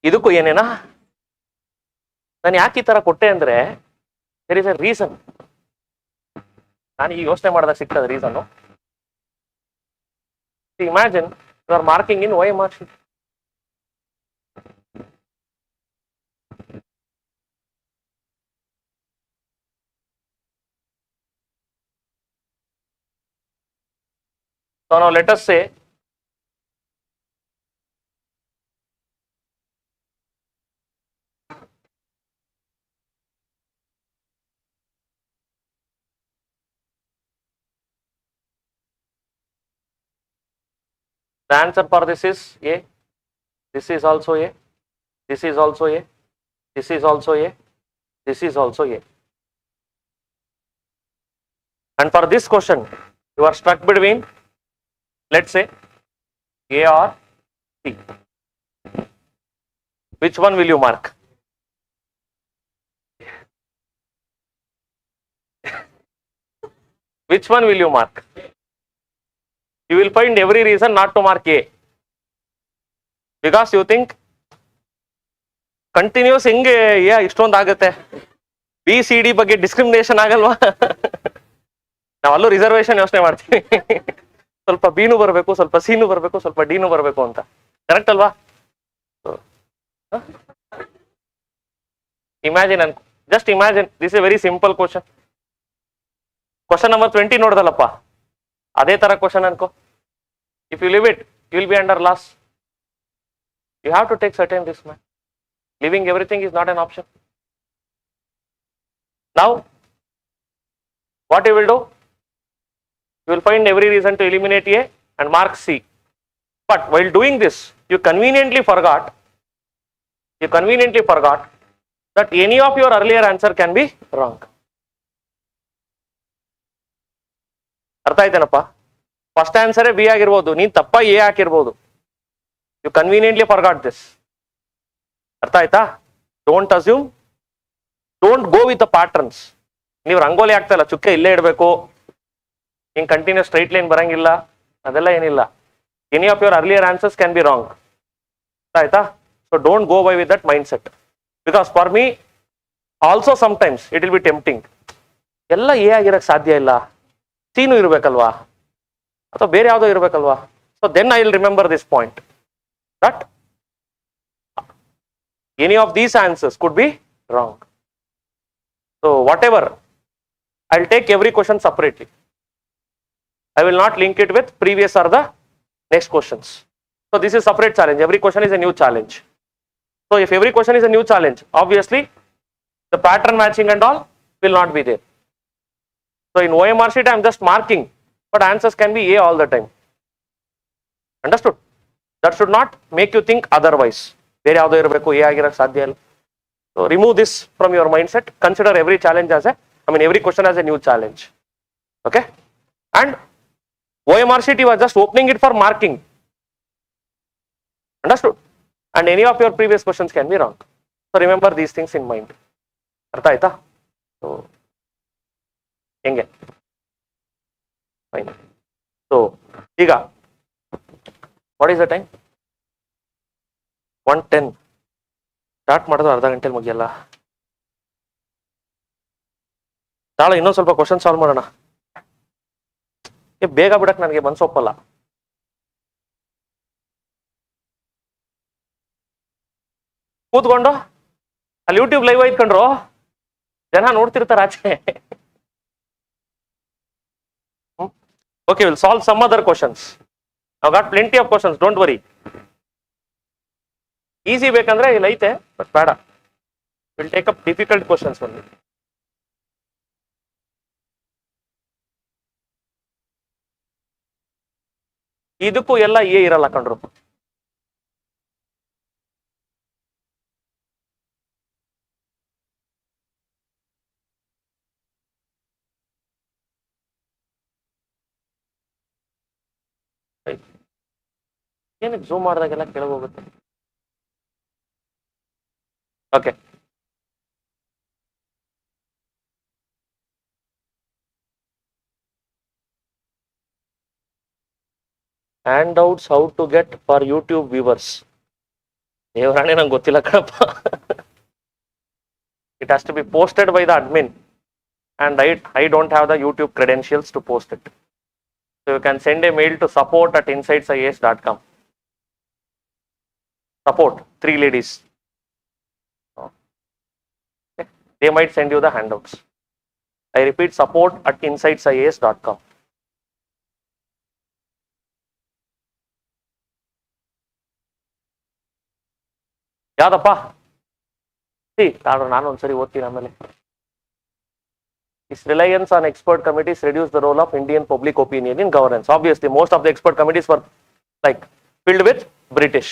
ಇದಕ್ಕೂ ಏನೇನಾ? ನಾನು ಯಾಕೆ ಈ ತರ ಕೊಟ್ಟೆ ಅಂದ್ರೆ, ದೇರ್ ಇಸ್ ಎ ರೀಸನ್. ನಾನು ಈ ಯೋಚನೆ ಮಾಡಿದಾಗ ಸಿಗ್ತದೆ reason. Imagine you are marking in OMR sheet. So now let us say the answer for this is A, this is also A, this is also A, this is also A, this is also A. And for this question, you are stuck between, let's say, A or C. Which one will you mark? Which one will you mark? You will find every reason not to mark A, because you think continues ಹಿಂಗೆ ಇಷ್ಟೊಂದು ಆಗುತ್ತೆ. BCD ಬಗ್ಗೆ discrimination ಆಗಲ್ವಾ? ನಾವಲ್ಲೂ reservation ಯೋಚನೆ ಮಾಡ್ತೀವಿ. ಸ್ವಲ್ಪ ಬಿನೂ ಬರಬೇಕು, ಸ್ವಲ್ಪ ಸಿನೂ ಬರಬೇಕು, ಸ್ವಲ್ಪ ಡಿನೂ ಬರಬೇಕು ಅಂತ. ಕರೆಕ್ಟ್ ಅಲ್ವಾ? ಇಮ್ಯಾಜಿನ್ ಅನ್ಕೊ, just imagine, this is a very simple question. Question number 20 ನೋಡ್ದಲ್ಲಪ್ಪ, ಅದೇ ತರ ಕ್ವಶನ್ ಅನ್ಕೋ. If you leave it, you will be under loss. You have to take certain risk, man. Leaving everything is not an option. Now, what you will do? You will find every reason to eliminate A and mark C. But while doing this, you conveniently forgot that any of your earlier answer can be wrong. ಅರ್ಥ ಆಯ್ತೇನಪ್ಪ? First ಆನ್ಸರೇ B ಆಗಿರ್ಬೋದು, ನೀನ್ ತಪ್ಪ A ಹಾಕಿರ್ಬೋದು. You conveniently forgot this. ಅರ್ಥ ಆಯ್ತಾ? Don't assume, don't go with the patterns. ನೀವು ರಂಗೋಲಿ ಆಗ್ತಾ ಇಲ್ಲ, ಚುಕ್ಕೆ ಇಲ್ಲೇ ಇಡಬೇಕು, ಹಿಂಗೆ ಕಂಟಿನ್ಯೂಸ್ ಸ್ಟ್ರೈಟ್ ಲೈನ್ ಬರಂಗಿಲ್ಲ, ಅದೆಲ್ಲ ಏನಿಲ್ಲ. Any of your earlier answers can be wrong. ಆಯ್ತಾ? So don't go by with that mindset. Because for me also sometimes it will be tempting. ಎಲ್ಲ ಎ ಆಗಿರಕ್ಕೆ ಸಾಧ್ಯ ಇಲ್ಲ, ಸೀನು ಇರಬೇಕಲ್ವಾ, ಅಥವಾ ಬೇರೆ ಯಾವುದೋ ಇರಬೇಕಲ್ವಾ. So then I will remember this point that any of these answers could be wrong. So whatever, I will take every question separately. I will not link it with previous or the next questions. So this is separate challenge. Every question is a new challenge. So if every question is a new challenge, obviously the pattern matching and all will not be there. So in OMR sheet I am just marking, but answers can be A all the time. Understood? That should not make you think otherwise. Vere yavado irbeku, A agirak sadhya illa. So remove this from your mindset. Consider every challenge as every question as a new challenge. Okay? And OMR sheet you are just opening it for marking. Understood? And any of your previous questions can be wrong. So remember these things in mind. Artha aita? So henge. Fine. So iga what is the time? 1:10. Start ಮಾಡೋದು ಅರ್ಧ ಗಂಟೆಲಿ ಮುಗಿಯಲ್ಲ. ನಾಳೆ ಇನ್ನೊಂದು ಸ್ವಲ್ಪ question solve ಮಾಡೋಣ. ಬೇಗ ಬಿಡಕ್ಕೆ ನನಗೆ ಮನ್ಸೊಪ್ಪಲ್ಲ. ಕೂತ್ಕೊಂಡು ಅಲ್ಲಿ ಯೂಟ್ಯೂಬ್ ಲೈವ್ ಐತ್ಕೊಂಡ್ರು ಜನ ನೋಡ್ತಿರ್ತಾರೆ ಆಚೆ. Okay, will solve some other questions. I got plenty of questions, don't worry. Easy ಬೇಕಂದ್ರೆ ಇಲ್ಲಿ ಐತೆ, ಬಟ್ ಬೇಡ. Will take up difficult questions ಒಂದು. ಇದಕ್ಕೂ ಎಲ್ಲ ಎ ಇರಲ್ಲ ಕಂಡ್ರು. ಏನಕ್ಕೆ ಝೂಮ್ ಮಾಡಿದಾಗೆಲ್ಲ ಕೆಳಗೆ ಹೋಗುತ್ತೆ. Okay, handouts how to get for YouTube viewers. ದೇವರಾಣೆ ನಂಗೆ ಗೊತ್ತಿಲ್ಲ ಕಣಪ್ಪ. It has to be posted by the admin, and I don't have the YouTube credentials to post it. So you can send a mail to support@insightsis.com. Support, 3 ladies. Okay. They might send you the handouts. I repeat, support@insightsis.com. ಯಾವ್ದಪ್ಪ? ನಾನು ಒಂದ್ಸರಿ ಓದ್ತೀನಿ ಆಮೇಲೆ. Its reliance on expert committees reduced the role of Indian public opinion in governance. Obviously, most of the expert committees were filled with British.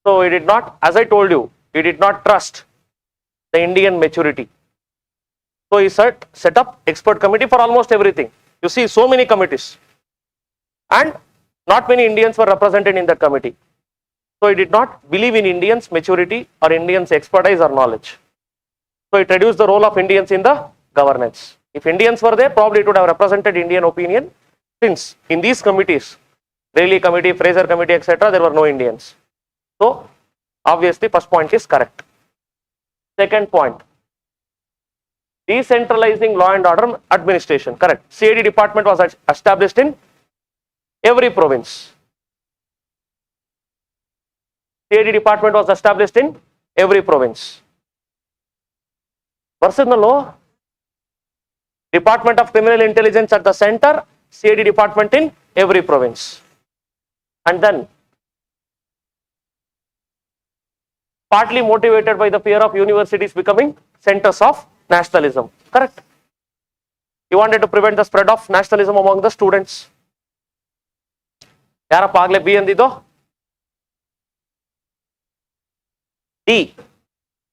So he did not, as I told you, he did not trust the Indian maturity. So he set up expert committee for almost everything. You see so many committees, and not many Indians were represented in that committee. So he did not believe in Indians' maturity or Indians' expertise or knowledge. So it reduced the role of Indians in the governance. If Indians were there, probably it would have represented Indian opinion. Since in these committees, Rayleigh committee, Fraser committee, etc., there were no Indians. So obviously, first point is correct. Second point, decentralizing law and order administration. Correct. CID department was established in every province. CID department was established in every province. Versus Department of Criminal Intelligence at the center, CID department in every province. And then, partly motivated by the fear of universities becoming centers of nationalism. Correct? He wanted to prevent the spread of nationalism among the students. Yarappa agle B andido? D.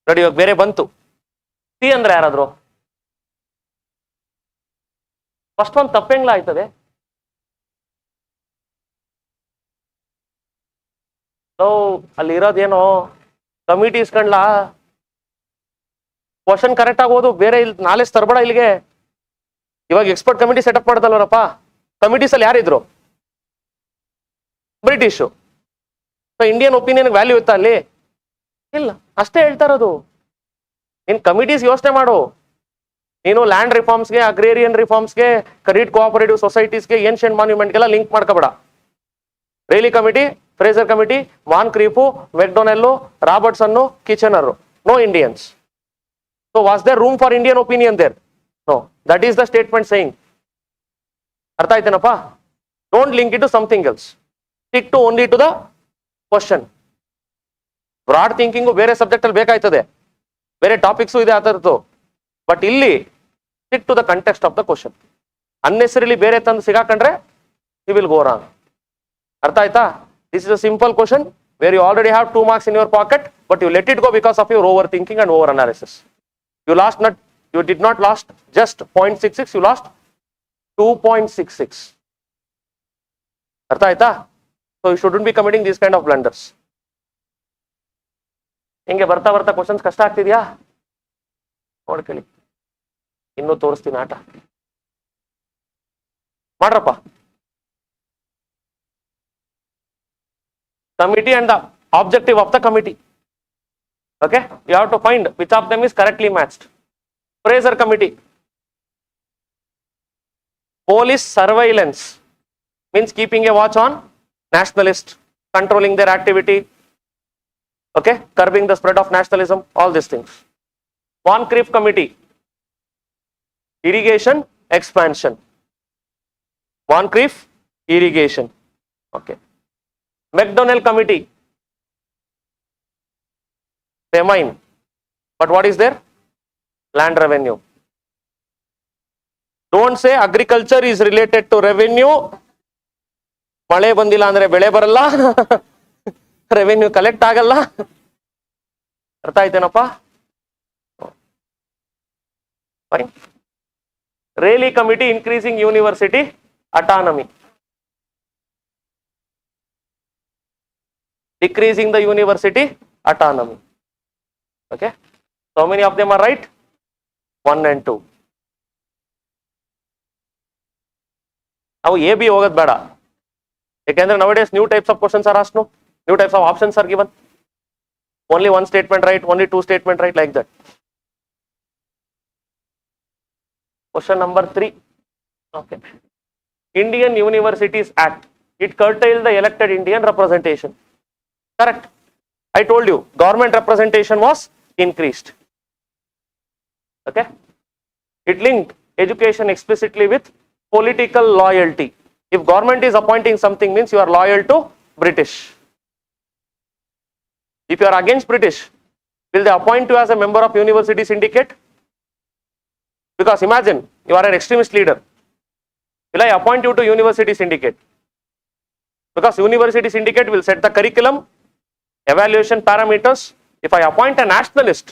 ನೋಡಿ ಇವಾಗ ಬೇರೆ ಬಂತು. C ಅಂದ್ರೆ ಯಾರಾದ್ರು? First ಒಂದು ತಪ್ಪೆಂಗ್ಲ ಆಯ್ತದೆ. ಅಲ್ಲಿ ಇರೋದೇನೋ committee ಇಸ್ಕೊಂಡ್ಲ question correct ಆಗೋದು ಬೇರೆ ಇಲ್ಲಿ ನಾಲೆಜ್ ತರಬೇಡ ಇಲ್ಲಿಗೆ. ಇವಾಗ ಎಕ್ಸ್ಪರ್ಟ್ ಕಮಿಟಿ ಸೆಟಪ್ ಮಾಡ್ದಲ್ವರಪ್ಪ. ಕಮಿಟೀಸ್ ಅಲ್ಲಿ ಯಾರಿದ್ರು? ಬ್ರಿಟಿಷು. ಇಂಡಿಯನ್ ಒಪಿನಿಯನ್ ವ್ಯಾಲ್ಯೂ ಇತ್ತಾ ಅಲ್ಲಿ? ಇಲ್ಲ. ಅಷ್ಟೇ ಹೇಳ್ತಾ ಇರೋದು. ನೀನ್ ಕಮಿಟೀಸ್ ಯೋಚನೆ ಮಾಡು. ನೀನು ಲ್ಯಾಂಡ್ ರಿಫಾರ್ಮ್ಸ್ಗೆ, ಅಗ್ರೇರಿಯನ್ ರಿಫಾರ್ಮ್ಸ್ಗೆ, ಕ್ರೆಡಿಟ್ ಕೋಆಪರೇಟಿವ್ ಸೊಸೈಟೀಸ್ಗೆ, ಏನ್ಷಿಯಂಟ್ ಮಾನ್ಯುಮೆಂಟ್ಗೆಲ್ಲ ಲಿಂಕ್ ಮಾಡ್ಕೋಬೇಡ. Raleigh committee, Fraser committee, Moncrieff, MacDonnell, Robertson, Kitchener, no Indians. So was there room for Indian opinion there? No. That is the statement saying. ಅರ್ಥ ಆಯ್ತೇನಪ್ಪ? Don't link it to something else. Stick to only to the question. Broad thinking ಬೇರೆ subject ಅಲ್ಲಿ ಬೇಕಾಯ್ತದೆ, ಬೇರೆ topics ಇದೆ ಆ ಥರದ್ದು. But ಇಲ್ಲಿ stick to the context of the question. Unnecessarily ಬೇರೆ ತಂದು ಸಿಗಾಕೊಂಡ್ರೆ ಯು ವಿಲ್ ಗೋ ರಾಂಗ್. ಅರ್ಥ ಆಯ್ತಾ? This is a simple question where you already have 2 marks in your pocket, but you let it go because of your over thinking and over analysis. You did not lost just 0.66, you lost 2.66. ಅರ್ಥ ಆಯ್ತಾ? So you shouldn't be committing these kind of blunders. ಹಿಂಗೆ ಬರ್ತಾ ಬರ್ತಾ questions ಕಷ್ಟ ಆಗ್ತಿದ್ಯಾ? ನೋಡ್ಕೊಳ್ಳಿ, ಇನ್ನೂ ತೋರಿಸ್ತೀನಿ ಆಟ ಮಾಡ್ರಪ್ಪ. Committee and the objective of the committee. Okay, you have to find which of them is correctly matched. Fraser committee. Police surveillance means keeping a watch on nationalists, controlling their activity, okay, curbing the spread of nationalism, all these things. Moncrief committee, irrigation expansion. Moncrief, irrigation, okay. McDonnell committee, famine, but what is there? Land revenue. Don't say agriculture is related to revenue. ಮಳೆ ಬಂದಿಲ್ಲ ಅಂದ್ರೆ ಬೆಳೆ ಬರಲ್ಲ, revenue collect ಆಗಲ್ಲ. ಅರ್ಥ ಆಯ್ತೇನಪ್ಪ? Fine. Raleigh committee, increasing university autonomy, decreasing the university autonomy. Okay, so many of them are right? 1 and 2. Now A B ಹೋಗೋದು ಬೇಡ, ಯಾಕೆಂದ್ರೆ nowadays new types of questions are asked, no? New types of options are given. Only one statement right, only 2 statement right, like that. Question number 3. Okay. Indian Universities Act. It curtailed the elected Indian representation. Correct. I told you, government representation was increased. Okay. It linked education explicitly with political loyalty. If government is appointing something, means you are loyal to British. If you are against British, will they appoint you as a member of university syndicate? Because imagine you are an extremist leader. Will I appoint you to university syndicate? Because university syndicate will set the curriculum, evaluation parameters. If I appoint a nationalist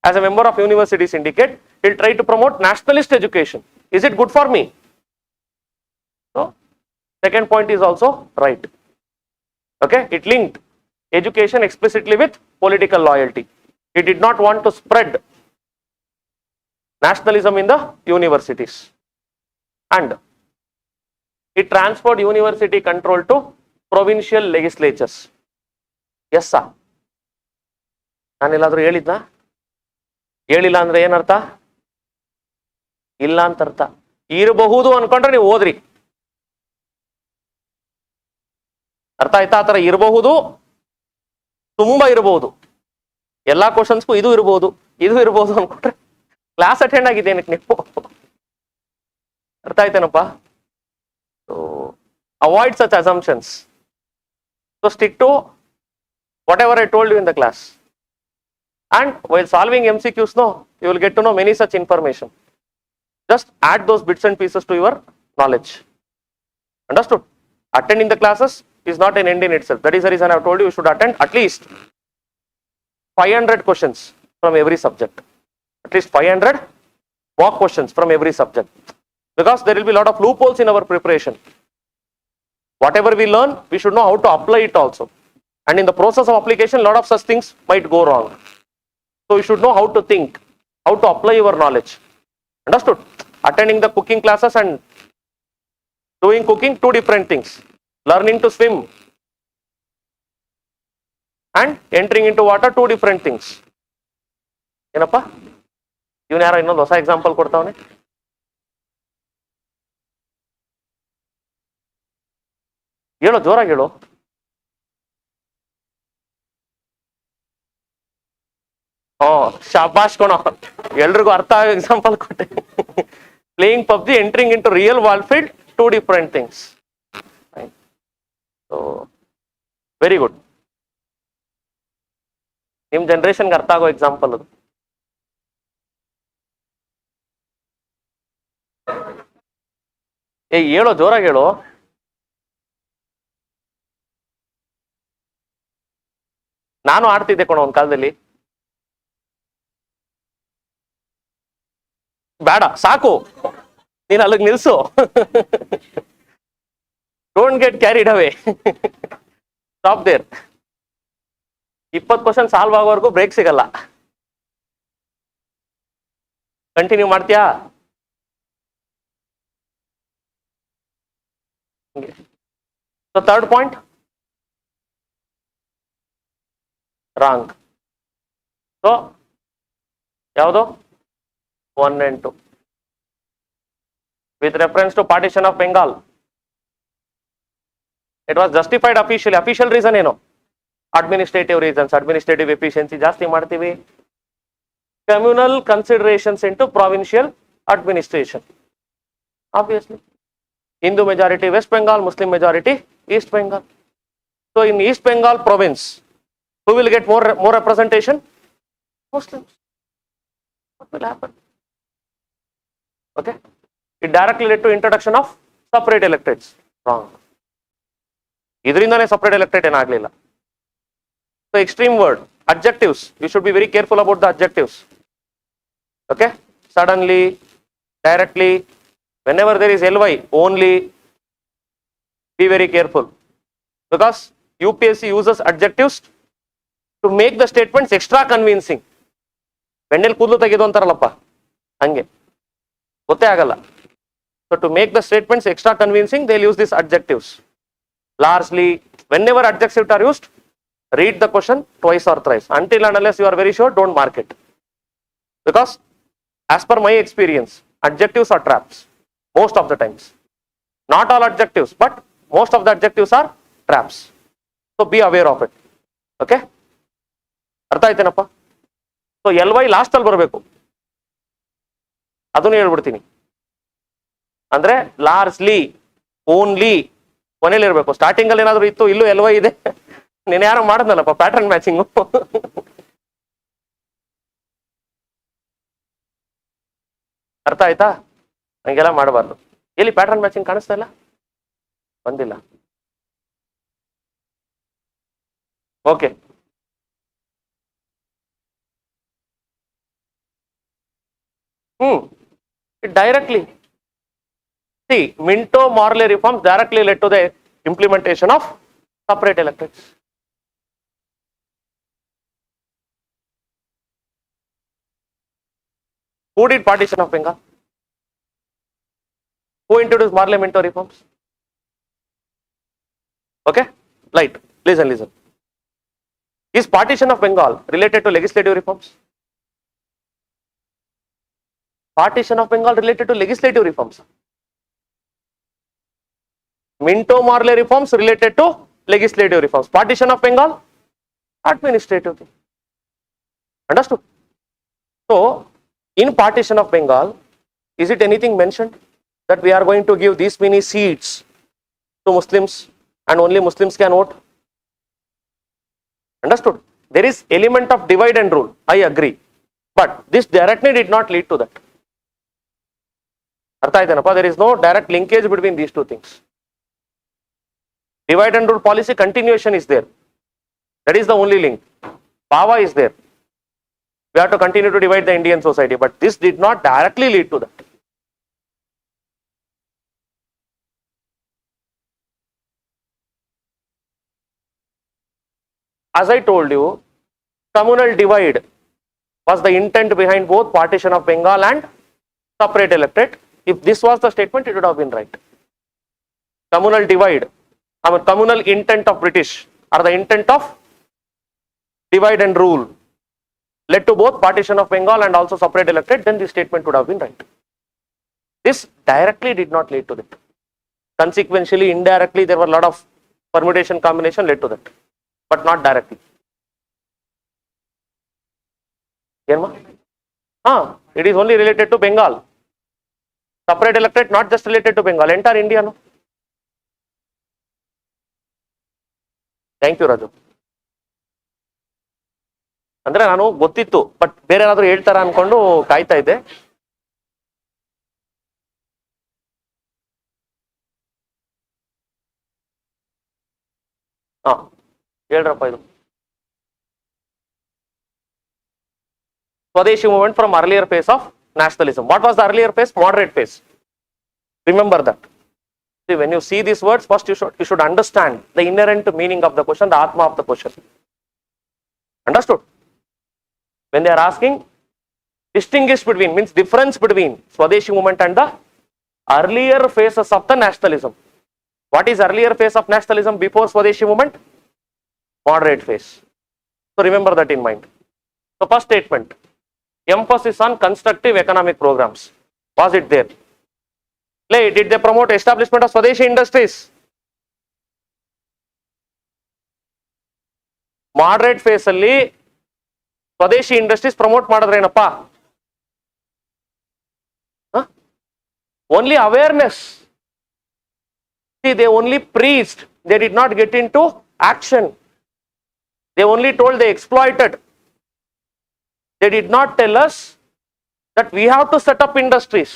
as a member of university syndicate, he'll try to promote nationalist education. Is it good for me? So, second point is also right. Okay, it linked education explicitly with political loyalty. It did not want to spread nationalism in the universities. And it transferred university control to provincial legislatures. Yes sir. ನಾನೆಲ್ಲಾದ್ರೂ ಹೇಳಿದ್ನಾ? ಹೇಳಿಲ್ಲ ಅಂದ್ರೆ ಏನರ್ಥ? ಇಲ್ಲ ಅಂತ ಅರ್ಥ. ಇರಬಹುದು ಅನ್ಕೊಂಡ್ರೆ ನೀವು ಓದ್ರಿ. ಅರ್ಥ ಆಯ್ತಾ? ಆ ಥರ ಇರಬಹುದು, ತುಂಬಾ ಇರಬಹುದು. ಎಲ್ಲಾ ಕ್ವಶನ್ಸ್ಗೂ ಇದು ಇರಬಹುದು, ಇದು ಇರಬಹುದು ಅನ್ಕೊಂಡ್ರೆ ಕ್ಲಾಸ್ ಅಟೆಂಡ್ ಆಗಿದ್ದೇನೆ ನೀವು. ಅರ್ಥ ಆಯ್ತೇನಪ್ಪ? Avoid such assumptions. So stick to whatever I told you in the class. And while solving MCQs, no, you will get to know many such information. Just add those bits and pieces to your knowledge. Understood? Attending the classes is not an end in itself. That is the reason I have told you should attend at least 500 questions from every subject. At least 500 mock questions from every subject. Because there will be a lot of loopholes in our preparation. Whatever we learn, we should know how to apply it also. And in the process of application, a lot of such things might go wrong. So you should know how to think, how to apply your knowledge. Understood? Attending the cooking classes and doing cooking, two different things. Learning to swim and entering into water, two different things. ಏನಪ್ಪ ಇವನು ಯಾರೋ ಇನ್ನೊಂದು ಹೊಸ example ಕೊಡ್ತಾವನೆ. ಹೇಳೋ, ಜೋರಾಗಿ ಹೇಳು. ಶಾಬಾಷ್ ಕೊಣ, ಎಲ್ರಿಗೂ ಅರ್ಥ ಆಗೋ ಎಕ್ಸಾಂಪಲ್ ಕೊಟ್ಟೆ. Playing PUBG, entering in to real war field, two different things. So very good. ನಿಮ್ ಜನರೇಷನ್ಗೆ ಅರ್ಥ ಆಗೋ ಎಕ್ಸಾಂಪಲ್ ಅದು. ಹೇಳೋ, ಜೋರಾಗಿ ಹೇಳೋ. ನಾನು ಆಡ್ತಿದ್ದೆ ಕೊಣ ಒಂದ್ ಕಾಲದಲ್ಲಿ. ಬೇಡ, ಸಾಕು, ನೀನು ಅಲ್ಲಿಗೆ ನಿಲ್ಸು. Don't get carried away. Stop there. 20 question solve ಆಗೋವರೆಗೂ ಬ್ರೇಕ್ ಸಿಗಲ್ಲ. ಕಂಟಿನ್ಯೂ ಮಾಡ್ತೀಯಾ? So third point wrong. So ಯಾವುದು? 1 and 2. With reference to partition of Bengal, it was justified officially. Official reason ಏನು? Administrative reasons. Administrative efficiency ಜಾಸ್ತಿ ಮಾಡ್ತೀವಿ. Communal considerations into provincial administration. Obviously. Hindu majority West Bengal, Muslim majority East Bengal. So in East Bengal province, who will get more representation? Muslims. What will happen? Okay, it directly led to introduction of separate electorates. Wrong. ಇದರಿಂದಾನೇ separate electorate ಏನಾಗಲಿಲ್ಲ. So extreme word, adjectives. You should be very careful about the adjectives. Okay, suddenly, directly, whenever there is ly, only, be very careful. Because UPSC uses adjectives to make the statements extra convincing. ಬೆಣ್ಣೆಲ್ ಕೂದಲು ತೆಗೆದು ಅಂತಾರಲ್ಲಪ್ಪ, ಹಂಗೆ ಗೊತ್ತೇ ಆಗಲ್ಲ. So to make the statements extra convincing, they'll use these adjectives. Largely, whenever adjectives are used, read the question twice or thrice. Until and unless you are very sure, don't mark it. Because as per my experience, adjectives are traps most of the times. Not all adjectives, but most of the adjectives are traps. So be aware of it. Okay? ಅರ್ಥ ಆಯ್ತೇನಪ್ಪ? So ly last ಅಲ್ಲಿ ಬರಬೇಕು, ಅದನ್ನು ಹೇಳ್ಬಿಡ್ತೀನಿ. ಅಂದ್ರೆ largely, only ಕೊನೆಯಲ್ಲಿ ಇರಬೇಕು. Starting ಅಲ್ಲಿ ಏನಾದ್ರು ಇತ್ತು, ಇಲ್ಲೂ ly ಇದೆ, ನೀನು ಯಾರೋ ಮಾಡಿದ್ನಲ್ಲಪ್ಪ ಪ್ಯಾಟರ್ನ್ ಮ್ಯಾಚಿಂಗು. ಅರ್ಥ ಆಯ್ತಾ? ಹಂಗೆಲ್ಲ ಮಾಡಬಾರ್ದು. ಎಲ್ಲಿ ಪ್ಯಾಟರ್ನ್ ಮ್ಯಾಚಿಂಗ್ ಕಾಣಿಸ್ತಾ ಇಲ್ಲ? ಬಂದಿಲ್ಲ. Okay, it directly, see, Minto Morley reforms directly led to the implementation of separate electorates. Who did partition of Bengal? Who introduced Morley Minto reforms? Okay, light, listen. Is partition of Bengal related to legislative reforms? Partition of Bengal related to legislative reforms. Minto Morley reforms related to legislative reforms. Partition of Bengal, administrative thing. Understood? So, in partition of Bengal, is it anything mentioned that we are going to give these many seats to Muslims and only Muslims can vote? Understood? There is element of divide and rule, I agree. But this directly did not lead to that. There is no direct linkage between these two things. Divide and rule policy continuation is there. That is the only link. Power is there. We have to continue to divide the Indian society, but this did not directly lead to that. As I told you, communal divide was the intent behind both partition of Bengal and separate electorate. If this was the statement, it would have been right. Communal divide, communal intent of British or the intent of divide and rule led to both partition of Bengal and also separate electorate, then the statement would have been right. This directly did not lead to that. Consequentially, indirectly, there were a lot of permutation combination led to that, but not directly. It is only related to Bengal. Separate electorate not just related to Bengal, entire India. No? Thank you, Raju. ಅಂದ್ರೆ ನಾನು ಗೊತ್ತಿತ್ತು but ಬೇರೆ ಏನಾದರೂ ಹೇಳ್ತಾರ ಅನ್ಕೊಂಡು ಕಾಯ್ತಾ ಇದ್ದೆ. ಹೇಳ್ರಪ್ಪ ಇದು Swadeshi movement from earlier phase of nationalism. What was the earlier phase? Moderate phase. Remember that. See, when you see these words, first you should understand the inherent meaning of the question, the atma of the question. Understood? When they are asking, distinguish between, means difference between Swadeshi movement and the earlier phases of the nationalism. What is earlier phase of nationalism before Swadeshi movement? Moderate phase. So remember that in mind. So first statement, emphasis on constructive economic programs. Was it there? Did they promote establishment of Swadeshi industries? Moderate phase alli Swadeshi industries promote madadrenappa? Only awareness. See, they only preached, they did not get into action. They only told, they exploited. They did not tell us that we have to set up industries.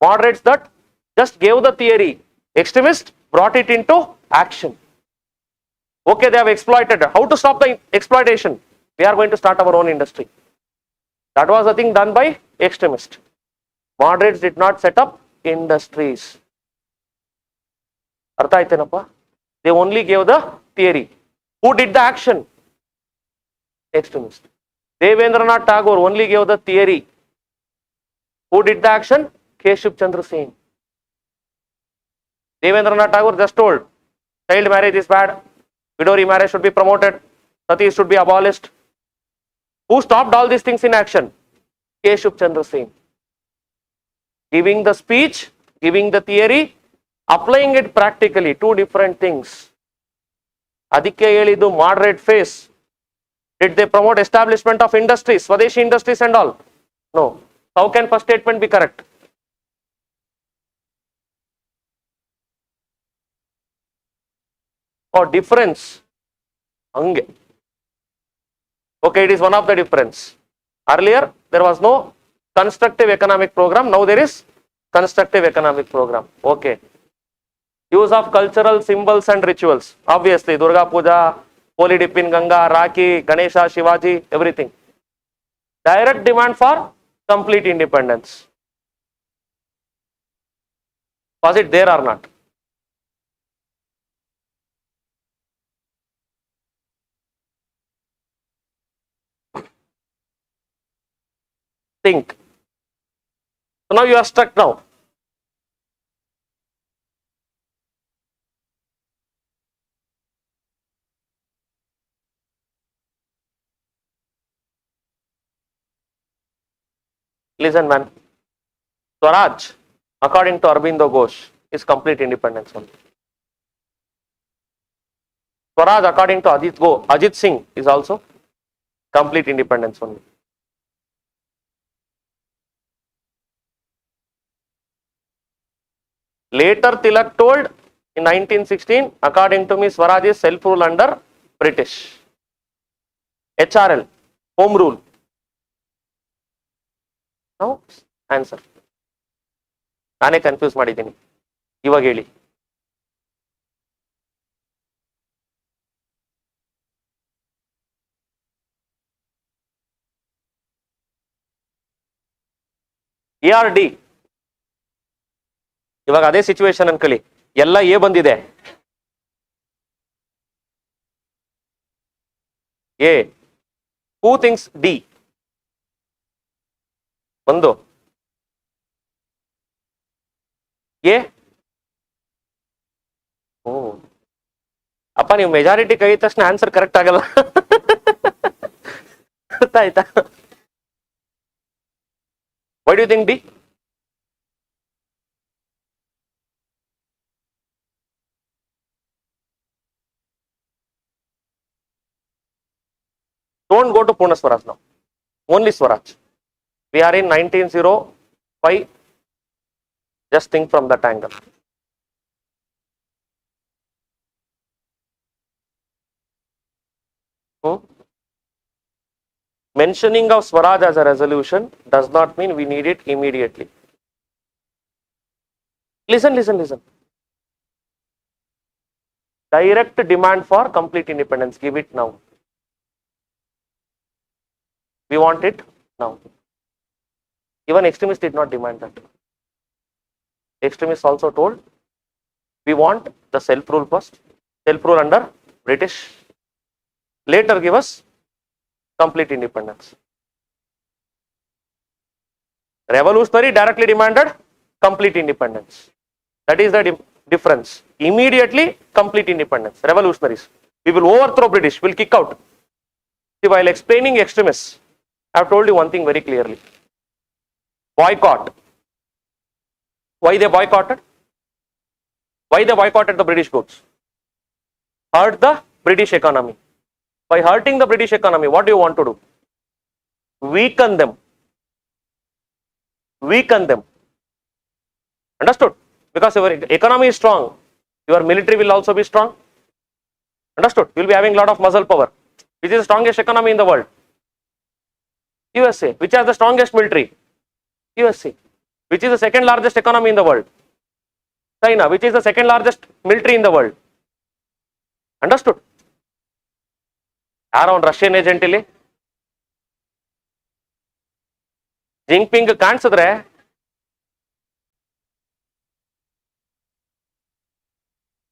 Moderates that just gave the theory. Extremists brought it into action. Okay, they have exploited. How to stop the exploitation? We are going to start our own industry. That was the thing done by extremists. Moderates did not set up industries. Artha aitenappa? They only gave the theory. Who did the action? Extremists. Devendranath Tagore only gave the theory. Who did the action? Keshav Chandra Sen. Devendranath Tagore just told, child marriage is bad, widow remarriage should be promoted, sati should be abolished. Who stopped all these things in action? Keshav Chandra Sen. Giving the speech, giving the theory, applying it practically, two different things. Adikke helidu moderate phase. Did they promote establishment of industries, Swadeshi industries and all? No. How can first statement be correct? Or difference? Ange. Okay, it is one of the difference. Earlier, there was no constructive economic program. Now there is constructive economic program. Okay. Use of cultural symbols and rituals. Obviously, Durga Puja, Holy dip in Ganga, Rakhi, Ganesha, Shivaji, everything. Direct demand for complete independence. Was it there or not? Think. So now you are stuck now. Listen, man. Swaraj, according to Aurobindo Ghosh, is complete independence only. Swaraj, according to Ajit Singh, is also complete independence only. Later, Tilak told in 1916, according to me, Swaraj is self-rule under British. HRL, home rule. Now, answer. ನಾನೇ confuse ಮಾಡಿದ್ದೀನಿ, ಇವಾಗ ಹೇಳಿ. ARD, ಇವಾಗ ಅದೇ situation ಅನ್ಕೊಳ್ಳಿ, ಎಲ್ಲ A ಬಂದಿದೆ, A. Who thinks D? ಒಂದು ಎ. ಓ ಅಪ್ಪ, ನೀವು ಮೆಜಾರಿಟಿ ಕೈ ತಕ್ಷಣ ಆನ್ಸರ್ ಕರೆಕ್ಟ್ ಆಗಲ್ಲ. ಗೊತ್ತಾಯ್ತಾ? Why do you think D? Don't go to Purna Swaraj now. Only Swaraj. We are in 1905. Just think from that angle. Mentioning of Swaraj as a resolution does not mean we need it immediately. Listen. Direct demand for complete independence. Give it now. We want it now. Even extremists did not demand that. Extremists also told, we want the self-rule first, self-rule under British. Later give us complete independence. Revolutionary directly demanded complete independence. That is the difference. Immediately complete independence. Revolutionaries, we will overthrow British, will kick out. See, while explaining extremists, I have told you one thing very clearly. Boycott. Why they boycotted? Why they boycotted the British goods? Hurt the British economy. By hurting the British economy, what do you want to do? Weaken them. Weaken them. Understood? Because your economy is strong, your military will also be strong. Understood? You will be having a lot of muscle power. Which is the strongest economy in the world? USA. Which has the strongest military? USA. Which is the second largest economy in the world? China. Which is the second largest military in the world? Understood? ಯಾರೋ ಒಂದು Russian agent ಇಲ್ಲಿ Jinping ಕಾಣಿಸಿದ್ರೆ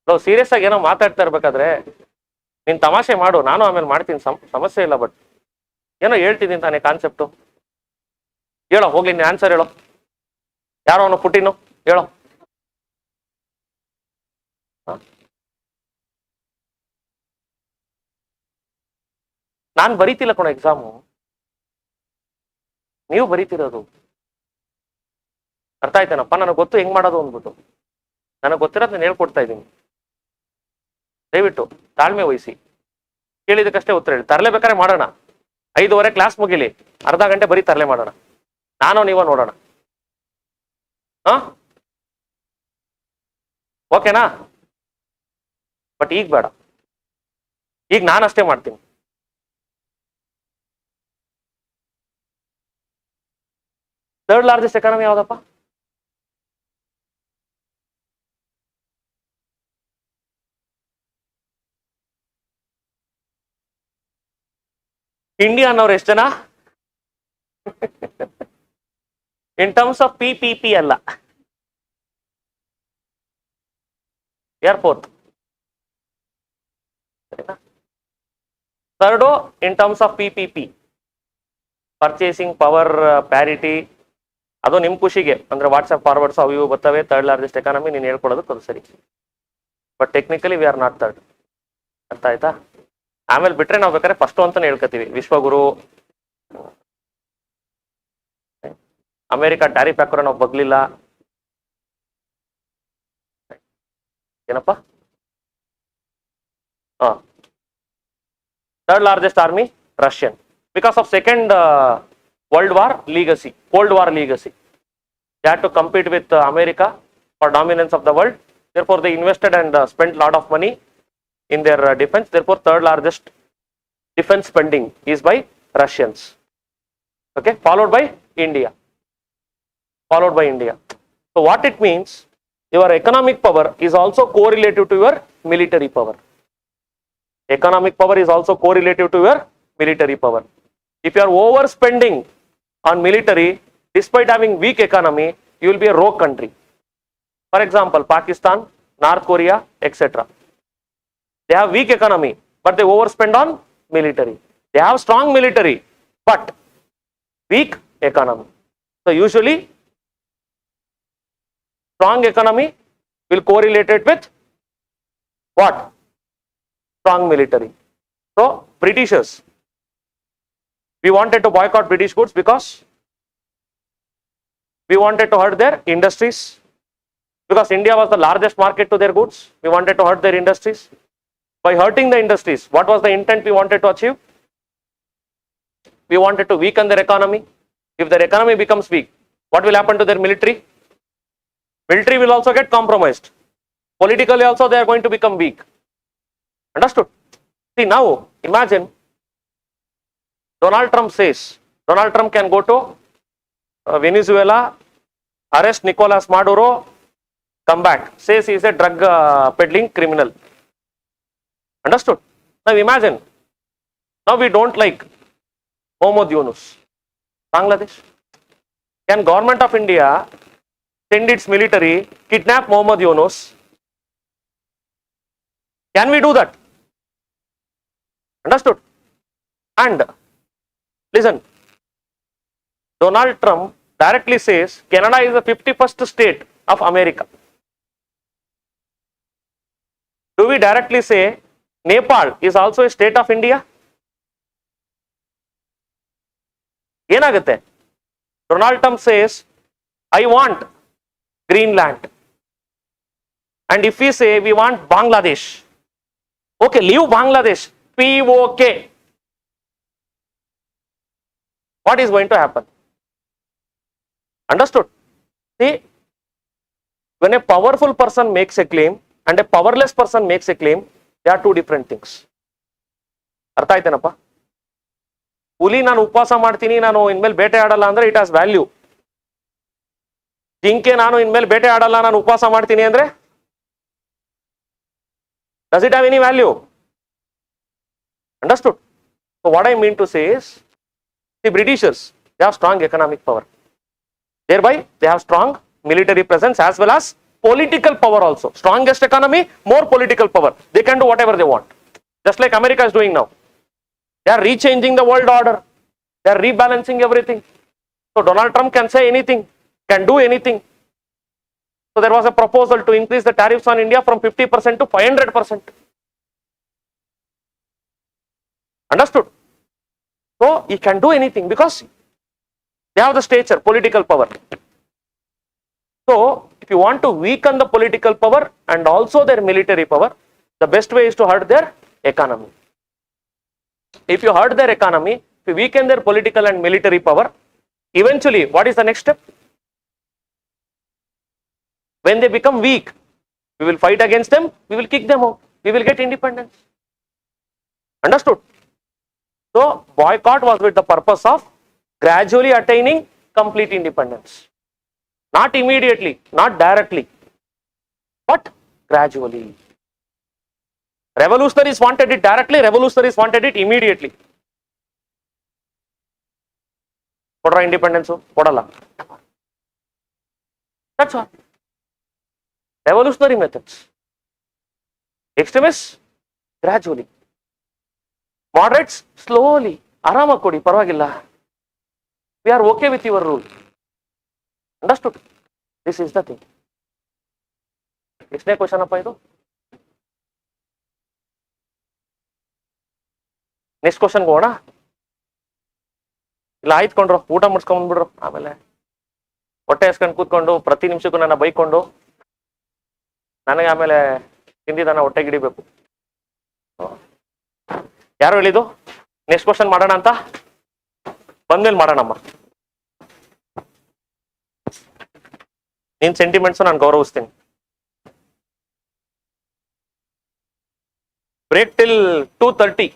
ನಾವು serious ಆಗಿ ಏನೋ ಮಾತಾಡ್ತಾ ಇರ್ಬೇಕಾದ್ರೆ ನೀನ್ ತಮಾಷೆ ಮಾಡು, ನಾನು ಆಮೇಲೆ ಮಾಡ್ತೀನಿ, ಸಮಸ್ಯೆ ಇಲ್ಲ. ಬಟ್ ಏನೋ ಹೇಳ್ತಿದ್ದೀನಿ ತಾನೇ ಕಾನ್ಸೆಪ್ಟು. ಹೇಳೋ ಹೋಗ್ಲಿ, ನೀನು ಆನ್ಸರ್ ಹೇಳೋ. ಯಾರೋ ಅವನು ಪುಟಿನು ಹೇಳೋ. ನಾನು ಬರೀತಿಲ್ಲ ಕೊಡೋ ಎಕ್ಸಾಮು, ನೀವು ಬರೀತಿರೋದು. ಅರ್ಥ ಆಯ್ತೇನಪ್ಪ? ನನಗೆ ಗೊತ್ತು ಹೆಂಗ್ ಮಾಡೋದು ಅಂದ್ಬಿಟ್ಟು. ನನಗೆ ಗೊತ್ತಿರೋದು ನಾನು ಹೇಳ್ಕೊಡ್ತಾ ಇದ್ದೀನಿ. ದಯವಿಟ್ಟು ತಾಳ್ಮೆ ವಹಿಸಿ, ಕೇಳಿದಕ್ಕಷ್ಟೇ ಉತ್ತರ ಹೇಳಿ. ತರಲೇಬೇಕಾದ್ರೆ ಮಾಡೋಣ. 5:15 ಕ್ಲಾಸ್ ಮುಗಿಲಿ, ಅರ್ಧ ಗಂಟೆ ಬರೀ ತರಲೆ ಮಾಡೋಣ. ನಾನು ನೀವ ನೋಡೋಣ. ಓಕೆನಾ? ಬಟ್ ಈಗ ಬೇಡ, ಈಗ ನಾನು ಅಷ್ಟೇ ಮಾಡ್ತೀನಿ. ಥರ್ಡ್ ಲಾರ್ಜೆಸ್ಟ್ ಎಕಾನಮಿ ಯಾವ್ದಪ್ಪ? ಇಂಡಿಯಾ ಅನ್ನೋರು ಎಷ್ಟು ಜನ? ಇನ್ ಟರ್ಮ್ಸ್ ಆಫ್ PPP ಅಲ್ಲ, airport. Third in terms of PPP, purchasing power parity. ಅದು ನಿಮ್ ಖುಷಿಗೆ, ಅಂದ್ರೆ ವಾಟ್ಸ್ಆಪ್ ಫಾರ್ವರ್ಡ್ಸ್ ಅವು ಇವು ಬರ್ತವೆ. ಥರ್ಡ್ ಲಾರ್ಜೆಸ್ಟ್ ಎಕಾನಮಿ ನೀನು ಹೇಳ್ಕೊಡೋದಕ್ಕೆ ಅದು ಸರಿ, but technically we are not third. ಅರ್ಥ ಆಯ್ತಾ? ಆಮೇಲೆ ಬಿಟ್ರೆ ನಾವು ಬೇಕಾದ್ರೆ ಫಸ್ಟ್ ಅಂತಾನೆ ಹೇಳ್ಕೊತೀವಿ. ವಿಶ್ವಗುರು, ಅಮೆರಿಕ ಟ್ಯಾರಿಫ್ ಹಾಕೋರೆ ನಾವು ಬಗ್ಲಿಲ್ಲ. ಏನಪ್ಪ? Third largest army, Russian. Because of second World War legacy, Cold War legacy. They had to compete with America for dominance of the world. Therefore, they invested and spent a lot of money in their defense. Therefore, third largest defense spending is by Russians. Okay, followed by India. Followed by India. So, what it means, your economic power is also correlative to your military power. Economic power is also correlative to your military power. If you are overspending on military, despite having weak economy, you will be a rogue country. For example, Pakistan, North Korea, etc. They have weak economy, but they overspend on military. They have strong military, but weak economy. So usually, strong economy will correlate it with what? Strong military. So Britishers, we wanted to boycott British goods because we wanted to hurt their industries. Because India was the largest market to their goods, we wanted to hurt their industries. By hurting the industries, what was the intent we wanted to achieve? We wanted to weaken their economy. If their economy becomes weak, what will happen to their military? Military will also get compromised. Politically also they are going to become weak. Understood? See now, imagine Donald Trump says, Donald Trump can go to Venezuela, arrest Nicolas Maduro, come back, says he is a drug peddling criminal. Understood? Now imagine, now we don't like Mohammad Yunus, Bangladesh. Can government of India send its military, kidnap Mohammad Yunus? Can we do that? Understood? And listen, Donald Trump directly says Canada is the 51st state of America. Do we directly say Nepal is also a state of India? Yenagutte? Donald Trump says, I want Greenland. And if we say we want Bangladesh, okay, leave Bangladesh, POK. What is going to happen? Understood? See, when a powerful person makes a claim and a powerless person makes a claim, they are two different things. ಅರ್ಥ ಆಯ್ತೇನಪ್ಪ? ಹುಲಿ ನಾನು ಉಪವಾಸ ಮಾಡ್ತೀನಿ, ನಾನು ಇನ್ಮೇಲೆ ಬೇಟೆ ಆಡಲ್ಲ ಅಂದ್ರೆ ಇಟ್ ಹ್ಯಾಸ್ ವ್ಯಾಲ್ಯೂ. ಜಿಂಕೆ ನಾನು ಇನ್ಮೇಲೆ ಬೇಟೆ ಆಡಲ್ಲ, ನಾನು ಉಪವಾಸ ಮಾಡ್ತೀನಿ ಅಂದ್ರೆ does it have any value? Understood? So what I mean to say is, the Britishers, they have strong economic power. Thereby, they have strong military presence as well as political power also. Strongest economy, more political power. They can do whatever they want. Just like America is doing now. They are rechanging the world order. They are rebalancing everything. So Donald Trump can say anything, can do anything. So there was a proposal to increase the tariffs on India from 50% to 500%. Understood? So he can do anything because they have the stature, political power. So if you want to weaken the political power and also their military power, the best way is to hurt their economy. If you hurt their economy, if you weaken their political and military power, eventually what is the next step? When they become weak, we will fight against them, we will kick them out, we will get independence. Understood? So boycott was with the purpose of gradually attaining complete independence. Not immediately, not directly, but gradually. Revolutionaries wanted it directly, revolutionaries wanted it immediately. Kodra independence, kodala. That's all. Revolutionary methods. Extremists, gradually. Moderates, slowly. Arama kodi, parvagilla. We are okay with your rule. Understood? This is the thing. Next question appa idu. Next question ಹೋಗೋಣ. ಇಲ್ಲ ಆಯ್ತ್ಕೊಂಡ್ರು, ಊಟ ಮುಡ್ಸ್ಕೊಂಡ್ಬಿಡ್ರು, ಆಮೇಲೆ ಹೊಟ್ಟೆ ಹಸ್ಕೊಂಡು ಕೂತ್ಕೊಂಡು ಪ್ರತಿ ನಿಮಿಷಕ್ಕೂ ನನ್ನ ಬೈಕೊಂಡು ನನಗೆ ಆಮೇಲೆ ತಿಂದಿದ್ದಾನ ಹೊಟ್ಟೆ ಗಿಡಿಬೇಕು. ಯಾರು ಹೇಳಿದ್ದು ನೆಕ್ಸ್ಟ್ ಕ್ವಶನ್ ಮಾಡೋಣ ಅಂತ? ಬಂದ್ಮೇಲೆ ಮಾಡೋಣಮ್ಮ. ನಿನ್ ಸೆಂಟಿಮೆಂಟ್ಸ್ ನಾನು ಗೌರವಿಸ್ತೀನಿ. Break till 2:30.